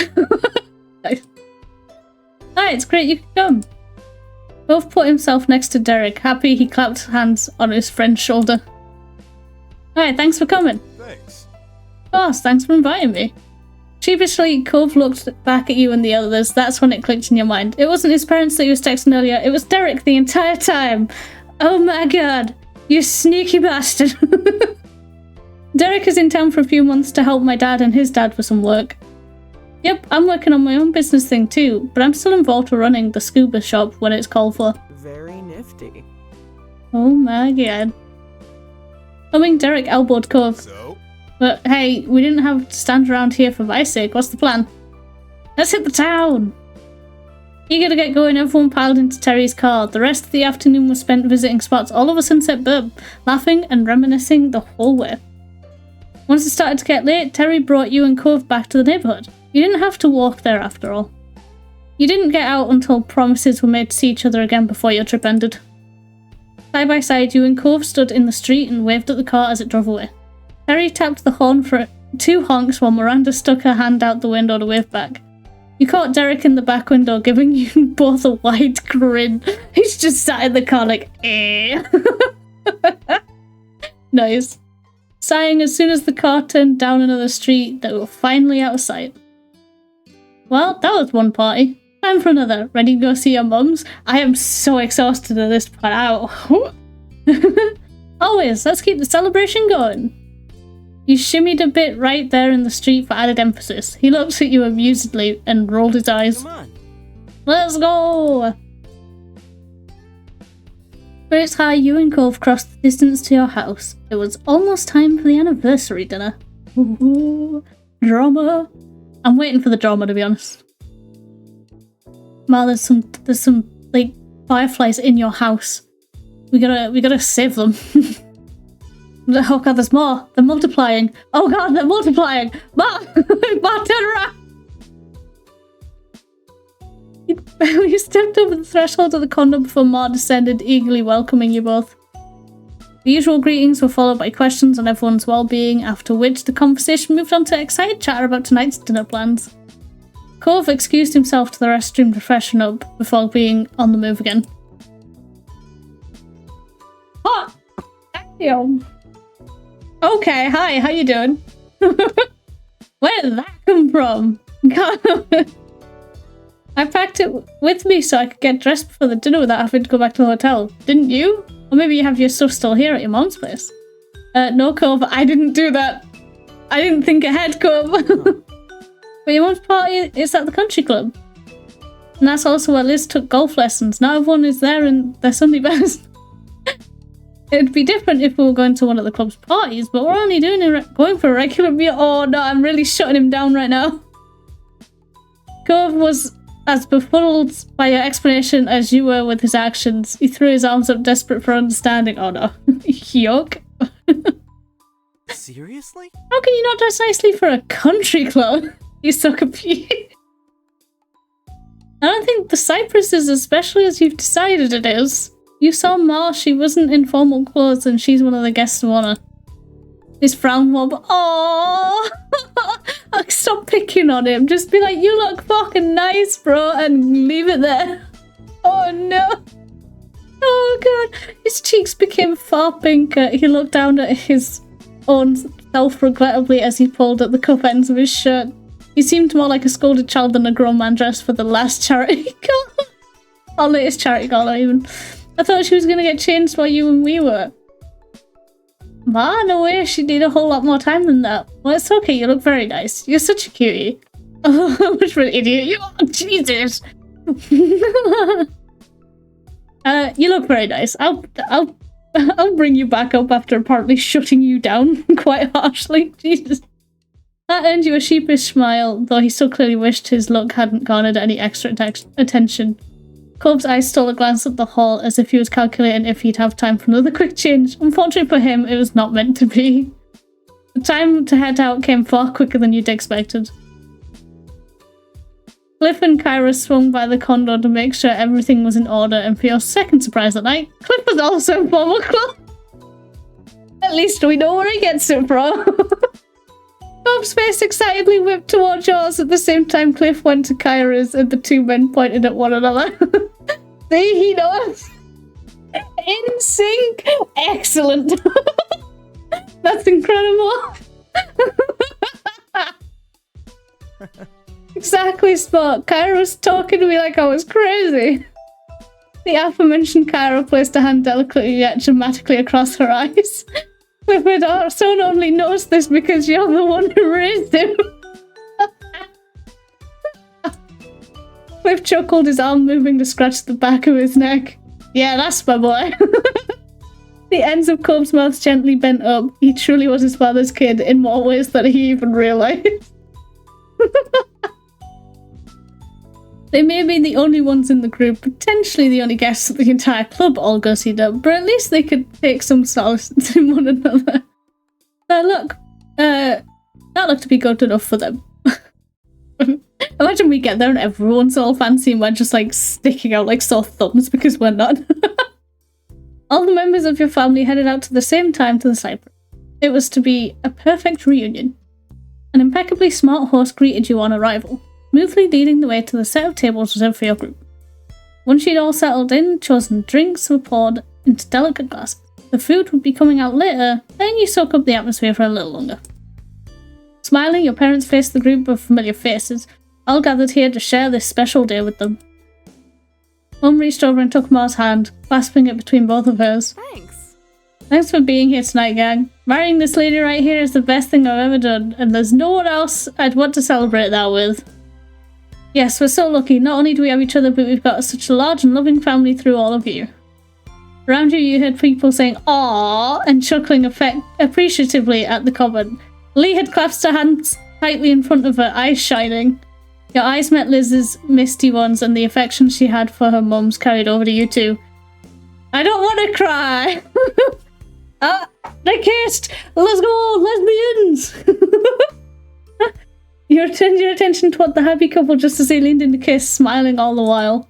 Nice. Hi, it's great you could come. Both put himself next to Derek, happy he clapped hands on his friend's shoulder. Hi, thanks for coming. Thanks. Of course, thanks for inviting me. Sheepishly, Cove looked back at you and the others. That's when it clicked in your mind. It wasn't his parents that he was texting earlier, it was Derek the entire time. Oh my god, you sneaky bastard. Derek is in town for a few months to help my dad and his dad with some work. Yep, I'm working on my own business thing too, but I'm still involved with running the scuba shop when it's called for. Very nifty. Oh my god. I mean, Derek elbowed Cove. So? But hey, we didn't have to stand around here for my sake. What's the plan? Let's hit the town! Eager to get going, everyone piled into Terry's car. The rest of the afternoon was spent visiting spots all over Sunset Burb, laughing and reminiscing the whole way. Once it started to get late, Terry brought you and Cove back to the neighbourhood. You didn't have to walk there after all. You didn't get out until promises were made to see each other again before your trip ended. Side by side, you and Cove stood in the street and waved at the car as it drove away. Terry tapped the horn for 2 honks while Miranda stuck her hand out the window to wave back. You caught Derek in the back window, giving you both a wide grin. He's just sat in the car like, eh. Nice. Sighing as soon as the car turned down another street, they were finally out of sight. Well, that was one party. Time for another. Ready to go see your mums? I am so exhausted at this part out. Always, let's keep the celebration going. You shimmied a bit right there in the street for added emphasis. He looked at you amusedly and rolled his eyes. Come on. Let's go! Spirits high, you and Cove crossed the distance to your house. It was almost time for the anniversary dinner. Ooh, drama. I'm waiting for the drama, to be honest. Ma, there's some like fireflies in your house. We gotta save them. Oh god, there's more. They're multiplying. Oh god, they're multiplying. Ma, Ma, turn around. You stepped over the threshold of the condo before Ma descended, eagerly welcoming you both. The usual greetings were followed by questions on everyone's well-being, after which the conversation moved on to excited chatter about tonight's dinner plans. Cove excused himself to the restroom to freshen up before being on the move again. Oh! Damn. Okay, hi, how you doing? Where did that come from? I packed it with me so I could get dressed before the dinner without having to go back to the hotel. Didn't you? Or maybe you have your stuff still here at your mom's place. No, Cove, I didn't do that. I didn't think ahead, Cove. But your mom's party is at the country club. And that's also where Liz took golf lessons. Not everyone is there in their Sunday best. It'd be different if we were going to one of the club's parties, but we're only going for a regular meal. Oh no, I'm really shutting him down right now. Cove was as befuddled by your explanation as you were with his actions. He threw his arms up, desperate for understanding. Oh no. Yuck. Seriously? How can you not dress nicely for a country club? He's so confused. I don't think the Cypress is as special as you've decided it is. You saw Ma, she wasn't in formal clothes and she's one of the guests of honor. His frown wob. Aww. Stop picking on him. Just be like, you look fucking nice, bro, and leave it there. Oh no. Oh god. His cheeks became far pinker. He looked down at his own self regrettably as he pulled at the cuff ends of his shirt. He seemed more like a scolded child than a grown man dressed for the last charity gala. Our latest charity gala, even. I thought she was gonna get changed while you and we were. Ma, no way, she'd need a whole lot more time than that. Well, it's okay, you look very nice. You're such a cutie. Oh, how much of an idiot you are, Jesus! You look very nice. I'll bring you back up after apparently shutting you down quite harshly. Jesus. That earned you a sheepish smile, though he still clearly wished his look hadn't garnered any extra attention. Cove's eyes stole a glance at the hall, as if he was calculating if he'd have time for another quick change. Unfortunately for him, it was not meant to be. The time to head out came far quicker than you'd expected. Cliff and Kyra swung by the condo to make sure everything was in order, and for your second surprise that night, Cliff was also in formal clothes. At least we know where he gets it from. Bob's face excitedly whipped towards yours at the same time Cliff went to Kyra's, and the two men pointed at one another. See, he knows. In sync. Excellent. That's incredible. Exactly, Spot. Kyra was talking to me like I was crazy. The aforementioned Kyra placed a hand delicately yet dramatically across her eyes. Clifford, our son only knows this because you're the one who raised him. Cliff chuckled, his arm moving to scratch the back of his neck. Yeah, that's my boy. The ends of Cobb's mouth gently bent up. He truly was his father's kid in more ways than he even realized. They may be the only ones in the group, potentially the only guests at the entire club, all gussied up, but at least they could take some solace in one another. Look, that looked to be good enough for them. Imagine we get there and everyone's all fancy and we're just like sticking out like sore thumbs because we're not. All the members of your family headed out to the same time to the Cypress. It was to be a perfect reunion. An impeccably smart host greeted you on arrival, smoothly leading the way to the set of tables reserved for your group. Once you'd all settled in, chosen drinks were poured into delicate glasses. The food would be coming out later, letting you soak up the atmosphere for a little longer. Smiling, your parents faced the group of familiar faces, all gathered here to share this special day with them. Mum reached over and took Ma's hand, clasping it between both of hers. Thanks. Thanks for being here tonight, gang. Marrying this lady right here is the best thing I've ever done, and there's no one else I'd want to celebrate that with. Yes, we're so lucky. Not only do we have each other, but we've got such a large and loving family through all of you. Around you heard people saying "aww" and chuckling appreciatively at the comment. Lee had clasped her hands tightly in front of her, eyes shining. Your eyes met Liz's misty ones, and the affection she had for her mum's carried over to you too. I don't want to cry! They kissed! Let's go, lesbians! You turned your attention toward the happy couple just as they leaned in to kiss, smiling all the while.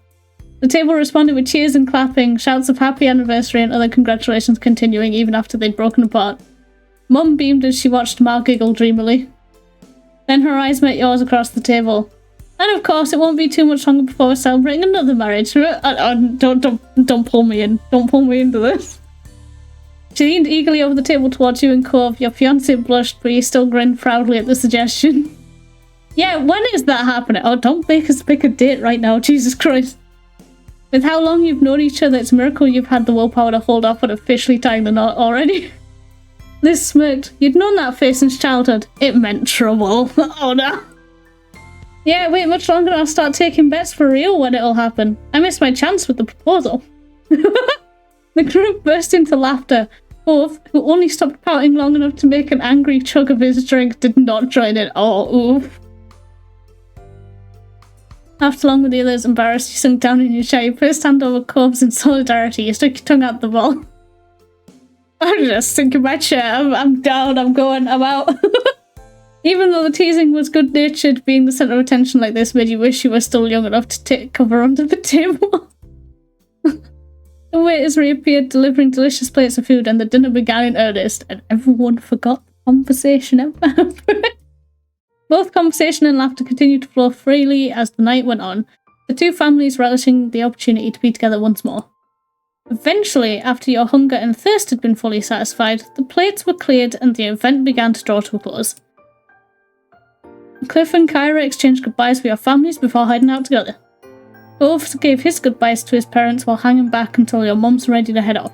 The table responded with cheers and clapping, shouts of happy anniversary and other congratulations continuing even after they'd broken apart. Mum beamed as she watched Ma giggle dreamily. Then her eyes met yours across the table. And of course, it won't be too much longer before we're celebrating another marriage. Don't pull me in. Don't pull me into this. She leaned eagerly over the table towards you and Cove. Your fiancé blushed, but he still grinned proudly at the suggestion. Yeah, when is that happening? Oh, don't make us pick a date right now, Jesus Christ. With how long you've known each other, it's a miracle you've had the willpower to hold off on officially tying the knot already. Liz smirked. You'd known that face since childhood. It meant trouble. Oh no. Yeah, wait much longer and I'll start taking bets for real when it'll happen. I missed my chance with the proposal. The group burst into laughter. Cove, who only stopped pouting long enough to make an angry chug of his drink, did not join in. Oh, oof. After along with the others, embarrassed, you sunk down in your chair. You placed hand over Cove's in solidarity. You stuck your tongue out the ball. I'm just sinking my chair. I'm down. I'm going. I'm out. Even though the teasing was good-natured, being the centre of attention like this made you wish you were still young enough to take cover under the table. The waiters reappeared, delivering delicious plates of food, and the dinner began in earnest, and everyone forgot the conversation ever happened. Both conversation and laughter continued to flow freely as the night went on, the two families relishing the opportunity to be together once more. Eventually, after your hunger and thirst had been fully satisfied, the plates were cleared and the event began to draw to a close. Cliff and Kyra exchanged goodbyes with your families before heading out together. Both gave his goodbyes to his parents while hanging back until your mums were ready to head off.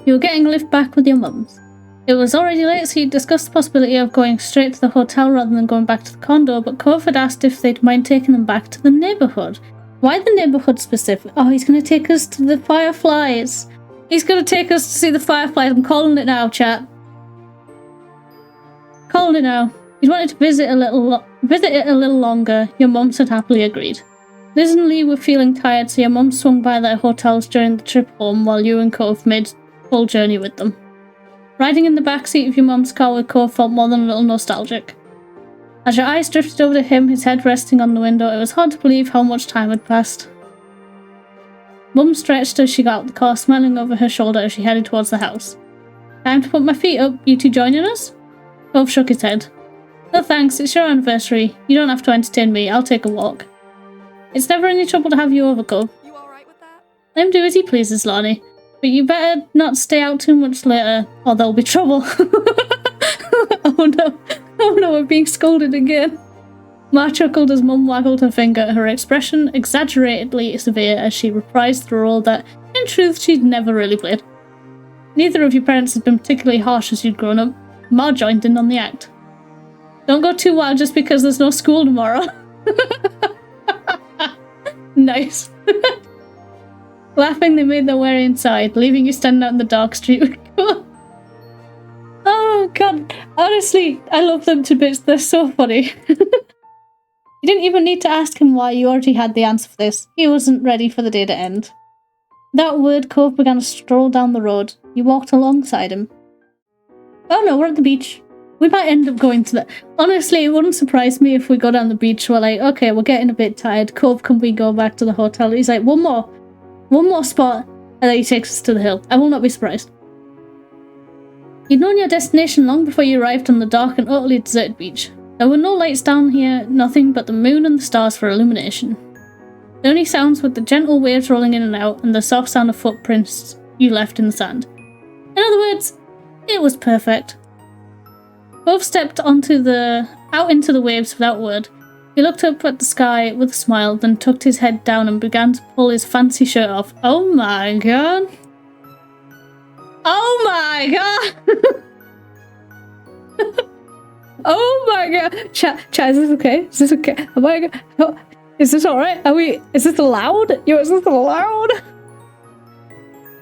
You were getting a lift back with your mums. It was already late, so you discussed the possibility of going straight to the hotel rather than going back to the condo, but Cove had asked if they'd mind taking them back to the neighbourhood. Why the neighbourhood specific? Oh, he's going to take us to the fireflies. He's going to take us to see the fireflies. I'm calling it now, chat. Calling it now. You'd wanted to visit it a little longer. Your mums had happily agreed. Liz and Lee were feeling tired, so your mum swung by their hotels during the trip home while you and Cove made the full journey with them. Riding in the backseat of your mum's car with Cove felt more than a little nostalgic. As your eyes drifted over to him, his head resting on the window, it was hard to believe how much time had passed. Mum stretched as she got out the car, smiling over her shoulder as she headed towards the house. Time to put my feet up. You two joining us? Cove shook his head. No thanks, it's your anniversary. You don't have to entertain me, I'll take a walk. It's never any trouble to have you over, Cove. You alright with that? Let him do as he pleases, Lonnie. But you better not stay out too much later, or there'll be trouble. Oh no, we're being scolded again. Ma chuckled as Mum waggled her finger, her expression exaggeratedly severe as she reprised the role that, in truth, she'd never really played. Neither of your parents had been particularly harsh as you'd grown up. Ma joined in on the act. Don't go too wild just because there's no school tomorrow. Nice. Laughing, they made their way inside, leaving you standing out in the dark street. Oh god, honestly, I love them to bits. They're so funny. You didn't even need to ask him why, you already had the answer for this. He wasn't ready for the day to end. Without a word, Cove began to stroll down the road. You walked alongside him. Oh no, we're at the beach. We might end up going to the... Honestly, it wouldn't surprise me if we go down the beach. We're like, okay, we're getting a bit tired. Cove, can we go back to the hotel? He's like, one more spot, and then he takes us to the hill. I will not be surprised. You'd known your destination long before you arrived on the dark and utterly deserted beach. There were no lights down here, nothing but the moon and the stars for illumination. The only sounds were the gentle waves rolling in and out, and the soft sound of footprints you left in the sand. In other words, it was perfect. Both stepped out into the waves without a word. He looked up at the sky with a smile, then tucked his head down and began to pull his fancy shirt off. Oh my god. Oh my god! Oh my god! Chat, is this okay? Is this okay? Oh my god! Oh, is this alright? Is this allowed? Is this allowed?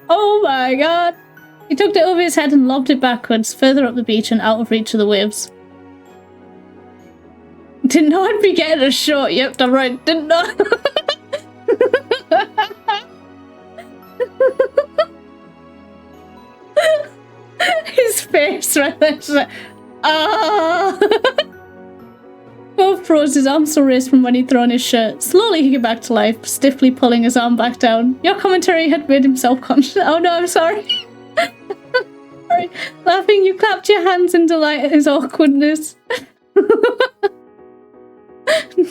Oh my god! He tucked it over his head and lobbed it backwards, further up the beach and out of reach of the waves. Didn't know I'd be getting a shot. Yep, I'm right. Didn't know. His face right there. Just like, Both froze, his arms still raised from when he'd thrown his shirt. Slowly he came back to life, stiffly pulling his arm back down. Your commentary had made him self-conscious. Oh no, I'm sorry. Sorry. Laughing, you clapped your hands in delight at his awkwardness.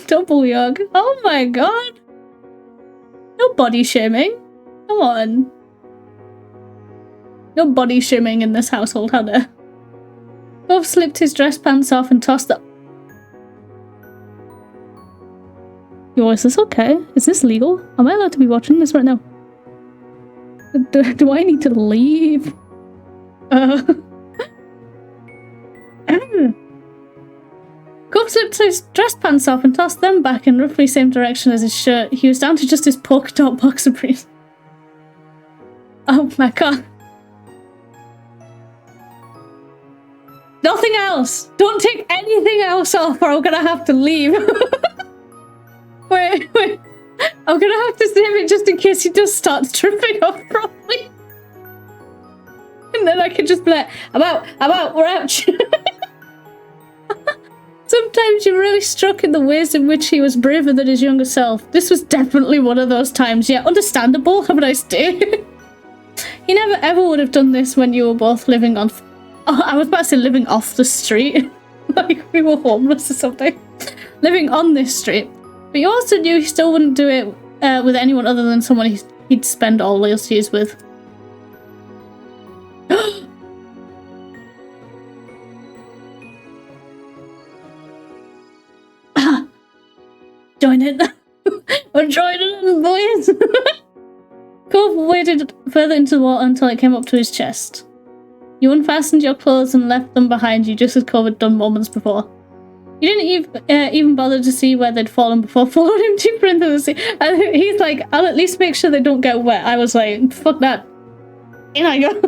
Double yog. Oh my god. No body shaming. Come on. No body shaming in this household, Hannah. Both slipped his dress pants off and tossed up. Yo, is this okay? Is this legal? Am I allowed to be watching this right now? Do I need to leave? Cove slipped his dress pants off and tossed them back in roughly the same direction as his shirt. He was down to just his polka dot boxer briefs. Oh my god. Nothing else! Don't take anything else off or I'm gonna have to leave. Wait. I'm gonna have to save it just in case he does start stripping off properly. And then I can just be like, I'm out, we're out. Sometimes you're really struck in the ways in which he was braver than his younger self. This was definitely one of those times. Yeah, understandable. Have a nice day. He never ever would have done this when you were both living on... Oh, I was about to say living off the street. Like we were homeless or something. Living on this street. But you also knew he still wouldn't do it with anyone other than someone he'd spend all those years with. Join it. We're joining in, boys. Cove waded further into the water until it came up to his chest. You unfastened your clothes and left them behind you just as Cove had done moments before. You didn't even bother to see where they'd fallen before following him deeper into the sea. And he's like, I'll at least make sure they don't get wet. I was like, fuck that. In I go.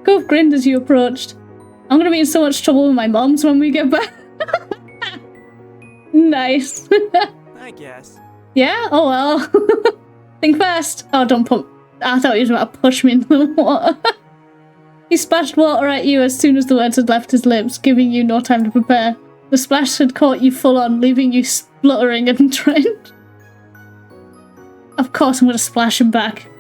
Cove grinned as you approached. I'm gonna be in so much trouble with my moms when we get back. Nice. I guess. Yeah? Oh well. Think fast. Oh, don't put... I thought you were about to push me into the water. He splashed water at you as soon as the words had left his lips, giving you no time to prepare. The splash had caught you full on, leaving you spluttering and drenched. Of course I'm going to splash him back.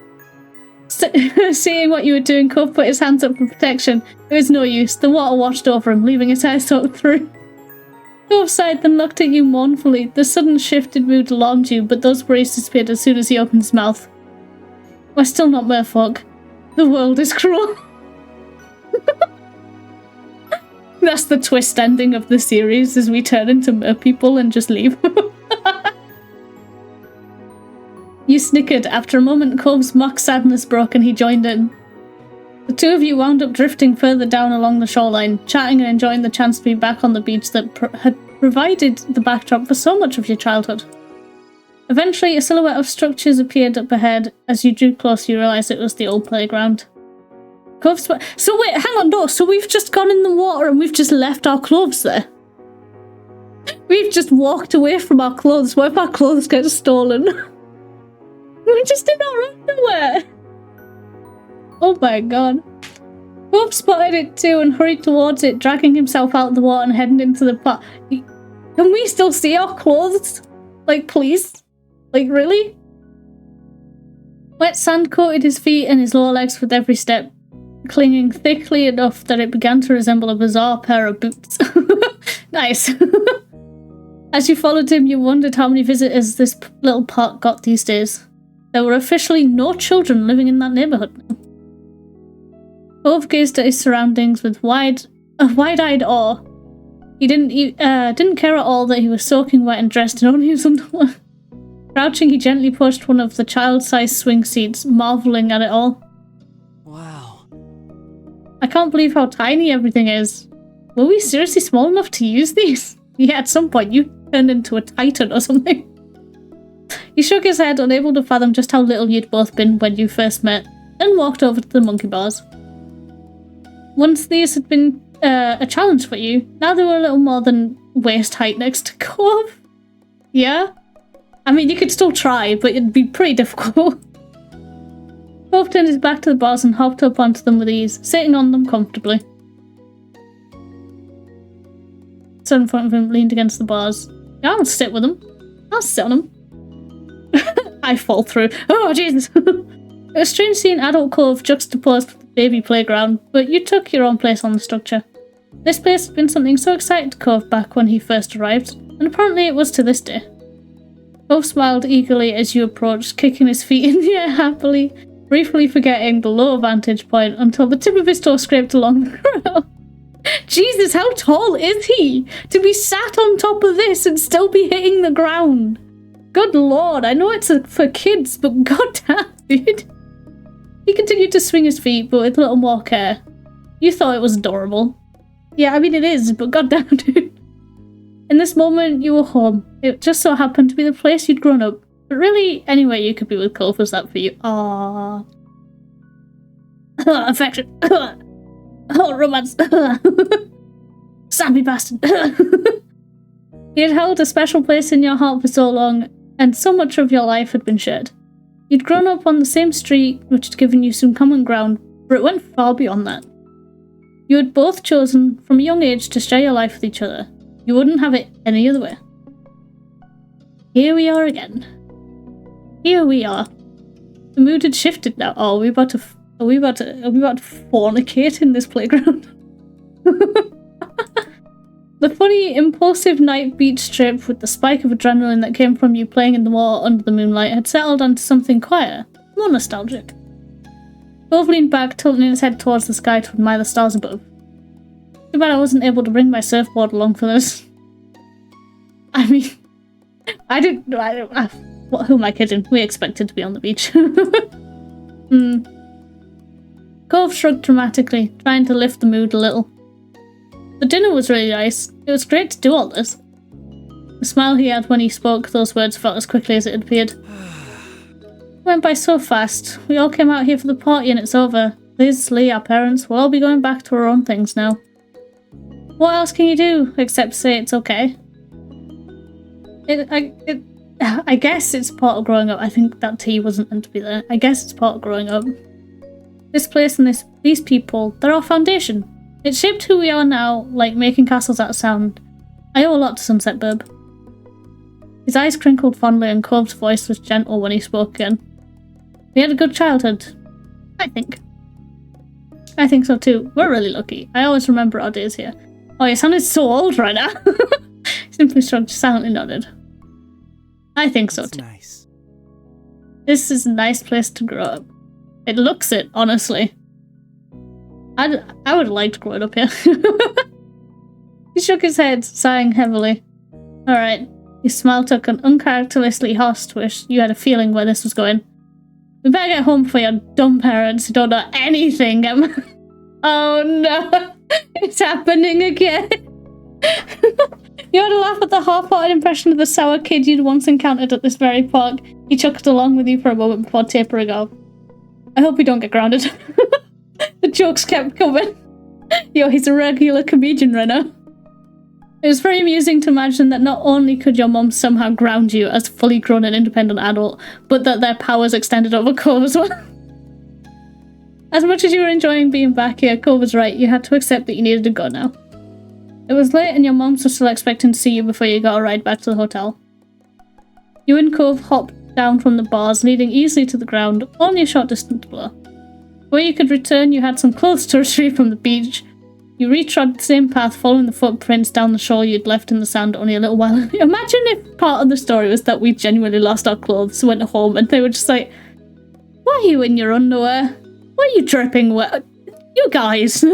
Seeing what you were doing, Cove put his hands up for protection. It was no use. The water washed over him, leaving his hair soaked through. Cove sighed, then looked at you mournfully. The sudden shifted mood alarmed you, but those worries disappeared as soon as he opened his mouth. We're still not merfolk. The world is cruel. That's the twist ending of the series, as we turn into merpeople and just leave. You snickered. After a moment, Cove's mock sadness broke and he joined in. The two of you wound up drifting further down along the shoreline, chatting and enjoying the chance to be back on the beach that had provided the backdrop for so much of your childhood. Eventually, a silhouette of structures appeared up ahead. As you drew close, you realised it was the old playground. So wait, hang on, no, so we've just gone in the water and we've just left our clothes there? We've just walked away from our clothes. What if our clothes get stolen? We're just in our underwear. Oh my god. Bob spotted it too and hurried towards it, dragging himself out of the water and heading into the pot. Can we still see our clothes? Like, please? Like, really? Wet sand coated his feet and his lower legs with every step, clinging thickly enough that it began to resemble a bizarre pair of boots. Nice. As you followed him, you wondered how many visitors this little park got these days. There were officially no children living in that neighbourhood now. Cove gazed at his surroundings with wide-eyed awe. He didn't care at all that he was soaking wet and dressed in only his underwear. Crouching, he gently pushed one of the child-sized swing seats, marvelling at it all. Wow. I can't believe how tiny everything is. Were we seriously small enough to use these? Yeah, at some point you turned into a titan or something. He shook his head, unable to fathom just how little you'd both been when you first met, then walked over to the monkey bars. Once these had been a challenge for you, now they were a little more than waist height next to Cove. Yeah? I mean, you could still try, but it'd be pretty difficult. Cove turned his back to the bars and hopped up onto them with ease, sitting on them comfortably. Stood in front of him, leaned against the bars. Yeah, I'll sit with him. I'll sit on him. I fall through. Oh, Jesus! It was strange seeing adult Cove juxtaposed with the baby playground, but you took your own place on the structure. This place had been something so exciting to Cove back when he first arrived, and apparently it was to this day. Cove smiled eagerly as you approached, kicking his feet in the air happily, briefly forgetting the low vantage point until the tip of his toe scraped along the ground. Jesus, how tall is he? To be sat on top of this and still be hitting the ground. Good lord, I know it's for kids, but goddamn, dude. He continued to swing his feet, but with little more care. You thought it was adorable. Yeah, I mean it is, but goddamn, dude. In this moment, you were home. It just so happened to be the place you'd grown up. But really, anywhere you could be with Cove was that for you. Aww. Affection. Oh, romance. Sappy bastard. He had held a special place in your heart for so long, and so much of your life had been shared. You'd grown up on the same street, which had given you some common ground, but it went far beyond that. You had both chosen, from a young age, to share your life with each other. You wouldn't have it any other way. Here we are again. Here we are. The mood had shifted now. Oh, are we about to fornicate in this playground? The funny, impulsive night beach trip with the spike of adrenaline that came from you playing in the water under the moonlight had settled onto something quieter, more nostalgic. Cove leaned back, tilting his head towards the sky to admire the stars above. Too bad I wasn't able to bring my surfboard along for this. I mean, who am I kidding? We expected to be on the beach. Cove shrugged dramatically, trying to lift the mood a little. The dinner was really nice. It was great to do all this. The smile he had when he spoke those words felt as quickly as it had appeared. It went by so fast. We all came out here for the party and it's over. Liz, Lee, our parents, we'll all be going back to our own things now. What else can you do except say it's okay? I guess it's part of growing up. I think that tea wasn't meant to be there. I guess it's part of growing up. This place and these people, they're our foundation. It shaped who we are now, like making castles out of sand. I owe a lot to Sunset Burb. His eyes crinkled fondly and Cove's voice was gentle when he spoke again. We had a good childhood. I think. I think so too. We're really lucky. I always remember our days here. Oh, you sounded so old right now. Simply shrugged, silently nodded. I think so too. Nice. This is a nice place to grow up. It looks it, honestly. I would have liked growing up here. He shook his head, sighing heavily. Alright. His smile took an uncharacteristically harsh twist. You had a feeling where this was going. We better get home for your dumb parents who don't know anything. Oh no! It's happening again! You had a laugh at the half-hearted impression of the sour kid you'd once encountered at this very park. He chuckled along with you for a moment before tapering off. I hope we don't get grounded. The jokes kept coming. Yo, he's a regular comedian right now. It was very amusing to imagine that not only could your mom somehow ground you as a fully grown and independent adult, but that their powers extended over Cove as well. As much as you were enjoying being back here, Cove was right. You had to accept that you needed to go now. It was late and your moms were still expecting to see you before you got a ride back to the hotel. You and Cove hopped down from the bars, leading easily to the ground, only a short distance below. Where you could return, you had some clothes to retrieve from the beach. You retrod the same path, following the footprints down the shore you'd left in the sand only a little while. Imagine if part of the story was that we genuinely lost our clothes, went home, and they were just like, why are you in your underwear? Why are you dripping wet? You guys!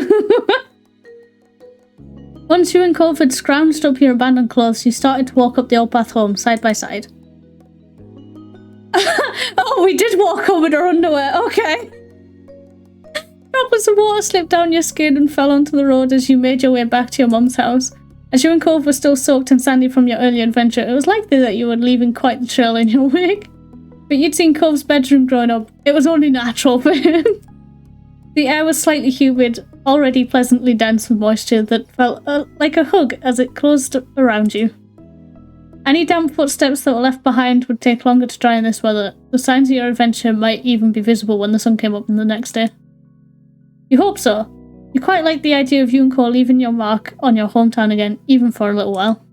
Once you and Cove had scrounged up your abandoned clothes, you started to walk up the old path home, side by side. Oh, we did walk home in our underwear, okay. Droplets of water slipped down your skin and fell onto the road as you made your way back to your mum's house. As you and Cove were still soaked and sandy from your earlier adventure, it was likely that you were leaving quite the trail in your wake. But you'd seen Cove's bedroom growing up. It was only natural for him. The air was slightly humid, already pleasantly dense with moisture that felt like a hug as it closed around you. Any damp footsteps that were left behind would take longer to dry in this weather. The signs of your adventure might even be visible when the sun came up the next day. You hope so. You quite like the idea of you and Cole leaving your mark on your hometown again, even for a little while.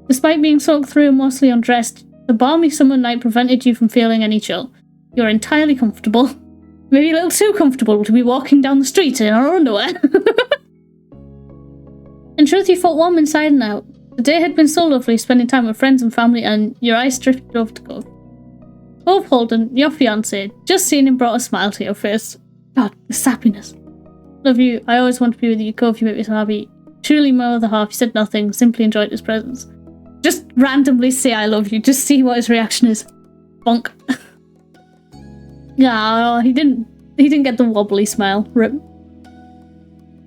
Despite being soaked through and mostly undressed, the balmy summer night prevented you from feeling any chill. You're entirely comfortable. Maybe a little too comfortable to be walking down the street in our underwear. In truth, you felt warm inside and out. The day had been so lovely, spending time with friends and family, and your eyes drifted over to Cove. Cove Holden, your fiancé, just seeing him brought a smile to your face. God, the sappiness. Love you. I always want to be with you, Cove. You make me so happy. Truly my other half. You said nothing, simply enjoyed his presence. Just randomly say I love you. Just see what his reaction is. Bonk. Yeah, he didn't get the wobbly smile. Rip.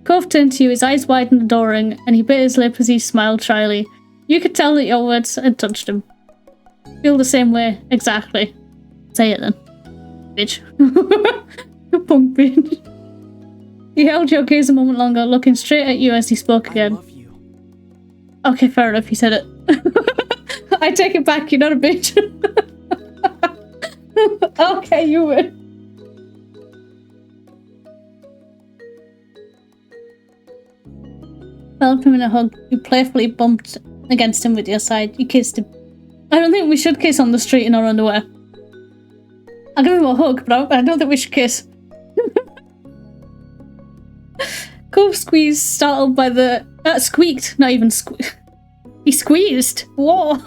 Cove turned to you, his eyes wide and adoring, and he bit his lip as he smiled shyly. You could tell that your words had touched him. Feel the same way, exactly. Say it then. Bitch. Punk bitch. He held your gaze a moment longer, looking straight at you as he spoke again. I love you. Okay, fair enough, he said it. I take it back, you're not a bitch. Okay, you win. Felt him in a hug. You playfully bumped against him with your side. You kissed him. I don't think we should kiss on the street in our underwear. I'll give him a hug, but I don't think we should kiss. Cove squeezed, startled by the... squeaked, not even squeaked. He squeezed! Whoa!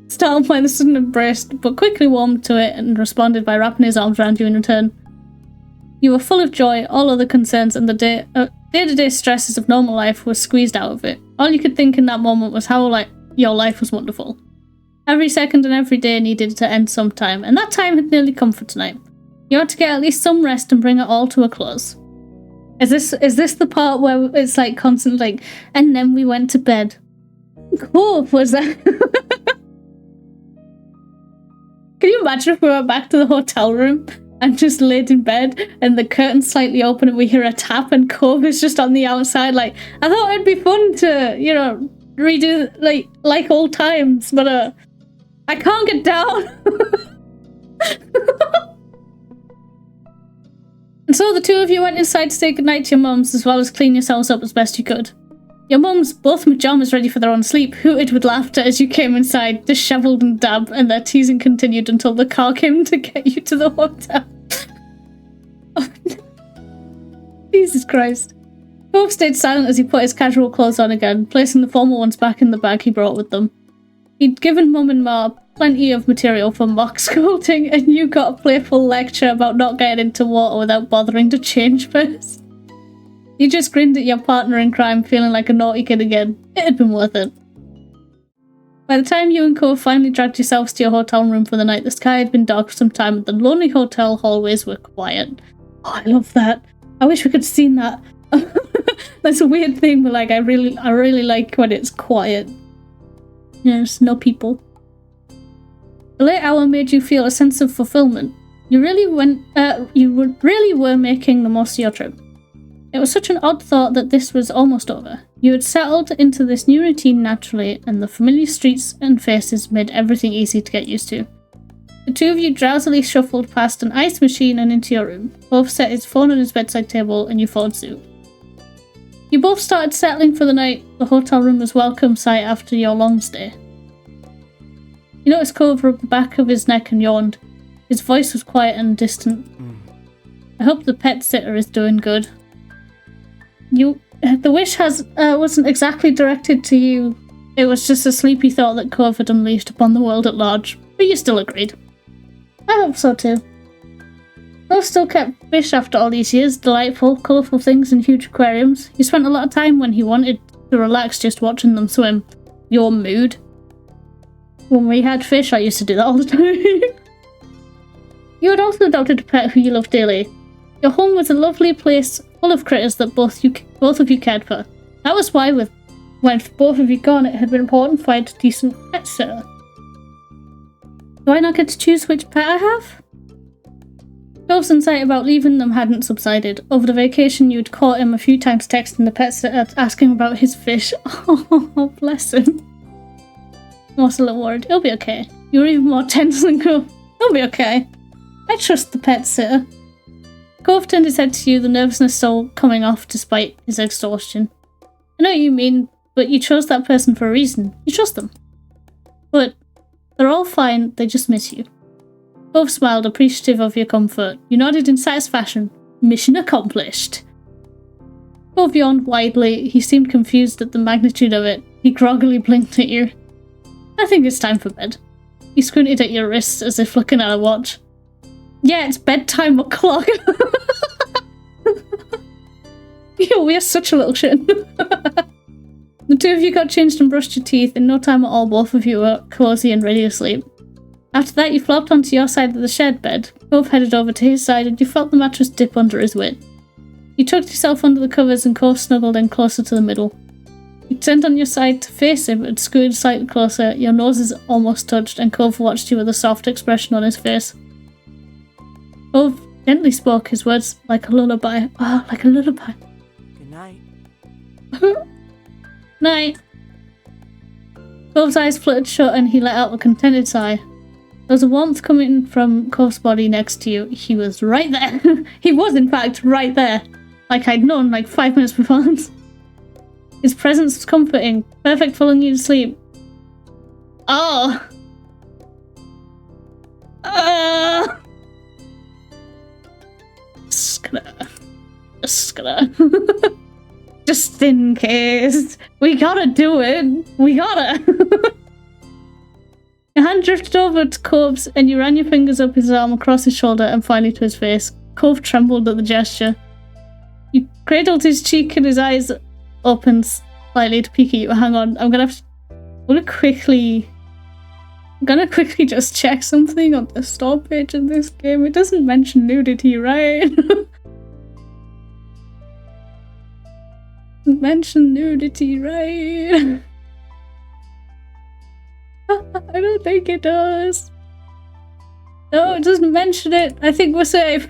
Startled by the sudden embrace, but quickly warmed to it and responded by wrapping his arms around you in return. You were full of joy, all other concerns and the day-to-day stresses of normal life were squeezed out of it. All you could think in that moment was how your life was wonderful. Every second and every day needed to end sometime, and that time had nearly come for tonight. You had to get at least some rest and bring it all to a close. Is this the part where it's like constant like, and then we went to bed? Cool, was that? Can you imagine if we went back to the hotel room and just laid in bed and the curtain's slightly open and we hear a tap and Cove is just on the outside? Like, I thought it'd be fun to, redo like old times, but I can't get down. And so the two of you went inside to say goodnight to your mums, as well as clean yourselves up as best you could. Your mums, both pajamas ready for their own sleep, hooted with laughter as you came inside, dishevelled and damp, and their teasing continued until the car came to get you to the hotel. Oh, no. Jesus Christ. Cove stayed silent as he put his casual clothes on again, placing the formal ones back in the bag he brought with them. He'd given Mum and Ma plenty of material for mock scolding, and you got a playful lecture about not getting into water without bothering to change first. You just grinned at your partner in crime, feeling like a naughty kid again. It had been worth it. By the time you and Cove finally dragged yourselves to your hotel room for the night, the sky had been dark for some time, and the lonely hotel hallways were quiet. Oh, I love that. I wish we could have seen that. That's a weird thing, but like I really like when it's quiet. There's no people. The late hour made you feel a sense of fulfillment. You really were making the most of your trip. It was such an odd thought that this was almost over. You had settled into this new routine naturally, and the familiar streets and faces made everything easy to get used to. The two of you drowsily shuffled past an ice machine and into your room. Both set his phone on his bedside table, and you followed suit. You both started settling for the night. The hotel room was a welcome sight after your long stay. You noticed Cove rubbed the back of his neck and yawned. His voice was quiet and distant. I hope the pet sitter is doing good. The wish wasn't exactly directed to you. It was just a sleepy thought that Cove had unleashed upon the world at large, but you still agreed. I hope so too. Cove still kept fish after all these years, delightful, colourful things in huge aquariums. He spent a lot of time when he wanted to relax just watching them swim. Your mood. When we had fish, I used to do that all the time. You had also adopted a pet who you loved dearly. Your home was a lovely place full of critters that both of you cared for. That was why when both of you gone, it had been important to find a decent pet sitter. Do I not get to choose which pet I have? Cove's anxiety about leaving them hadn't subsided. Over the vacation, you'd caught him a few times texting the pet sitter asking about his fish. Oh, bless him. I was a little worried. It'll be okay. You were even more tense than Cove. It'll be okay. I trust the pet sitter. Cove turned his head to you, the nervousness still coming off despite his exhaustion. I know what you mean, but you chose that person for a reason. You trust them. But they're all fine, they just miss you. Cove smiled, appreciative of your comfort. You nodded in satisfaction. Mission accomplished. Cove yawned widely. He seemed confused at the magnitude of it. He groggily blinked at you. I think it's time for bed. He squinted at your wrists as if looking at a watch. Yeah, it's bedtime o'clock. Yo, we are such a little shit. The two of you got changed and brushed your teeth. In no time at all, both of you were cozy and ready to sleep. After that, you flopped onto your side of the shed bed. Cove headed over to his side and you felt the mattress dip under his weight. You tucked yourself under the covers and Cove snuggled in closer to the middle. You turned on your side to face him and scooted slightly closer. Your noses almost touched and Cove watched you with a soft expression on his face. Cove gently spoke his words like a lullaby. Ah, like a lullaby. Good night. Night. Cove's eyes fluttered shut and he let out a contented sigh. There was a warmth coming from Cove's body next to you. He was right there. He was, in fact, right there. Like I'd known like 5 minutes before. His presence was comforting, perfect for lulling you to sleep. Oh. Just gonna. Just in case. We gotta do it. We gotta. Your hand drifted over to Cove's and you ran your fingers up his arm, across his shoulder, and finally to his face. Cove trembled at the gesture. You cradled his cheek and his eyes opened slightly to peek at you. Hang on, I'm gonna quickly just check something on the store page in this game. It doesn't mention nudity, right? Mention nudity, right? I don't think it does. No, it doesn't mention it. I think we're safe.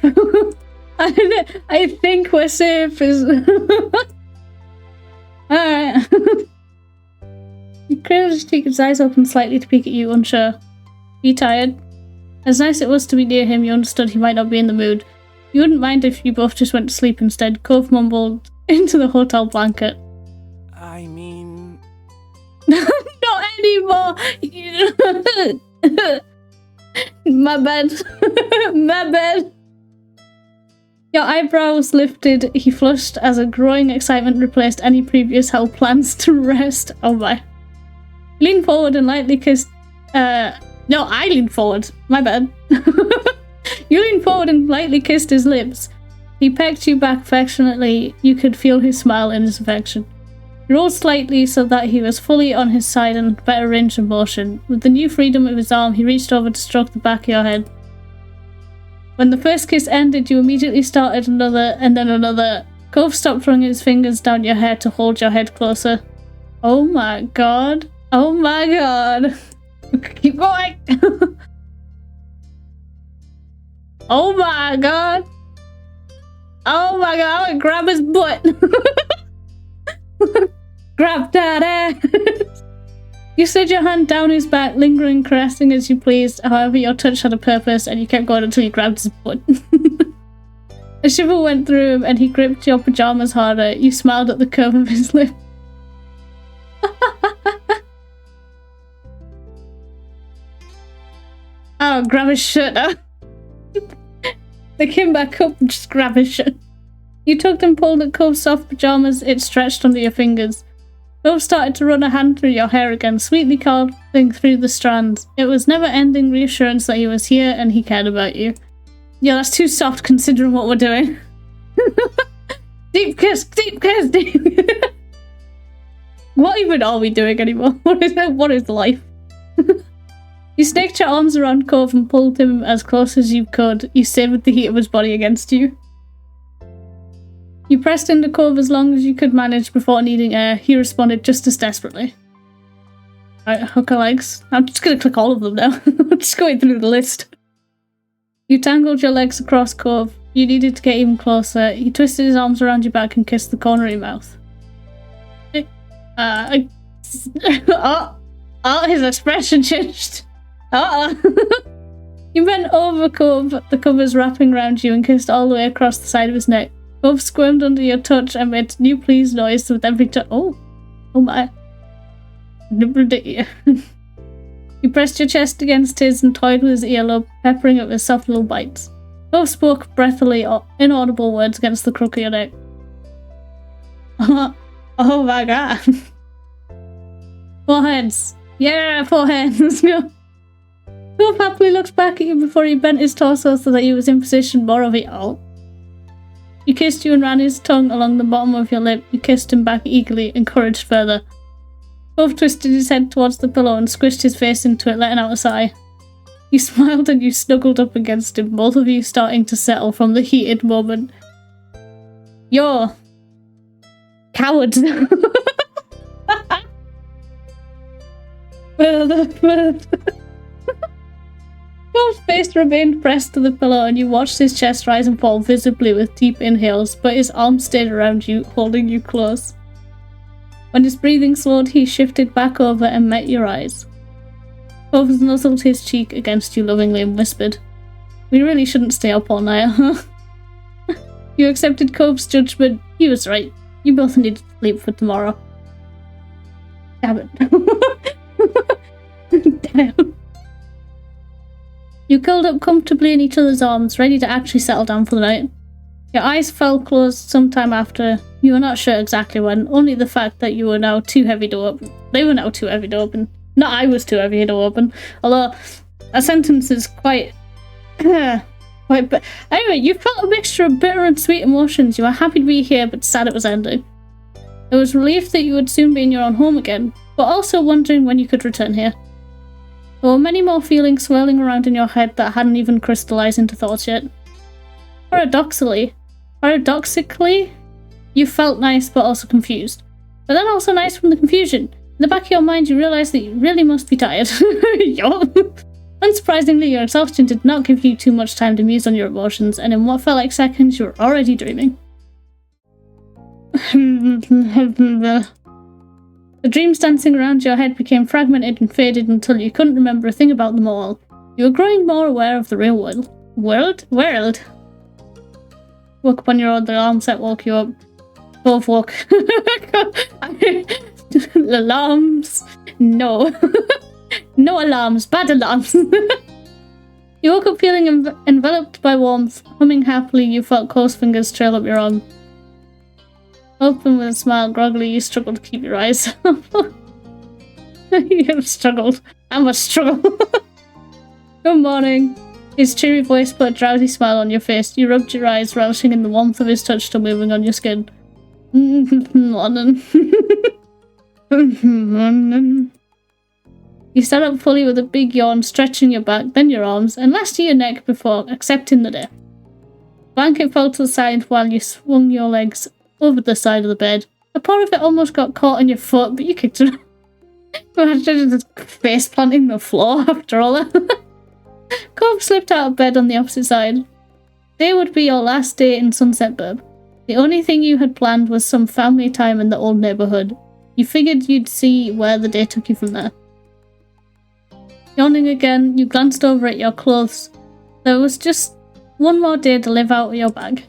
I think we're safe. Alright. He cradled his cheek, his eyes opened slightly to peek at you, unsure. Are you tired? As nice it was to be near him, you understood he might not be in the mood. You wouldn't mind if you both just went to sleep instead. Cove mumbled into the hotel blanket. I mean... Not anymore! My bad. My bad. Your eyebrows lifted. He flushed as a growing excitement replaced any previous held plans to rest. Oh my. Lean forward and lightly kissed... No, I leaned forward. My bad. You leaned forward and lightly kissed his lips. He pecked you back affectionately. You could feel his smile in his affection. He rolled slightly so that he was fully on his side and better range of motion. With the new freedom of his arm, he reached over to stroke the back of your head. When the first kiss ended, you immediately started another and then another. Cove stopped running his fingers down your hair to hold your head closer. Oh my god. Oh my god. Keep going. Oh my god. Oh my god. I would grab his butt. Grab that ass. You slid your hand down his back, lingering, caressing as you pleased. However, your touch had a purpose, and you kept going until you grabbed his butt. A shiver went through him, and he gripped your pajamas harder. You smiled at the curve of his lip. Oh, grab his shirt now. They came back up and just grab his shirt. You tugged and pulled at Cove's soft pajamas. It stretched under your fingers. Cove started to run a hand through your hair again, sweetly carving through the strands. It was never-ending reassurance that he was here and he cared about you. Yeah, that's too soft considering what we're doing. Deep kiss, deep kiss, deep. What even are we doing anymore? What is life? You snaked your arms around Cove and pulled him as close as you could. You savored the heat of his body against you. You pressed into Cove as long as you could manage before needing air. He responded just as desperately. Alright, hook her legs. I'm just gonna click all of them now. I'm just going through the list. You tangled your legs across Cove. You needed to get even closer. He twisted his arms around your back and kissed the corner of your mouth. His expression changed. You bent over Cove, the covers wrapping around you, and kissed all the way across the side of his neck. Cove squirmed under your touch and made new please noise with every touch. Oh my. You pressed your chest against his and toyed with his earlobe, peppering it with soft little bites. Cove spoke breathily, inaudible words against the crook of your neck. Oh my god. Foreheads. Yeah, foreheads. Let's go. Cove happily looked back at you before he bent his torso so that he was in position more of it. Oh. He kissed you and ran his tongue along the bottom of your lip. You kissed him back eagerly, encouraged further. Cove twisted his head towards the pillow and squished his face into it, letting out a sigh. You smiled and you snuggled up against him, both of you starting to settle from the heated moment. You're... cowards. Cove's face remained pressed to the pillow and you watched his chest rise and fall visibly with deep inhales, but his arms stayed around you, holding you close. When his breathing slowed, he shifted back over and met your eyes. Cove nuzzled his cheek against you lovingly and whispered, "We really shouldn't stay up all night, huh?" You accepted Cove's judgment. He was right. You both needed to sleep for tomorrow. Damn it. Damn. You curled up comfortably in each other's arms, ready to actually settle down for the night. Your eyes fell closed sometime after. You were not sure exactly when, only the fact that you were now too heavy to open. They were now too heavy to open. Not I was too heavy to open. Although, a sentence is quite... But anyway, you felt a mixture of bitter and sweet emotions. You were happy to be here, but sad it was ending. There was relief that you would soon be in your own home again, but also wondering when you could return here. There were many more feelings swirling around in your head that hadn't even crystallized into thoughts yet. Paradoxically, you felt nice but also confused. But then also nice from the confusion. In the back of your mind, you realized that you really must be tired. Yup. Unsurprisingly, your exhaustion did not give you too much time to muse on your emotions, and in what felt like seconds, you were already dreaming. The dreams dancing around your head became fragmented and faded until you couldn't remember a thing about them all. You were growing more aware of the real world. Woke up on your own, the alarm set woke you up. Go walk. Alarms. No. No alarms. Bad alarms. You woke up feeling enveloped by warmth. Humming happily, you felt Cole's fingers trail up your arm. Open with a smile, groggily, you struggled to keep your eyes open. You have struggled. I must struggle. Good morning. His cheery voice put a drowsy smile on your face. You rubbed your eyes, relishing in the warmth of his touch still moving on your skin. Morning. You sat up fully with a big yawn, stretching your back, then your arms, and last to your neck before accepting the day. The blanket fell to the side while you swung your legs over the side of the bed. A part of it almost got caught on your foot, but you kicked it. Imagine just face planting the floor after all that. Cobb slipped out of bed on the opposite side. Today would be your last day in Sunset Burb. The only thing you had planned was some family time in the old neighborhood. You figured you'd see where the day took you from there. Yawning again, you glanced over at your clothes. There was just one more day to live out of your bag.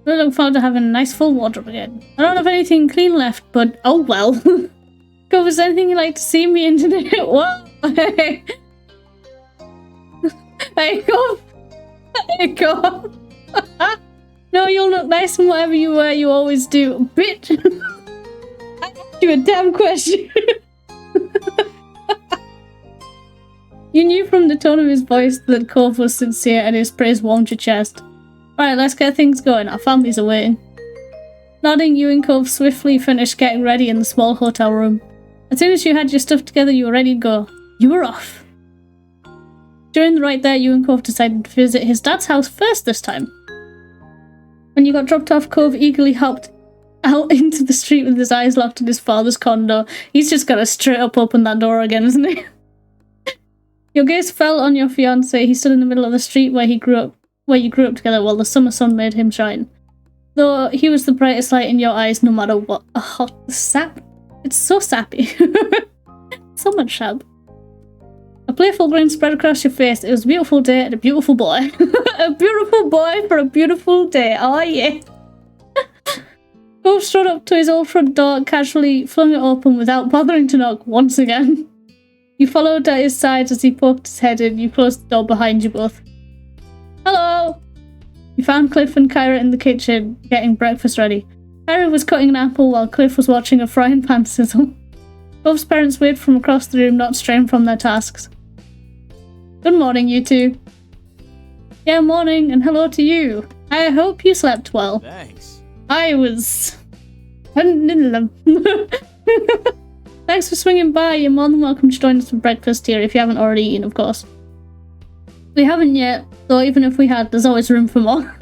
I look forward to having a nice full wardrobe again. I don't have anything clean left, but oh well. Go, is there anything you'd like to see me in today? What? Hey, go. Hey, go. No, you'll look nice in whatever you wear, you always do. Bitch. I asked you a damn question. You knew from the tone of his voice that Cove was sincere and his praise warmed your chest. Right, let's get things going. Our families are waiting. Nodding, you and Cove swiftly finished getting ready in the small hotel room. As soon as you had your stuff together, you were ready to go. You were off. During the ride there, you and Cove decided to visit his dad's house first this time. When you got dropped off, Cove eagerly hopped out into the street with his eyes locked on his father's condo. He's just gotta straight up open that door again, isn't he? Your gaze fell on your fiancé. He stood in the middle of the street where you grew up together while the summer sun made him shine. Though he was the brightest light in your eyes no matter what. A hot sap. It's so sappy. So much sap. A playful grin spread across your face. It was a beautiful day and a beautiful boy. A beautiful boy for a beautiful day. Oh yeah. Cove strode up to his old front door and casually flung it open without bothering to knock once again. You followed at his side as he poked his head in. You closed the door behind you both. Hello! You found Cliff and Kyra in the kitchen, getting breakfast ready. Kyra was cutting an apple while Cliff was watching a frying pan sizzle. Cove's parents waved from across the room, not straying from their tasks. Good morning, you two. Yeah, morning, and hello to you. I hope you slept well. Thanks. I was... Thanks for swinging by. You're more than welcome to join us for breakfast here if you haven't already eaten, of course. We haven't yet, though even if we had, there's always room for more.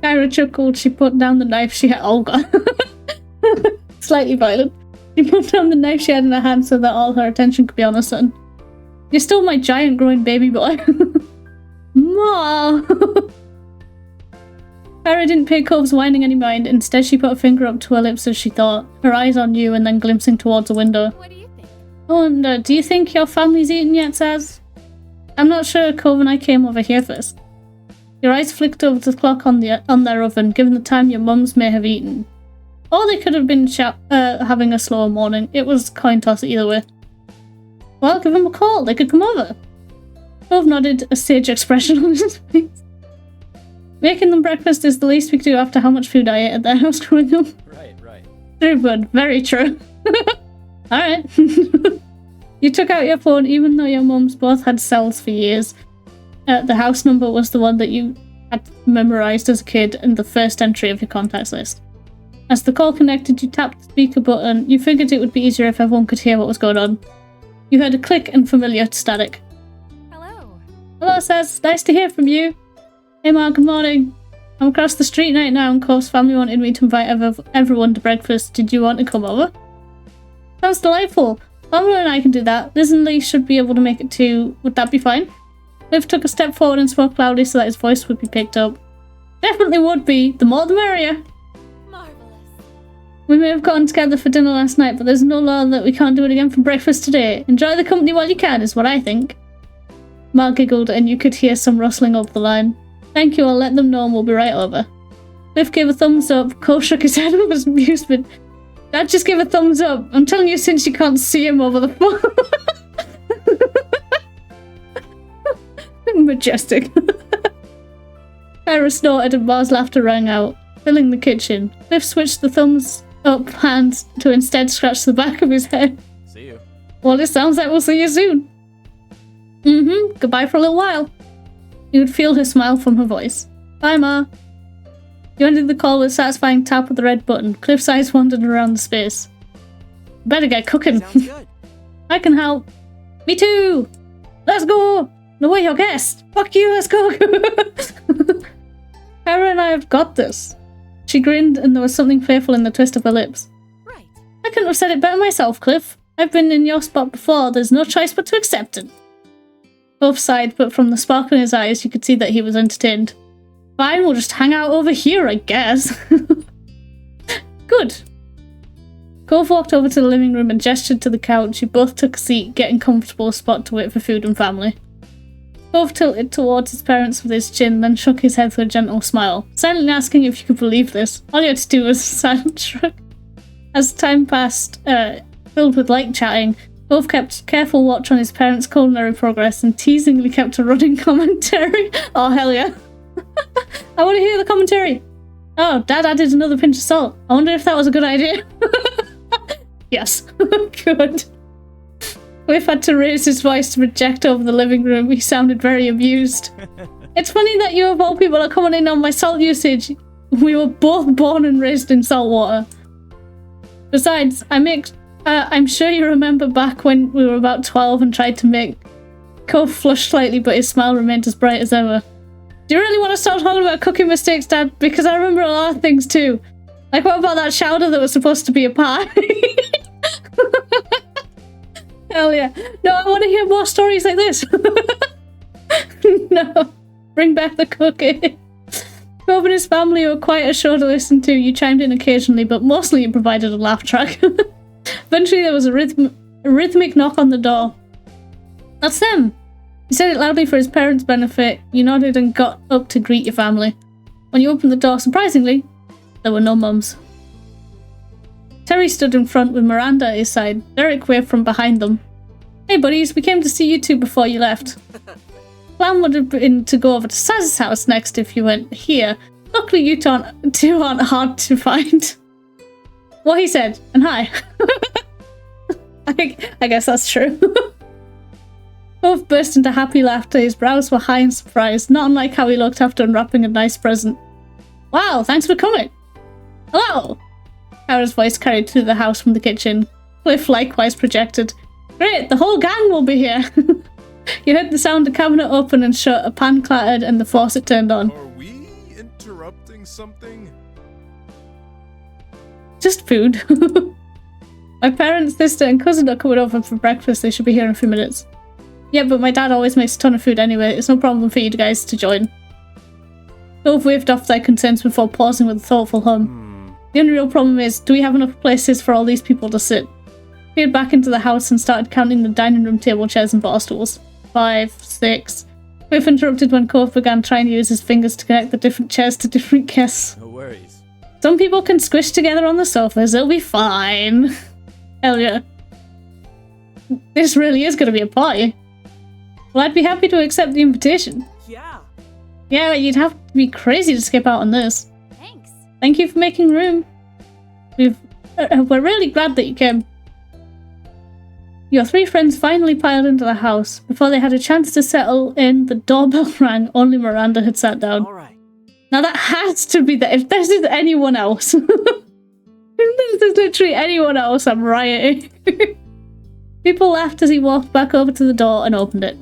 Kyra chuckled. She put down the knife she had. Oh god. Slightly violent. She put down the knife she had in her hand so that all her attention could be on her son. You're still my giant growing baby boy. Ma! Kyra didn't pay Cove's whining any mind. Instead, she put a finger up to her lips as she thought, her eyes on you and then glimpsing towards the window. What do you think? Oh, and do you think your family's eaten yet, Saz? I'm not sure. Cove and I came over here first. Your eyes flicked over to the clock on their oven, given the time your mums may have eaten. Or they could have been having a slower morning. It was coin toss either way. Well, give them a call. They could come over. Cove nodded, a sage expression on his face. Making them breakfast is the least we could do after how much food I ate at their house growing up. Right. True, bud. Very true. Alright. You took out your phone even though your mums both had cells for years. The house number was the one that you had memorised as a kid and the first entry of your contacts list. As the call connected, you tapped the speaker button. You figured it would be easier if everyone could hear what was going on. You heard a click and familiar static. Hello. Hello, Saz. Nice to hear from you. Hey, Mark. Good morning. I'm across the street right now and Cove's family wanted me to invite everyone to breakfast. Did you want to come over? Sounds delightful. Pamela and I can do that. Liz and Lee should be able to make it too. Would that be fine? Cliff took a step forward and spoke loudly so that his voice would be picked up. Definitely would be. The more the merrier. Marvelous. We may have gotten together for dinner last night, but there's no law that we can't do it again for breakfast today. Enjoy the company while you can, is what I think. Mark giggled and you could hear some rustling up the line. Thank you, I'll let them know and we'll be right over. Cliff gave a thumbs up. Cole shook his head with amusement. Dad just gave a thumbs up. I'm telling you, since you can't see him over the phone. Majestic. Kyra snorted and Mar's laughter rang out, filling the kitchen. Cliff switched the thumbs up hand to instead scratch the back of his head. See you. Well, it sounds like we'll see you soon. Goodbye for a little while. You would feel her smile from her voice. Bye, Ma. You ended the call with a satisfying tap of the red button. Cliff's eyes wandered around the space. Better get cooking. Sounds good. I can help. Me too. Let's go. No way, your guest. Fuck you, let's go. Kyra and I have got this. She grinned and there was something playful in the twist of her lips. Right. I couldn't have said it better myself, Cliff. I've been in your spot before. There's no choice but to accept it. Both sighed, but from the sparkle in his eyes, you could see that he was entertained. Fine, we'll just hang out over here, I guess. Good. Cove walked over to the living room and gestured to the couch. You both took a seat, getting comfortable spot to wait for food and family. Cove tilted towards his parents with his chin, then shook his head with a gentle smile, silently asking if you could believe this. All you had to do was a silent shrug. As time passed, filled with light chatting, Cove kept careful watch on his parents' culinary progress and teasingly kept a running commentary. Oh, hell yeah. I want to hear the commentary. Oh, Dad added another pinch of salt. I wonder if that was a good idea. Yes. Good. Cliff had to raise his voice to project over the living room. He sounded very amused. It's funny that you of all people are commenting on my salt usage. We were both born and raised in salt water. Besides, I'm sure you remember back when we were about 12 and tried to make... Cove flushed slightly, but his smile remained as bright as ever. Do you really want to start talking about cooking mistakes, Dad? Because I remember a lot of things too. Like, what about that chowder that was supposed to be a pie? Hell yeah. No, I want to hear more stories like this. No. Bring back the cooking. Cove and his family were quite a show to listen to. You chimed in occasionally, but mostly you provided a laugh track. Eventually there was a rhythmic knock on the door. That's them. He said it loudly for his parents' benefit. You nodded and got up to greet your family. When you opened the door, surprisingly, there were no mums. Terry stood in front with Miranda at his side. Derek waved from behind them. Hey buddies, we came to see you two before you left. Plan would have been to go over to Saz's house next if you went here. Luckily you two aren't hard to find. What he said, and hi. I guess that's true. Both burst into happy laughter. His brows were high in surprise, not unlike how he looked after unwrapping a nice present. Wow, thanks for coming. Hello! Kara's voice carried through the house from the kitchen. Cliff likewise projected. Great, the whole gang will be here. You heard the sound of a cabinet open and shut, a pan clattered, and the faucet turned on. Are we interrupting something? Just food. My parents, sister, and cousin are coming over for breakfast. They should be here in a few minutes. Yeah, but my dad always makes a ton of food anyway. It's no problem for you guys to join. Both waved off their concerns before pausing with a thoughtful hum. The only real problem is, do we have enough places for all these people to sit? We peered back into the house and started counting the dining room table, chairs, and bar stools. 5, 6. Cliff interrupted when Cove began trying to use his fingers to connect the different chairs to different guests. No worries. Some people can squish together on the sofas. It'll be fine. Hell yeah. This really is going to be a party. Well, I'd be happy to accept the invitation. Yeah. Yeah, you'd have to be crazy to skip out on this. Thanks. Thank you for making room. We're really glad that you came. Your three friends finally piled into the house. Before they had a chance to settle in, the doorbell rang. Only Miranda had sat down. All right. Now that has to be if this is anyone else. If this is literally anyone else, I'm rioting. People laughed as he walked back over to the door and opened it.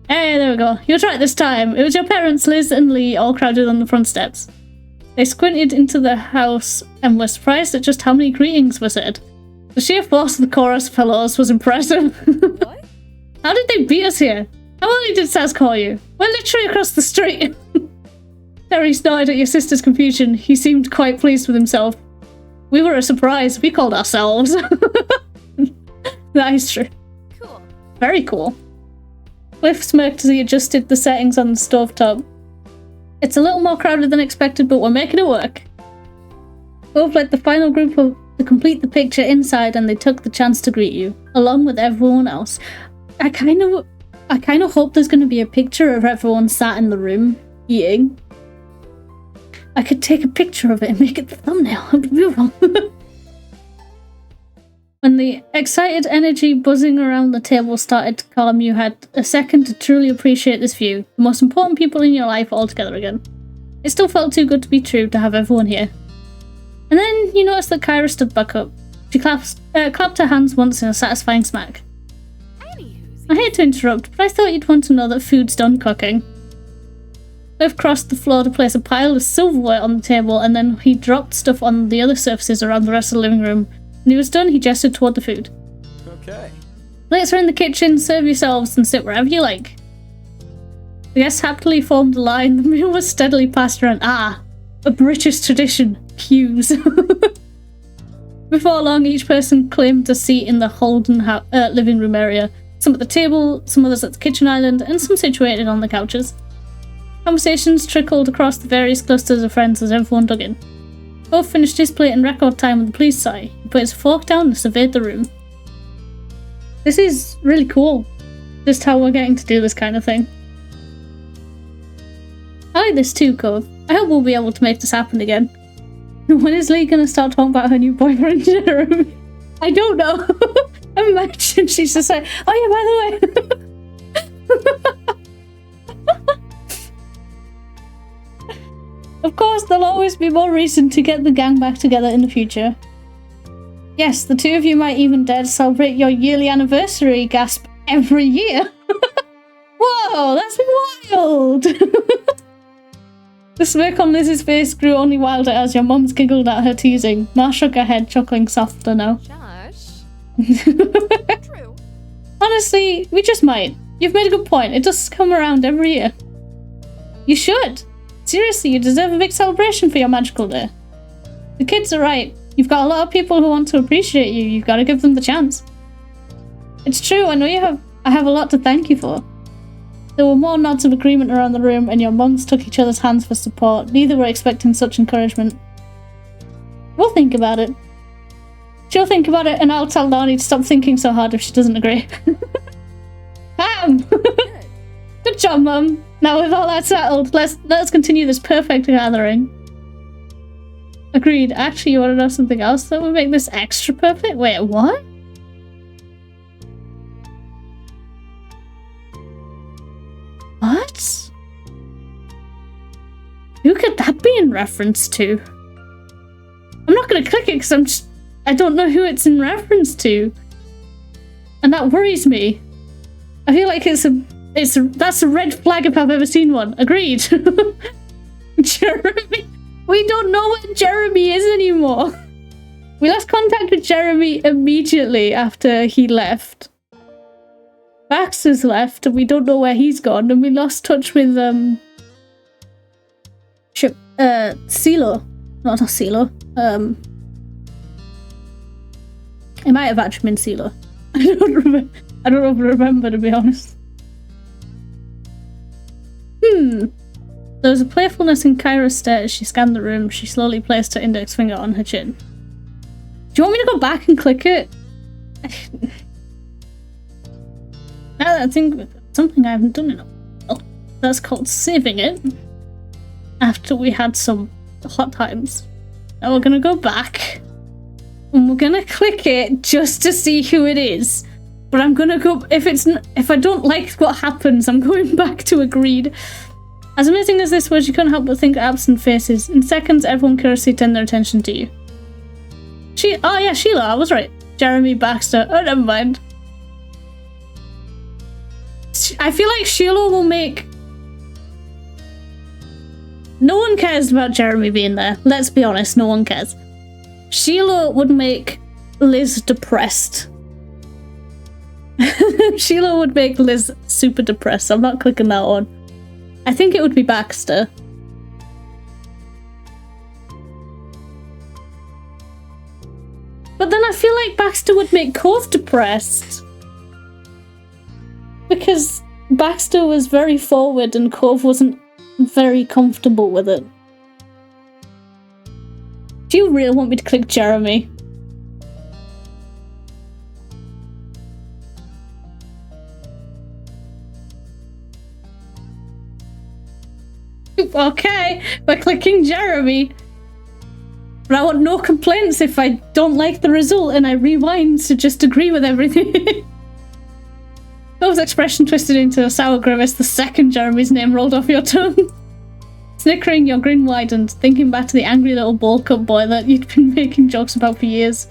Hey, there we go. You're right this time. It was your parents, Liz and Lee, all crowded on the front steps. They squinted into the house and were surprised at just how many greetings were said. The sheer force of the chorus of hellos was impressive. What? How did they beat us here? How early did Saz call you? We're literally across the street. Terry snorted at your sister's confusion. He seemed quite pleased with himself. We were a surprise. We called ourselves. That is true. Cool. Very cool. Cliff smirked as he adjusted the settings on the stovetop. It's a little more crowded than expected, but we're making it work. Both led the final group to complete the picture inside, and they took the chance to greet you, along with everyone else. I kind of hope there's going to be a picture of everyone sat in the room eating. I could take a picture of it and make it the thumbnail. It would be beautiful. When the excited energy buzzing around the table started to calm, you had a second to truly appreciate this view. The most important people in your life all together again. It still felt too good to be true to have everyone here. And then you noticed that Kyra stood back up. She clapped her hands once in a satisfying smack. I hate to interrupt, but I thought you'd want to know that food's done cooking. Cliff crossed the floor to place a pile of silverware on the table, and then he dropped stuff on the other surfaces around the rest of the living room. When he was done, he gestured toward the food. Okay. Plates are in the kitchen, serve yourselves and sit wherever you like. The guests happily formed a line, the meal was steadily passed around. Ah, a British tradition. Cues. Before long, each person claimed a seat in the Holden living room area. Some at the table, some others at the kitchen island, and some situated on the couches. Conversations trickled across the various clusters of friends as everyone dug in. Both finished his plate in record time with a pleased sigh. He put his fork down and surveyed the room. This is really cool. Just how we're getting to do this kind of thing. I like this too, Cove. I hope we'll be able to make this happen again. When is Lee gonna start talking about her new boyfriend, Jeremy? I don't know. Imagine she's just like, oh yeah, by the way. Of course, there'll always be more reason to get the gang back together in the future. Yes, the two of you might even dare to celebrate your yearly anniversary, gasp, every year. Whoa, that's wild! The smirk on Liz's face grew only wilder as your mums giggled at her teasing. Ma shook her head, chuckling softer now. Josh. True. Honestly, we just might. You've made a good point. It does come around every year. You should. Seriously, you deserve a big celebration for your magical day. The kids are right. You've got a lot of people who want to appreciate you. You've got to give them the chance. It's true, I know I have a lot to thank you for. There were more nods of agreement around the room, and your mums took each other's hands for support. Neither were expecting such encouragement. We'll think about it. She'll think about it, and I'll tell Lani to stop thinking so hard if she doesn't agree. Bam! Good job, Mum. Now with all that settled, let's continue this perfect gathering. Agreed. Actually, you want to know something else that would make this extra perfect? Wait, what? What? Who could that be in reference to? I'm not going to click it because I don't know who it's in reference to. And that worries me. I feel like that's a red flag if I've ever seen one. Agreed. Jeremy. We don't know what Jeremy is anymore. We lost contact with Jeremy immediately after he left. Baxter's left and we don't know where he's gone, and we lost touch with CeeLo. Not CeeLo. It might have actually been CeeLo. I don't remember, to be honest. There was a playfulness in Kyra's stare as she scanned the room. She slowly placed her index finger on her chin. Do you want me to go back and click it? I think something I haven't done in a while. That's called saving it. After we had some hot times. Now we're gonna go back. And we're gonna click it just to see who it is. But I'm gonna go, if I don't like what happens, I'm going back to agreed. As amazing as this was, you couldn't help but think of absent faces. In seconds, everyone curiously turned their attention to you. Oh yeah, Sheila, I was right. Jeremy, Baxter, oh never mind. I feel like Sheila will make... No one cares about Jeremy being there. Let's be honest, no one cares. Sheila would make Liz depressed. Sheila would make Liz super depressed. I'm not clicking that one. I think it would be Baxter. But then I feel like Baxter would make Cove depressed. Because Baxter was very forward and Cove wasn't very comfortable with it. Do you really want me to click Jeremy? Okay, we're clicking Jeremy. But I want no complaints if I don't like the result and I rewind to just agree with everything. Bill's expression twisted into a sour grimace the second Jeremy's name rolled off your tongue. Snickering, your grin widened, thinking back to the angry little bowl cut boy that you'd been making jokes about for years.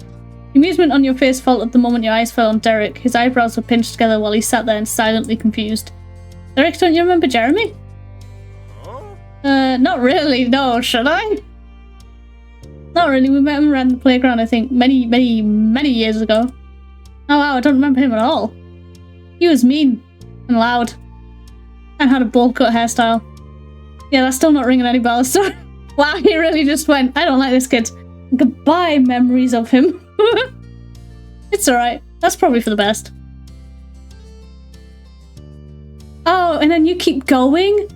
The amusement on your face faltered the moment your eyes fell on Derek. His eyebrows were pinched together while he sat there and silently confused. Derek, don't you remember Jeremy? Not really, no, should I? Not really, we met him around the playground, I think, many years ago. Oh wow, I don't remember him at all. He was mean and loud and had a bowl cut hairstyle. Yeah, that's still not ringing any bells, so wow, he really just went, I don't like this kid. Goodbye, memories of him. It's alright, that's probably for the best. Oh, and then you keep going?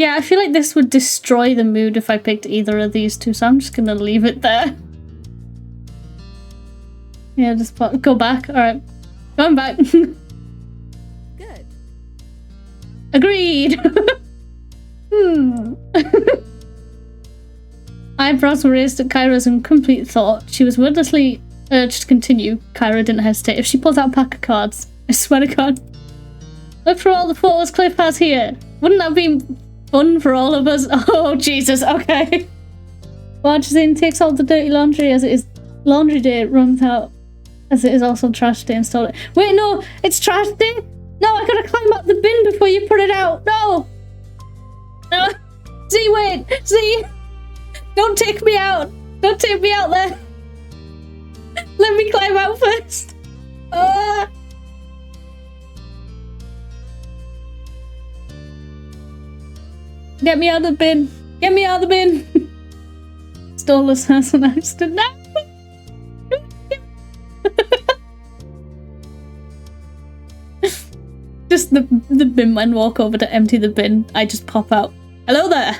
I feel like this would destroy the mood if I picked either of these two, so I'm just gonna leave it there. Yeah, just go back. Alright. Going back. Good. Agreed! Eyebrows were raised at Kyra's in complete thought. She was wordlessly urged to continue. Kyra didn't hesitate. If she pulls out a pack of cards, I swear to God. Look for all the photos Cliff has here. Wouldn't that be fun for all of us? Oh, Jesus, okay. Barges in, takes all the dirty laundry as it is laundry day, runs out as it is also trash day, install it. Wait, no, it's trash day? No, I gotta climb up the bin before you put it out. No! No. See, wait, see? Don't take me out. Don't take me out there. Let me climb out first. Get me out of the bin! Get me out of the bin! Stole this as an accident. No! Just the bin man walk over to empty the bin. I just pop out. Hello there!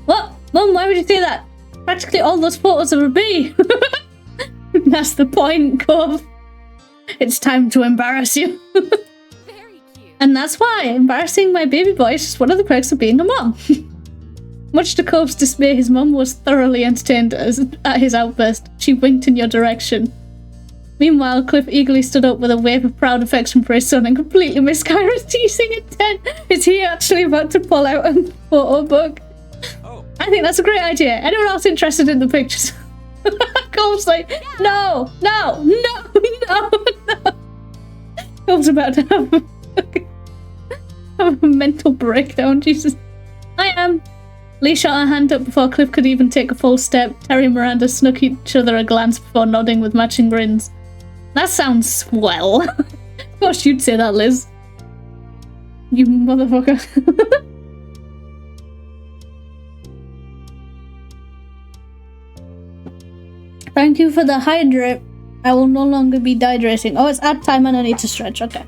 What? Mum, why would you say that? Practically all those photos are a bee. That's the point, Cove. It's time to embarrass you. Very cute. And that's why embarrassing my baby boy is just one of the perks of being a mom. Much to Cope's dismay, his mum was thoroughly entertained at his outburst. She winked in your direction. Meanwhile, Cliff eagerly stood up with a wave of proud affection for his son and completely missed Kyra's teasing intent. Is he actually about to pull out a photo book? Oh. I think that's a great idea. Anyone else interested in the pictures? Cole's like, no, no, no, no, no. Cole's about to have a mental breakdown, Jesus. I am. Lee shot her hand up before Cliff could even take a full step. Terry and Miranda snuck each other a glance before nodding with matching grins. That sounds swell. Of course you'd say that, Liz. You motherfucker. Thank you for the hydrate. I will no longer be dehydrating. Oh, it's ad time and I need to stretch. Okay.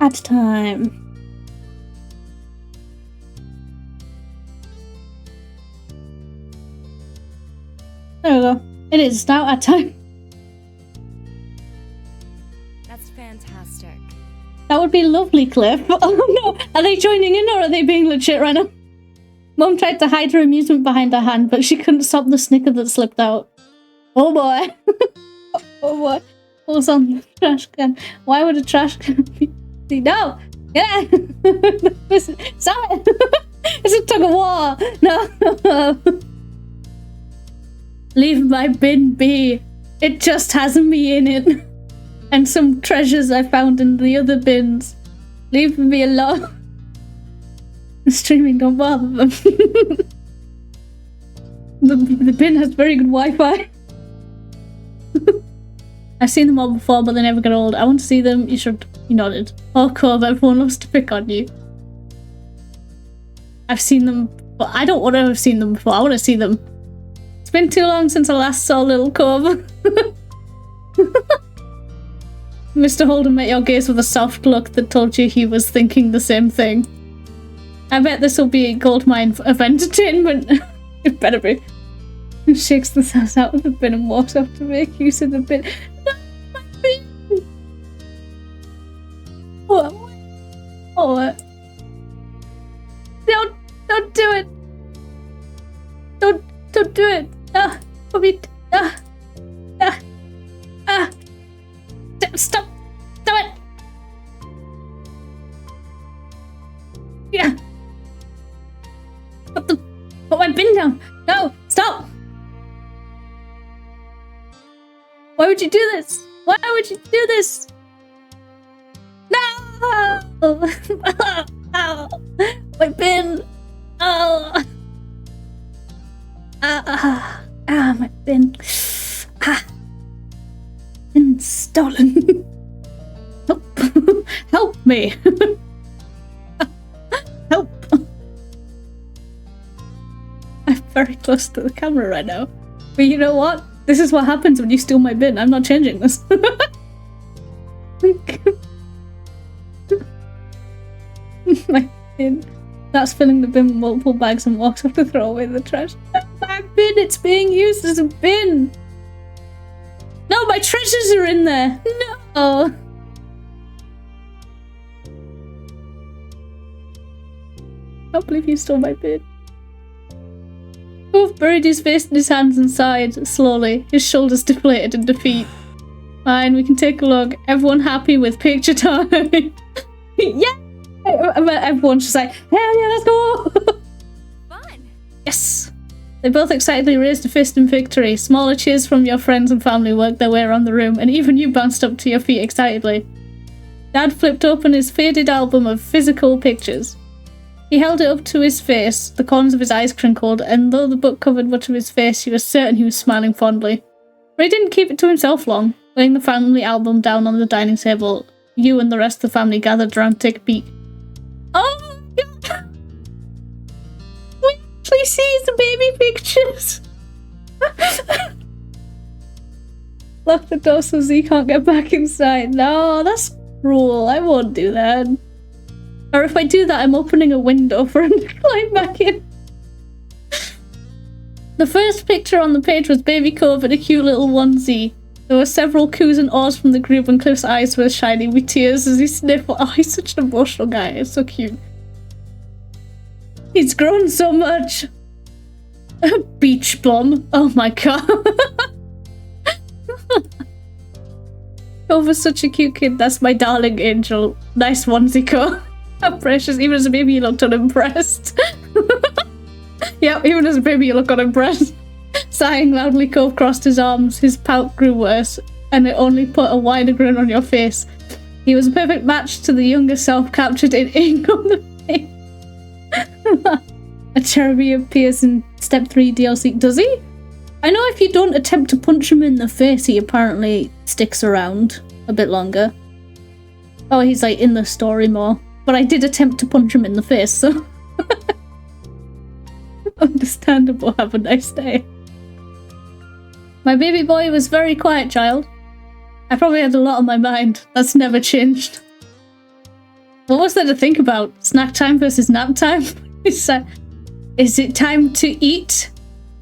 Ad time. There we go. It is now ad time. That's fantastic. That would be lovely, Cliff. Oh no! Are they joining in or are they being legit right now? Mum tried to hide her amusement behind her hand, but she couldn't stop the snicker that slipped out. Oh boy. Oh boy. What was on the trash can? Why would a trash can be... No! Yeah! Stop it! It's a tug of war! No! Leave my bin be. It just has me in it. And some treasures I found in the other bins. Leave me alone. Streaming, don't bother them. The bin has very good Wi-Fi. I've seen them all before, but they never get old. I want to see them. You should. You nodded. Oh, Cove, everyone loves to pick on you. I've seen them, but I don't want to have seen them before. I want to see them. It's been too long since I last saw little Cove. Mr. Holden met your gaze with a soft look that told you he was thinking the same thing. I bet this will be a goldmine of entertainment. It better be. He shakes the sass out of the bin and walks off to make use of the bin. No, my bin! What? Oh, don't do it! Don't do it! Stop! Stop it! Yeah! Put my bin down! No! Stop! Why would you do this? Why would you do this? No! Ow! My bin! Oh! My bin. Bin stolen. Help! Help me! Help! I'm very close to the camera right now. But you know what? This is what happens when you steal my bin. I'm not changing this. My bin. That's filling the bin with multiple bags and walks off to throw away the trash. My bin! It's being used as a bin! No, my treasures are in there! No! I can't believe you stole my bin. Wolf buried his face in his hands and sighed slowly, his shoulders deflated in defeat. Fine, we can take a look. Everyone happy with picture time? Yeah! Everyone's just like, hell yeah, let's go! Fun! Yes! They both excitedly raised a fist in victory. Smaller cheers from your friends and family worked their way around the room, and even you bounced up to your feet excitedly. Dad flipped open his faded album of physical pictures. He held it up to his face, the corners of his eyes crinkled, and though the book covered much of his face, he was certain he was smiling fondly. But he didn't keep it to himself long. Laying the family album down on the dining table, you and the rest of the family gathered around to take a peek. Oh my god! We actually see the baby pictures! Lock the door so Z can't get back inside. No, that's cruel. I won't do that. Or if I do that, I'm opening a window for him to climb back in. The first picture on the page was Baby Cove in a cute little onesie. There were several coos and ahs from the group, and Cliff's eyes were shining with tears as he sniffed. Oh, he's such an emotional guy. It's so cute. He's grown so much. Beach plum. Oh my god. Cove is such a cute kid. That's my darling angel. Nice onesie, Cove. How precious. Even as a baby, you looked unimpressed. Yep, even as a baby, you look unimpressed. Sighing loudly, Cove crossed his arms. His pout grew worse, and it only put a wider grin on your face. He was a perfect match to the younger self captured in ink on the page. A cherubim appears in Step 3 DLC. Does he? I know if you don't attempt to punch him in the face, he apparently sticks around a bit longer. Oh, he's like in the story more. But I did attempt to punch him in the face, so... Understandable. Have a nice day. My baby boy was very quiet, child. I probably had a lot on my mind. That's never changed. What was there to think about? Snack time versus nap time? Is it time to eat?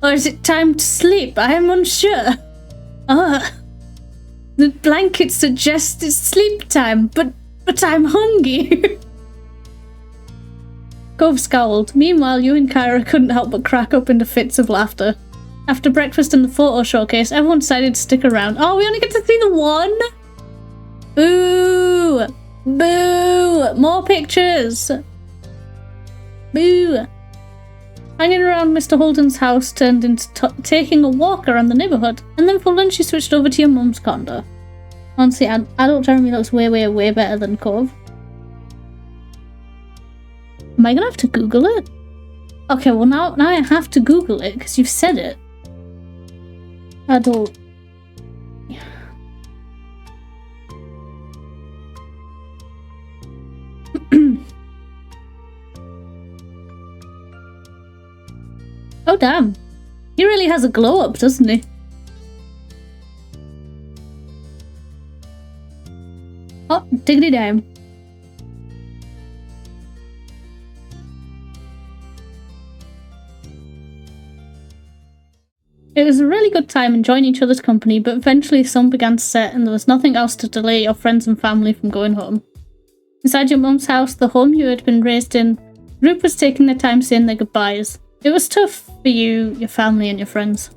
Or is it time to sleep? I am unsure. The blanket suggests it's sleep time, but I'm hungry. Cove scowled. Meanwhile, you and Kyra couldn't help but crack up into fits of laughter. After breakfast and the photo showcase, everyone decided to stick around. Oh, we only get to see the one? Boo! Boo! More pictures! Boo! Hanging around Mr. Holden's house turned into taking a walk around the neighbourhood, and then for lunch you switched over to your mum's condo. Honestly, adult Jeremy looks way better than Cove. Am I gonna have to Google it? Okay, well now I have to Google it because you've said it. Adult. Oh damn. He really has a glow up, doesn't he? Oh, diggity damn. It was a really good time enjoying each other's company, but eventually the sun began to set and there was nothing else to delay your friends and family from going home. Inside your mum's house, the home you had been raised in, the group was taking their time saying their goodbyes. It was tough for you, your family and your friends.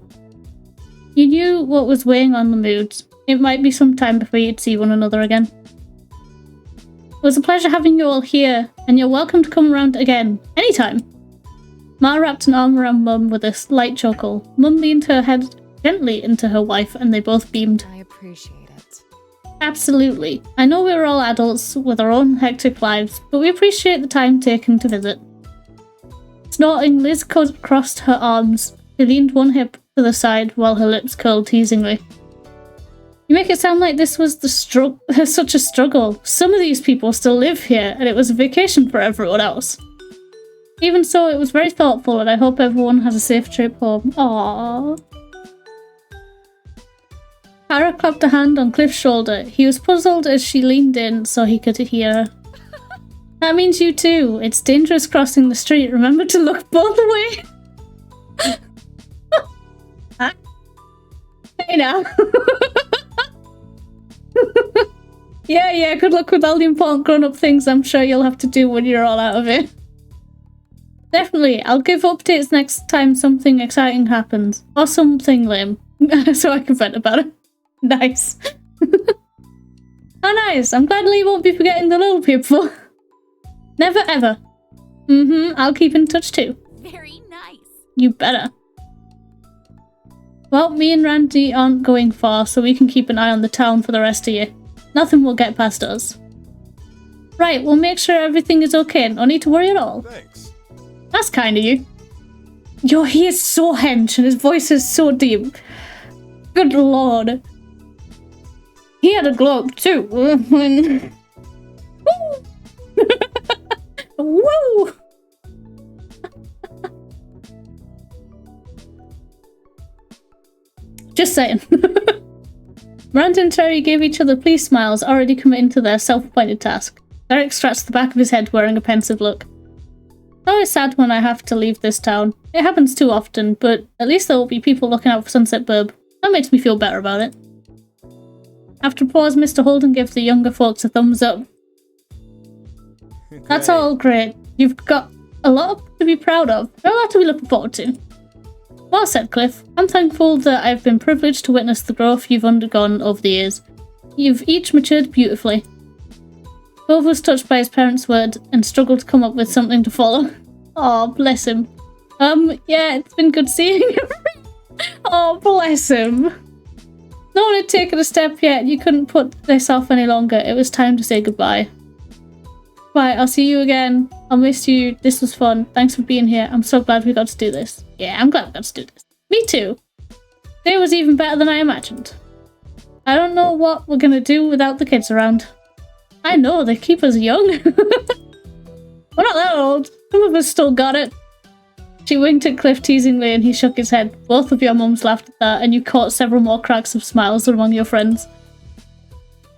You knew what was weighing on the moods. It might be some time before you'd see one another again. It was a pleasure having you all here, and you're welcome to come around again, anytime. Ma wrapped an arm around Mum with a slight chuckle. Mum leaned her head gently into her wife and they both beamed. I appreciate it. Absolutely. I know we're all adults with our own hectic lives, but we appreciate the time taken to visit. Snorting, Liz crossed her arms. She leaned one hip to the side while her lips curled teasingly. You make it sound like this was such a struggle. Some of these people still live here, and it was a vacation for everyone else. Even so, it was very thoughtful, and I hope everyone has a safe trip home. Aww. Kara clapped a hand on Cliff's shoulder. He was puzzled as she leaned in so he could hear her. That means you too. It's dangerous crossing the street. Remember to look both ways. Hey now. Yeah, good luck with all the important grown-up things I'm sure you'll have to do when you're all out of it. Definitely, I'll give updates next time something exciting happens. Or something lame. So I can vent about it. Nice. Oh nice, I'm glad Lee won't be forgetting the little people. Never ever. I'll keep in touch too. Very nice. You better. Well, me and Randy aren't going far, so we can keep an eye on the town for the rest of you. Nothing will get past us. Right, we'll make sure everything is okay. No need to worry at all. Thanks. That's kind of you. Yo, he is so hench and his voice is so deep. Good lord. He had a glow up too. Woo! Just saying. Miranda and Terry gave each other pleased smiles, already committing to their self-appointed task. Derek scratched the back of his head, wearing a pensive look. It's always sad when I have to leave this town. It happens too often, but at least there will be people looking out for Sunset Burb. That makes me feel better about it. After a pause, Mr. Holden gave the younger folks a thumbs up. That's all great. You've got a lot to be proud of. A lot to be looking forward to. Well said, Cliff. I'm thankful that I've been privileged to witness the growth you've undergone over the years. You've each matured beautifully. Both was touched by his parents' word and struggled to come up with something to follow. Oh, bless him. Yeah, it's been good seeing him. Oh, bless him. No one had taken a step yet. You couldn't put this off any longer. It was time to say goodbye. Bye, I'll see you again. I'll miss you. This was fun. Thanks for being here. I'm so glad we got to do this. Yeah, I'm glad we got to do this. Me too. Today was even better than I imagined. I don't know what we're gonna do without the kids around. I know, they keep us young. We're not that old. Some of us still got it. She winked at Cliff teasingly and he shook his head. Both of your mums laughed at that and you caught several more cracks of smiles among your friends.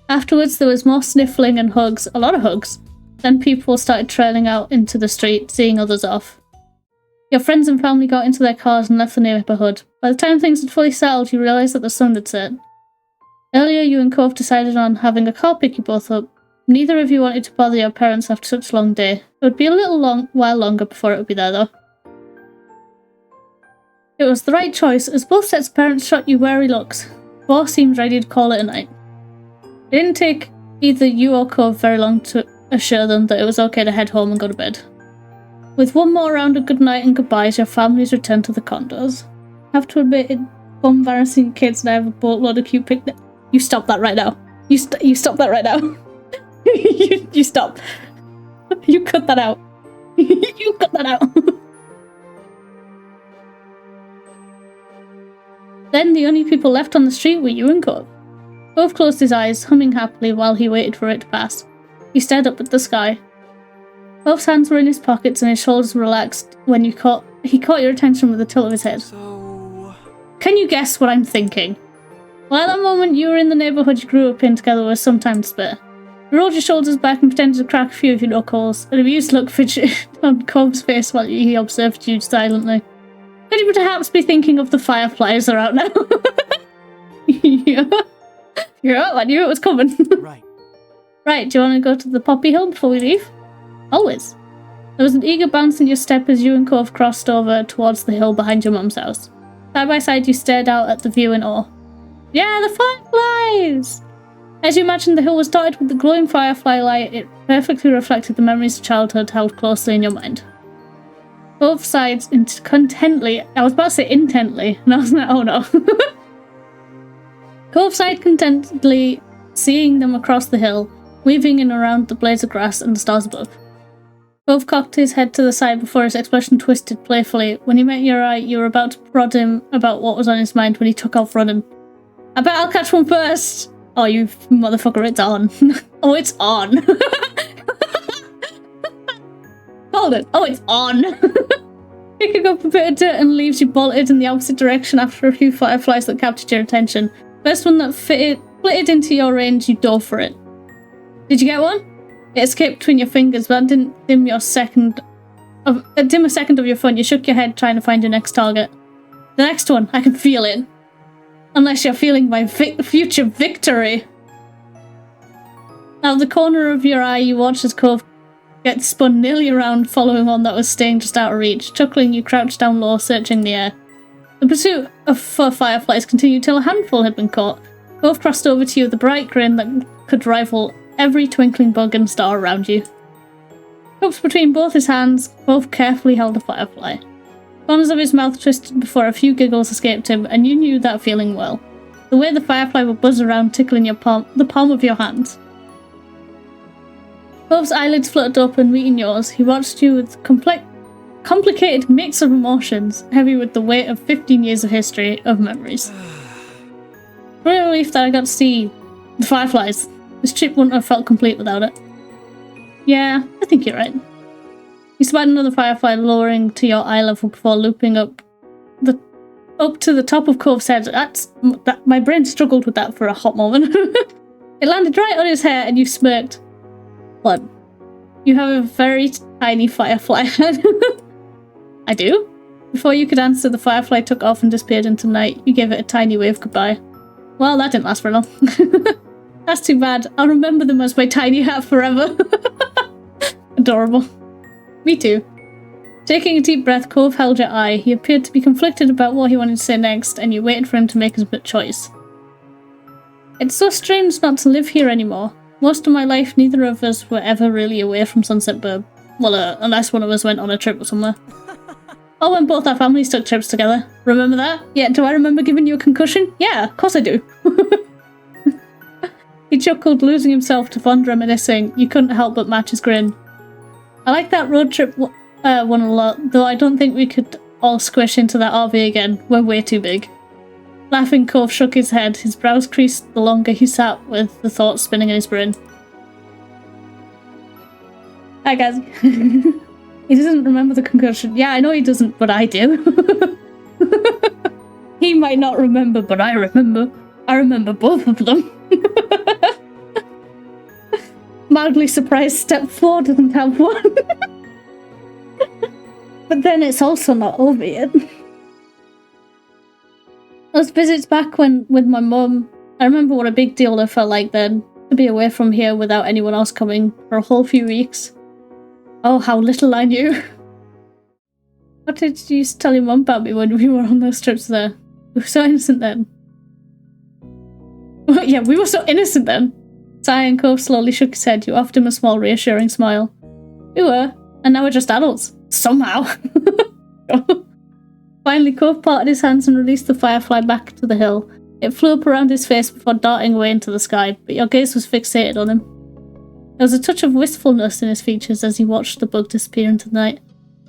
Afterwards there was more sniffling and hugs. A lot of hugs. Then people started trailing out into the street, seeing others off. Your friends and family got into their cars and left the neighbourhood. By the time things had fully settled, you realised that the sun had set. Earlier, you and Cove decided on having a car pick you both up. Neither of you wanted to bother your parents after such a long day. It would be a while longer before it would be there, though. It was the right choice, as both sets of parents shot you wary looks. Both seemed ready to call it a night. It didn't take either you or Cove very long to assure them that it was okay to head home and go to bed. With one more round of goodnight and goodbyes, your families returned to the condos. I have to admit, it's embarrassing kids and I have a boatload of cute picnics. You stop that right now. You stop that right now. you stop. You cut that out. You cut that out. Then the only people left on the street were you and Cove. Cove closed his eyes, humming happily while he waited for it to pass. He stared up at the sky. Cove's hands were in his pockets and his shoulders relaxed when he caught your attention with a tilt of his head. So... Can you guess what I'm thinking? Well, at that moment, you were in the neighbourhood you grew up in together with some time to spare. You rolled your shoulders back and pretended to crack a few of your knuckles. An amused look fidgeted on Cove's face while he observed you silently. Could you perhaps be thinking of the fireflies that are out now? Yeah. Yeah, I knew it was coming. Right. Right, do you want to go to the Poppy Hill before we leave? Always. There was an eager bounce in your step as you and Cove crossed over towards the hill behind your mum's house. Side by side, you stared out at the view in awe. Yeah, the fireflies! As you imagined, the hill was dotted with the glowing firefly light. It perfectly reflected the memories of childhood held closely in your mind. Both sides contently. I was about to say intently, and I was like, oh no. Cove sighed contentedly, seeing them across the hill, weaving in around the blades of grass and the stars above. Cove cocked his head to the side before his expression twisted playfully. When he met your eye, you were about to prod him about what was on his mind when he took off running. I bet I'll catch one first! Oh, you motherfucker, it's on. Oh, it's on. Hold it. Oh, it's on. Picking up a bit of dirt and leaves, you bolted in the opposite direction after a few fireflies that captured your attention. First one that flitted into your range, you dove for it. Did you get one? It escaped between your fingers, but that didn't dim a second of your fun. You shook your head trying to find your next target. The next one, I can feel it. Unless you're feeling my future victory. Out of the corner of your eye, you watched as Cove get spun nearly around, following one that was staying just out of reach. Chuckling, you crouched down low, searching the air. The pursuit for fireflies continued till a handful had been caught. Cove crossed over to you with a bright grin that could rival every twinkling bug and star around you. Cupped between both his hands, Cove carefully held a firefly. Corners of his mouth twisted before a few giggles escaped him, and you knew that feeling well. The way the firefly would buzz around, tickling the palm of your hand. Cove's eyelids fluttered open, meeting yours. He watched you with complicated mix of emotions, heavy with the weight of 15 years of history, of memories. What a relief that I got to see the fireflies. This trip wouldn't have felt complete without it. Yeah, I think you're right. You spied another firefly lowering to your eye level before looping up to the top of Cove's head. My brain struggled with that for a hot moment. It landed right on his hair and you smirked. What? You have a very tiny firefly head. I do? Before you could answer, the firefly took off and disappeared into night. You gave it a tiny wave goodbye. Well, that didn't last for long. That's too bad. I'll remember them as my tiny hat forever. Adorable. Me too. Taking a deep breath, Cove held your eye. He appeared to be conflicted about what he wanted to say next, and you waited for him to make his choice. It's so strange not to live here anymore. Most of my life, neither of us were ever really away from Sunset Burb. Well, unless one of us went on a trip somewhere. Or when both our families took trips together. Remember that? Yeah, do I remember giving you a concussion? Yeah, of course I do. He chuckled, losing himself to fond reminiscing. You couldn't help but match his grin. I like that road trip one a lot, though I don't think we could all squish into that RV again. We're way too big. Laughing, Cove shook his head. His brows creased the longer he sat with the thoughts spinning in his brain. Hi guys. He doesn't remember the concussion. Yeah, I know he doesn't, but I do. He might not remember, but I remember. I remember both of them. Mildly surprised step 4 doesn't have one. But then it's also not over yet. Those visits back with my mum, I remember what a big deal it felt like then, to be away from here without anyone else coming for a whole few weeks. Oh, how little I knew. What did you tell your mum about me when we were on those trips there? We were so innocent then. Yeah, we were so innocent then. Sighing, Cove slowly shook his head. You offered him a small, reassuring smile. We were, and now we're just adults. Somehow. Finally, Cove parted his hands and released the firefly back to the hill. It flew up around his face before darting away into the sky, but your gaze was fixated on him. There was a touch of wistfulness in his features as he watched the bug disappear into the night.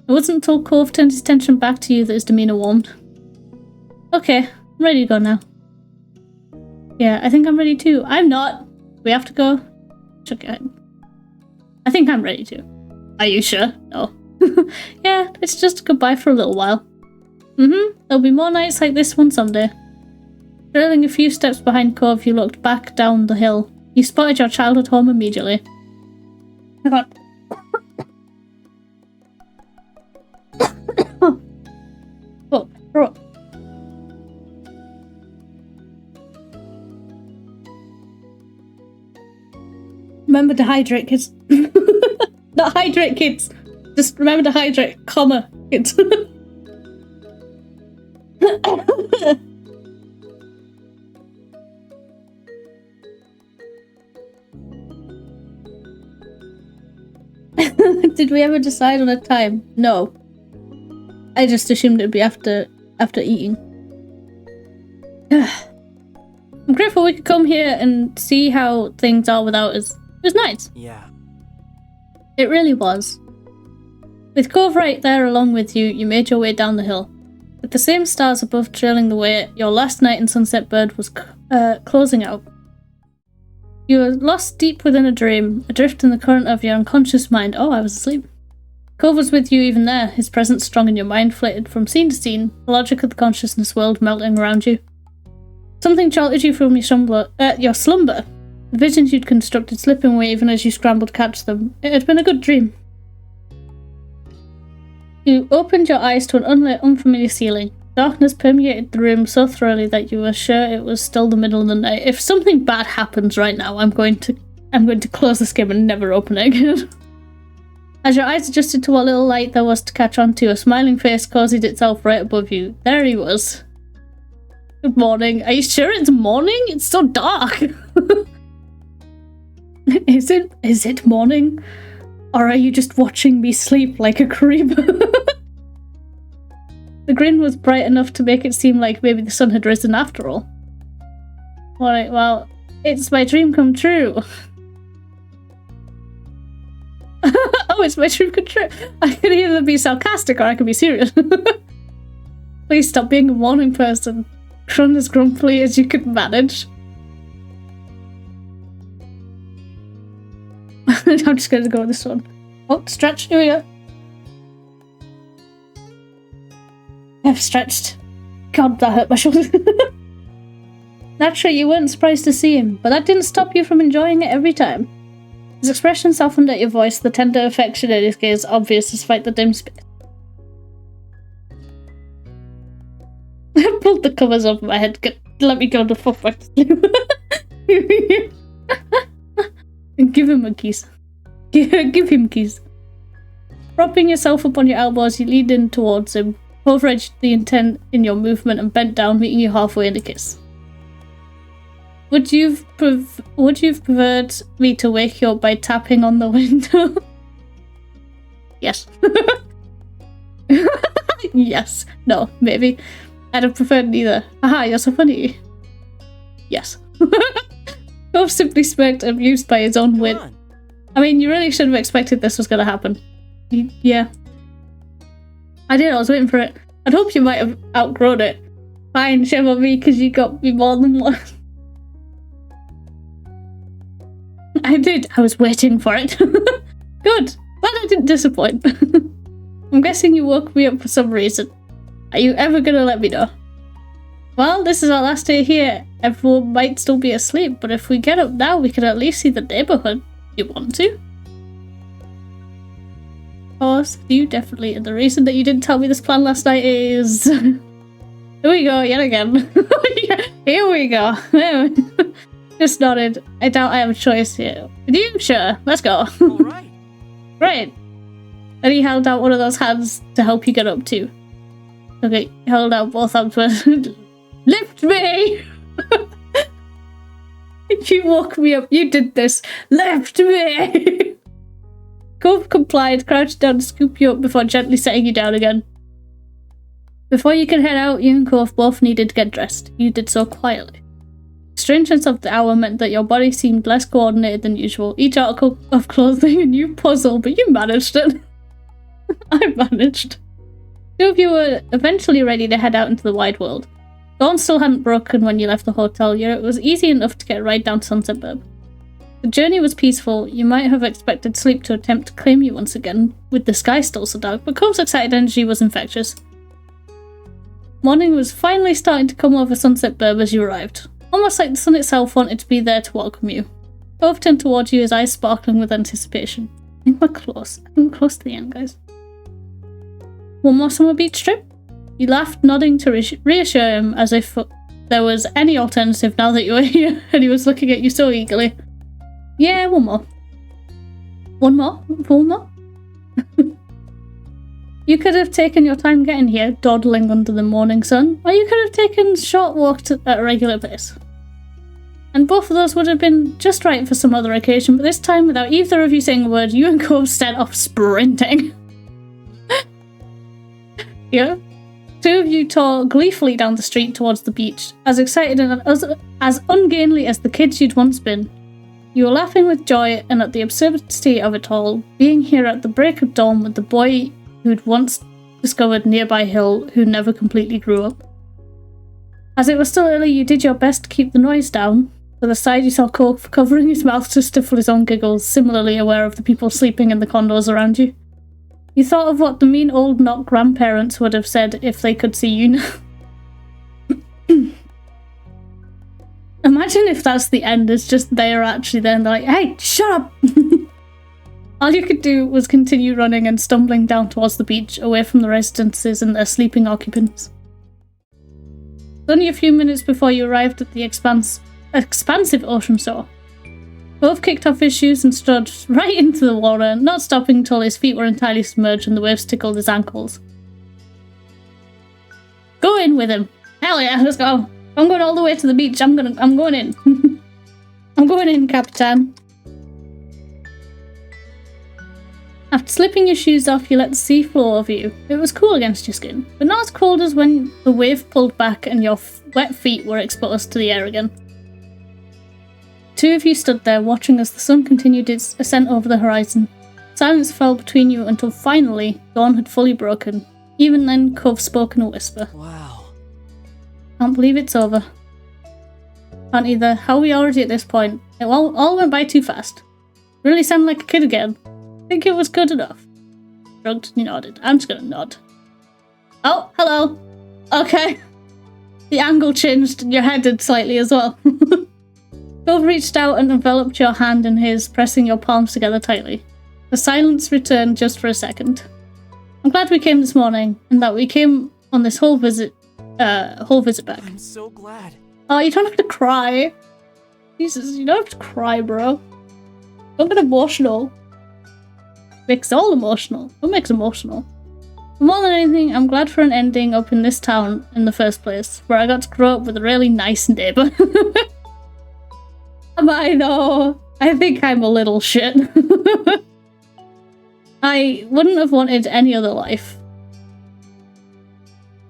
It wasn't until Cove turned his attention back to you that his demeanour warmed. Okay, I'm ready to go now. Yeah, I think I'm ready too. I'm not. We have to go. Okay. I think I'm ready to. Are you sure? No. Yeah, it's just goodbye for a little while. There'll be more nights like this one someday. Trailing a few steps behind Cove, you looked back down the hill. You spotted your childhood home immediately. Hang on. Oh, throw up. Remember to hydrate, kids. Not hydrate, kids. Just remember to hydrate, comma, kids. Did we ever decide on a time? No. I just assumed it'd be after eating. I'm grateful we could come here and see how things are without us. It was nice. Yeah. It really was. With Cove right there along with you, you made your way down the hill. With the same stars above trailing the way, your last night in Sunset Bird was closing out. You were lost deep within a dream, adrift in the current of your unconscious mind. Oh, I was asleep. Cove was with you even there, his presence strong in your mind, flitted from scene to scene, the logic of the consciousness world melting around you. Something jolted you from your slumber. The visions you'd constructed slipping away even as you scrambled to catch them. It had been a good dream. You opened your eyes to an unlit, unfamiliar ceiling. Darkness permeated the room so thoroughly that you were sure it was still the middle of the night. If something bad happens right now, I'm going to close this game and never open it again. As your eyes adjusted to what little light there was to catch on to, a smiling face cozied itself right above you. There he was. Good morning. Are you sure it's morning? It's so dark. Is it morning? Or are you just watching me sleep like a creep? The grin was bright enough to make it seem like maybe the sun had risen after all. Alright, well, it's my dream come true. Oh, it's my dream come true. I could either be sarcastic or I could be serious. Please stop being a morning person. Run as grumpily as you could manage. I'm just going to go with this one. Oh, stretch. Here we go. I've stretched. God, that hurt my shoulder. Naturally, you weren't surprised to see him, but that didn't stop you from enjoying it every time. His expression softened at your voice, the tender affection in his gaze obvious despite the dim space. I pulled the covers over my head. Let me go the fuck back to sleep. Give him a kiss. Give him keys. Propping yourself up on your elbows, you leaned in towards him, overedged the intent in your movement and bent down, meeting you halfway in a kiss. Would you've preferred me to wake you up by tapping on the window? Yes. Yes. No, maybe. I'd have preferred neither. Haha, you're so funny. Yes. Cove simply smirked, amused by his own wit. I mean, you really should have expected this was going to happen. Yeah. I did, I was waiting for it. I'd hoped you might have outgrown it. Fine, shame on me because you got me more than one. I did, I was waiting for it. Good, but I didn't disappoint. I'm guessing you woke me up for some reason. Are you ever gonna let me know? Well, this is our last day here. Everyone might still be asleep, but if we get up now, we can at least see the neighborhood. You want to? Of course, you definitely. And the reason that you didn't tell me this plan last night is... Here we go, yet again. Here we go. Just nodded. I doubt I have a choice here. Are you sure? Let's go. All right. Great. And he held out one of those hands to help you get up too. Okay, held out both arms. Lift me! You woke me up. You did this. Lift me! Cove complied, crouched down to scoop you up before gently setting you down again. Before you could head out, you and Cove both needed to get dressed. You did so quietly. The strangeness of the hour meant that your body seemed less coordinated than usual. Each article of clothing a new puzzle, but you managed it. I managed. Two of you were eventually ready to head out into the wide world. Dawn still hadn't broken when you left the hotel, yet it was easy enough to get a ride down Sunset Burb. The journey was peaceful. You might have expected sleep to attempt to claim you once again, with the sky still so dark, but Cove's excited energy was infectious. Morning was finally starting to come over Sunset Burb as you arrived, almost like the sun itself wanted to be there to welcome you. Cove turned towards you, his eyes sparkling with anticipation. I think we're close. I think we're close to the end, guys. One more summer beach trip? You laughed, nodding to reassure him as if there was any alternative now that you were here, and he was looking at you so eagerly. Yeah, one more. One more? One more? You could have taken your time getting here, dawdling under the morning sun, or you could have taken a short walk at a regular pace. And both of those would have been just right for some other occasion, but this time, without either of you saying a word, you and Cove set off sprinting. Yeah? Two of you tore gleefully down the street towards the beach, as excited and as ungainly as the kids you'd once been. You were laughing with joy and at the absurdity of it all, being here at the break of dawn with the boy who'd once discovered nearby hill who never completely grew up. As it was still early, you did your best to keep the noise down. To the side you saw Cove covering his mouth to stifle his own giggles, similarly aware of the people sleeping in the condos around you. You thought of what the mean old not grandparents would have said if they could see you now. Imagine if that's the end, it's just they're actually there and they're like, hey, shut up! All you could do was continue running and stumbling down towards the beach, away from the residences and their sleeping occupants. Only a few minutes before you arrived at the expansive ocean shore. Cove kicked off his shoes and strode right into the water, not stopping until his feet were entirely submerged and the waves tickled his ankles. Go in with him! Hell yeah, let's go! I'm going all the way to the beach. I'm going in. I'm going in, Capitan. After slipping your shoes off, you let the sea flow over you. It was cool against your skin, but not as cold as when the wave pulled back and your wet feet were exposed to the air again. Two of you stood there, watching as the sun continued its ascent over the horizon. Silence fell between you until finally, dawn had fully broken. Even then, Cove spoke in a whisper. Wow. Can't believe it's over. Can't either. How are we already at this point? It all went by too fast. Really sound like a kid again. I think it was good enough. Shrugged, you nodded. I'm just gonna nod. Oh, hello. Okay. The angle changed and your head did slightly as well. Cove reached out and enveloped your hand in his, pressing your palms together tightly. The silence returned just for a second. I'm glad we came this morning, and that we came on this whole visit back. I'm so glad. Oh, you don't have to cry. Jesus, you don't have to cry, bro. Don't get emotional. Makes all emotional. What makes emotional? But more than anything, I'm glad for an ending up in this town in the first place, where I got to grow up with a really nice neighbour. Am I though? I think I'm a little shit. I wouldn't have wanted any other life.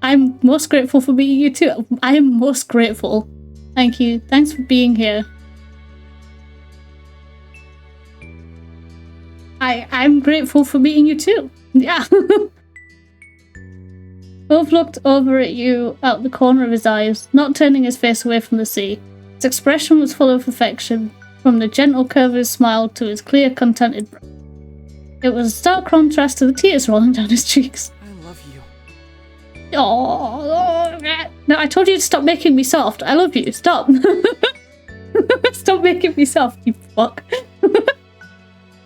I'm most grateful for meeting you too. I am most grateful. Thank you. Thanks for being here. I'm grateful for meeting you too. Yeah. Cove looked over at you out the corner of his eyes, not turning his face away from the sea. His expression was full of affection, from the gentle curve of his smile to his clear, contented brow. It was a stark contrast to the tears rolling down his cheeks. I love you. Oh, no, I told you to stop making me soft. I love you. Stop. Stop making me soft, you fuck.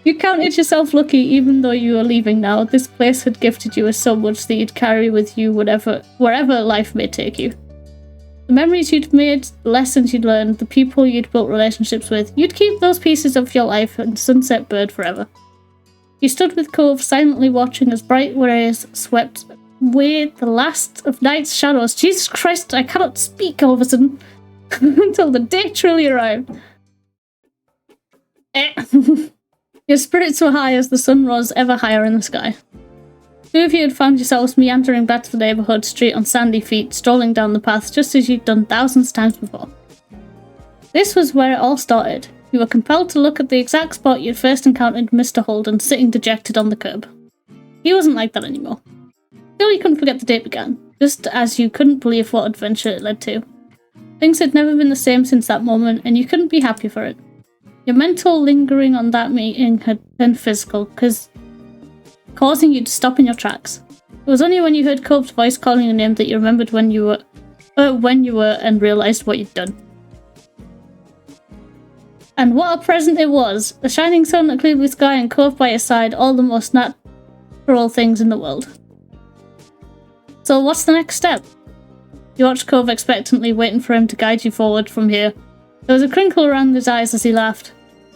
You counted yourself lucky even though you were leaving now. This place had gifted you with so much that you'd carry with you wherever life may take you. The memories you'd made, the lessons you'd learned, the people you'd built relationships with, you'd keep those pieces of your life in Sunset Burb forever. You stood with Cove, silently watching as bright rays swept away the last of night's shadows. Jesus Christ, I cannot speak all of a sudden. Until the day truly arrived. Your spirits were high as the sun rose ever higher in the sky. Two of you had found yourselves meandering back to the neighbourhood street on sandy feet, strolling down the path just as you'd done thousands of times before. This was where it all started. You were compelled to look at the exact spot you'd first encountered Mr. Holden sitting dejected on the curb. He wasn't like that anymore. Still, you couldn't forget the day it began. just as you couldn't believe what adventure it led to. Things had never been the same since that moment, and you couldn't be happy for it. Your mental lingering on that meeting had turned physical, causing you to stop in your tracks. It was only when you heard Cope's voice calling your name that you remembered when you were and realised what you'd done. And what a present it was! The shining sun, a clear blue sky, and Cove by your side, all the most natural things in the world. So what's the next step? You watched Cove expectantly, waiting for him to guide you forward from here. There was a crinkle around his eyes as he laughed.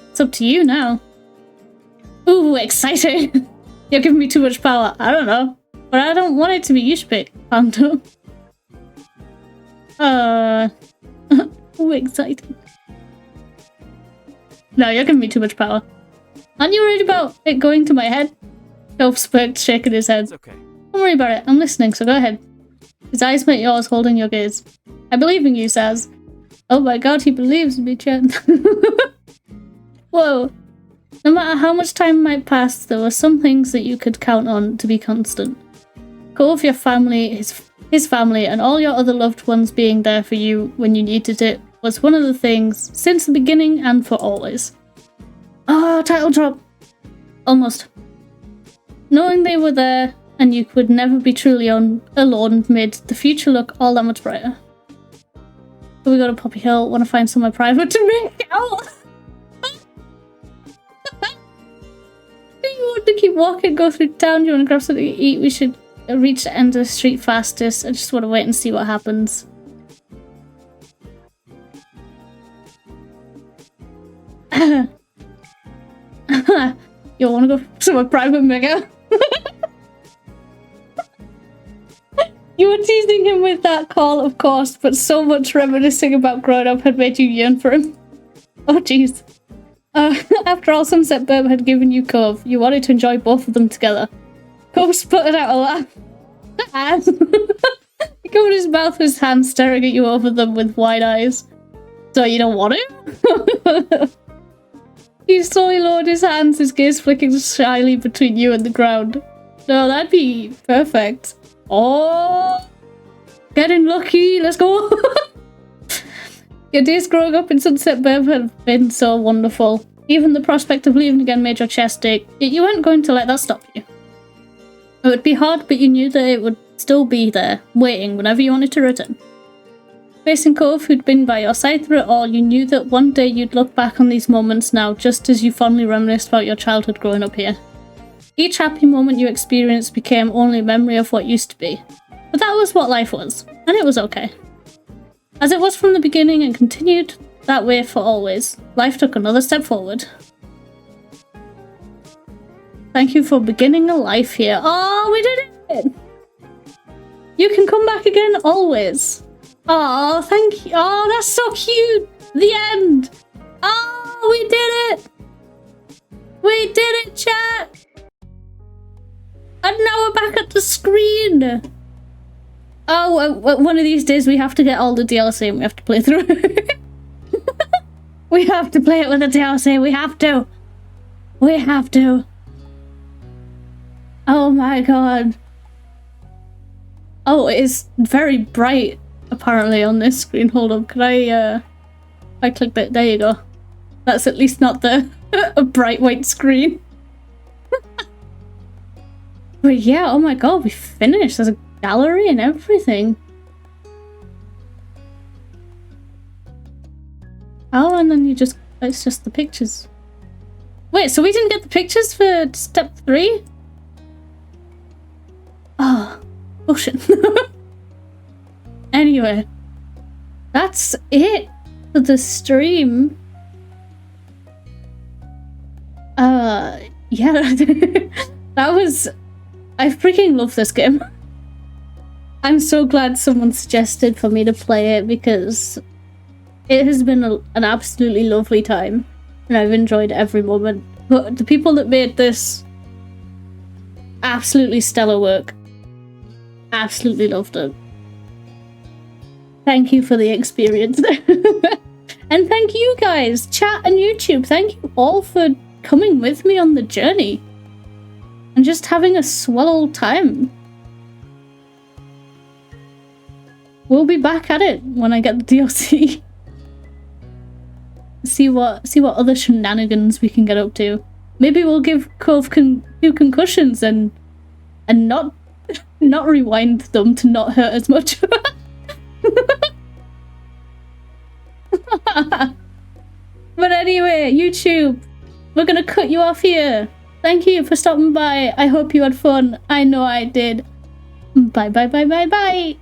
It's up to you now. Ooh, exciting! You're giving me too much power. I don't know. But I don't want it to be you, Spick. Pando. Ooh, exciting. No, you're giving me too much power. Aren't you worried about it going to my head? Cove smirked, shaking his head. It's okay. Don't worry about it. I'm listening, so go ahead. His eyes met yours, holding your gaze. I believe in you, Saz. Oh my god, he believes me, Chen. Whoa. No matter how much time might pass, there were some things that you could count on to be constant. Cove, your family, his family, and all your other loved ones being there for you when you needed it was one of the things since the beginning and for always. Ah, title drop. Almost. Knowing they were there and you could never be truly alone made the future look all that much brighter. So we go to Poppy Hill. Want to find somewhere private to make out? Do you want to keep walking, go through town? Do you want to grab something to eat? We should reach the end of the street fastest. I just want to wait and see what happens. You want to go somewhere private, Mega? You were teasing him with that call, of course, but so much reminiscing about growing up had made you yearn for him. Oh, jeez. After all, Sunset Burp had given you Cove. You wanted to enjoy both of them together. Cove sputtered out a laugh. He covered his mouth with his hands, staring at you over them with wide eyes. So you don't want it? He slowly lowered his hands, his gaze flicking shyly between you and the ground. No, that'd be perfect. Oh, getting lucky. Let's go. Your days growing up in Sunset Burp had been so wonderful. Even the prospect of leaving again made your chest ache, yet you weren't going to let that stop you. It would be hard, but you knew that it would still be there, waiting whenever you wanted to return. Facing Cove, who'd been by your side through it all, you knew that one day you'd look back on these moments now, just as you fondly reminisced about your childhood growing up here. Each happy moment you experienced became only a memory of what used to be. But that was what life was, and it was okay. As it was from the beginning and continued that way for always, life took another step forward. Thank you for beginning a life here. Oh, we did it! You can come back again always. Oh, thank you. Oh, that's so cute. The end. Oh, we did it. We did it, chat. And now we're back at the screen. Oh, one of these days we have to get all the DLC and we have to play through it. We have to play it with the DLC. We have to. We have to. Oh my god. Oh, it is very bright, apparently, on this screen. Hold on, can I click that? There you go. That's at least not the a bright white screen. But yeah, oh my god, we finished. There's a gallery and everything. Oh, and then it's just the pictures. Wait, so we didn't get the pictures for step 3? Oh, bullshit. Anyway, that's it for the stream. Yeah, that was... I freaking love this game. I'm so glad someone suggested for me to play it because it has been an absolutely lovely time and I've enjoyed every moment. But the people that made this, absolutely stellar work. Absolutely loved it. Thank you for the experience. And thank you guys, chat and YouTube. Thank you all for coming with me on the journey and just having a swell old time. we'll be back at it when I get the DLC. see what other shenanigans we can get up to. Maybe we'll give Cove two concussions and not rewind them to not hurt as much. But anyway, YouTube, we're gonna cut you off here. Thank you for stopping by. I hope you had fun. I know I did. Bye bye bye bye bye.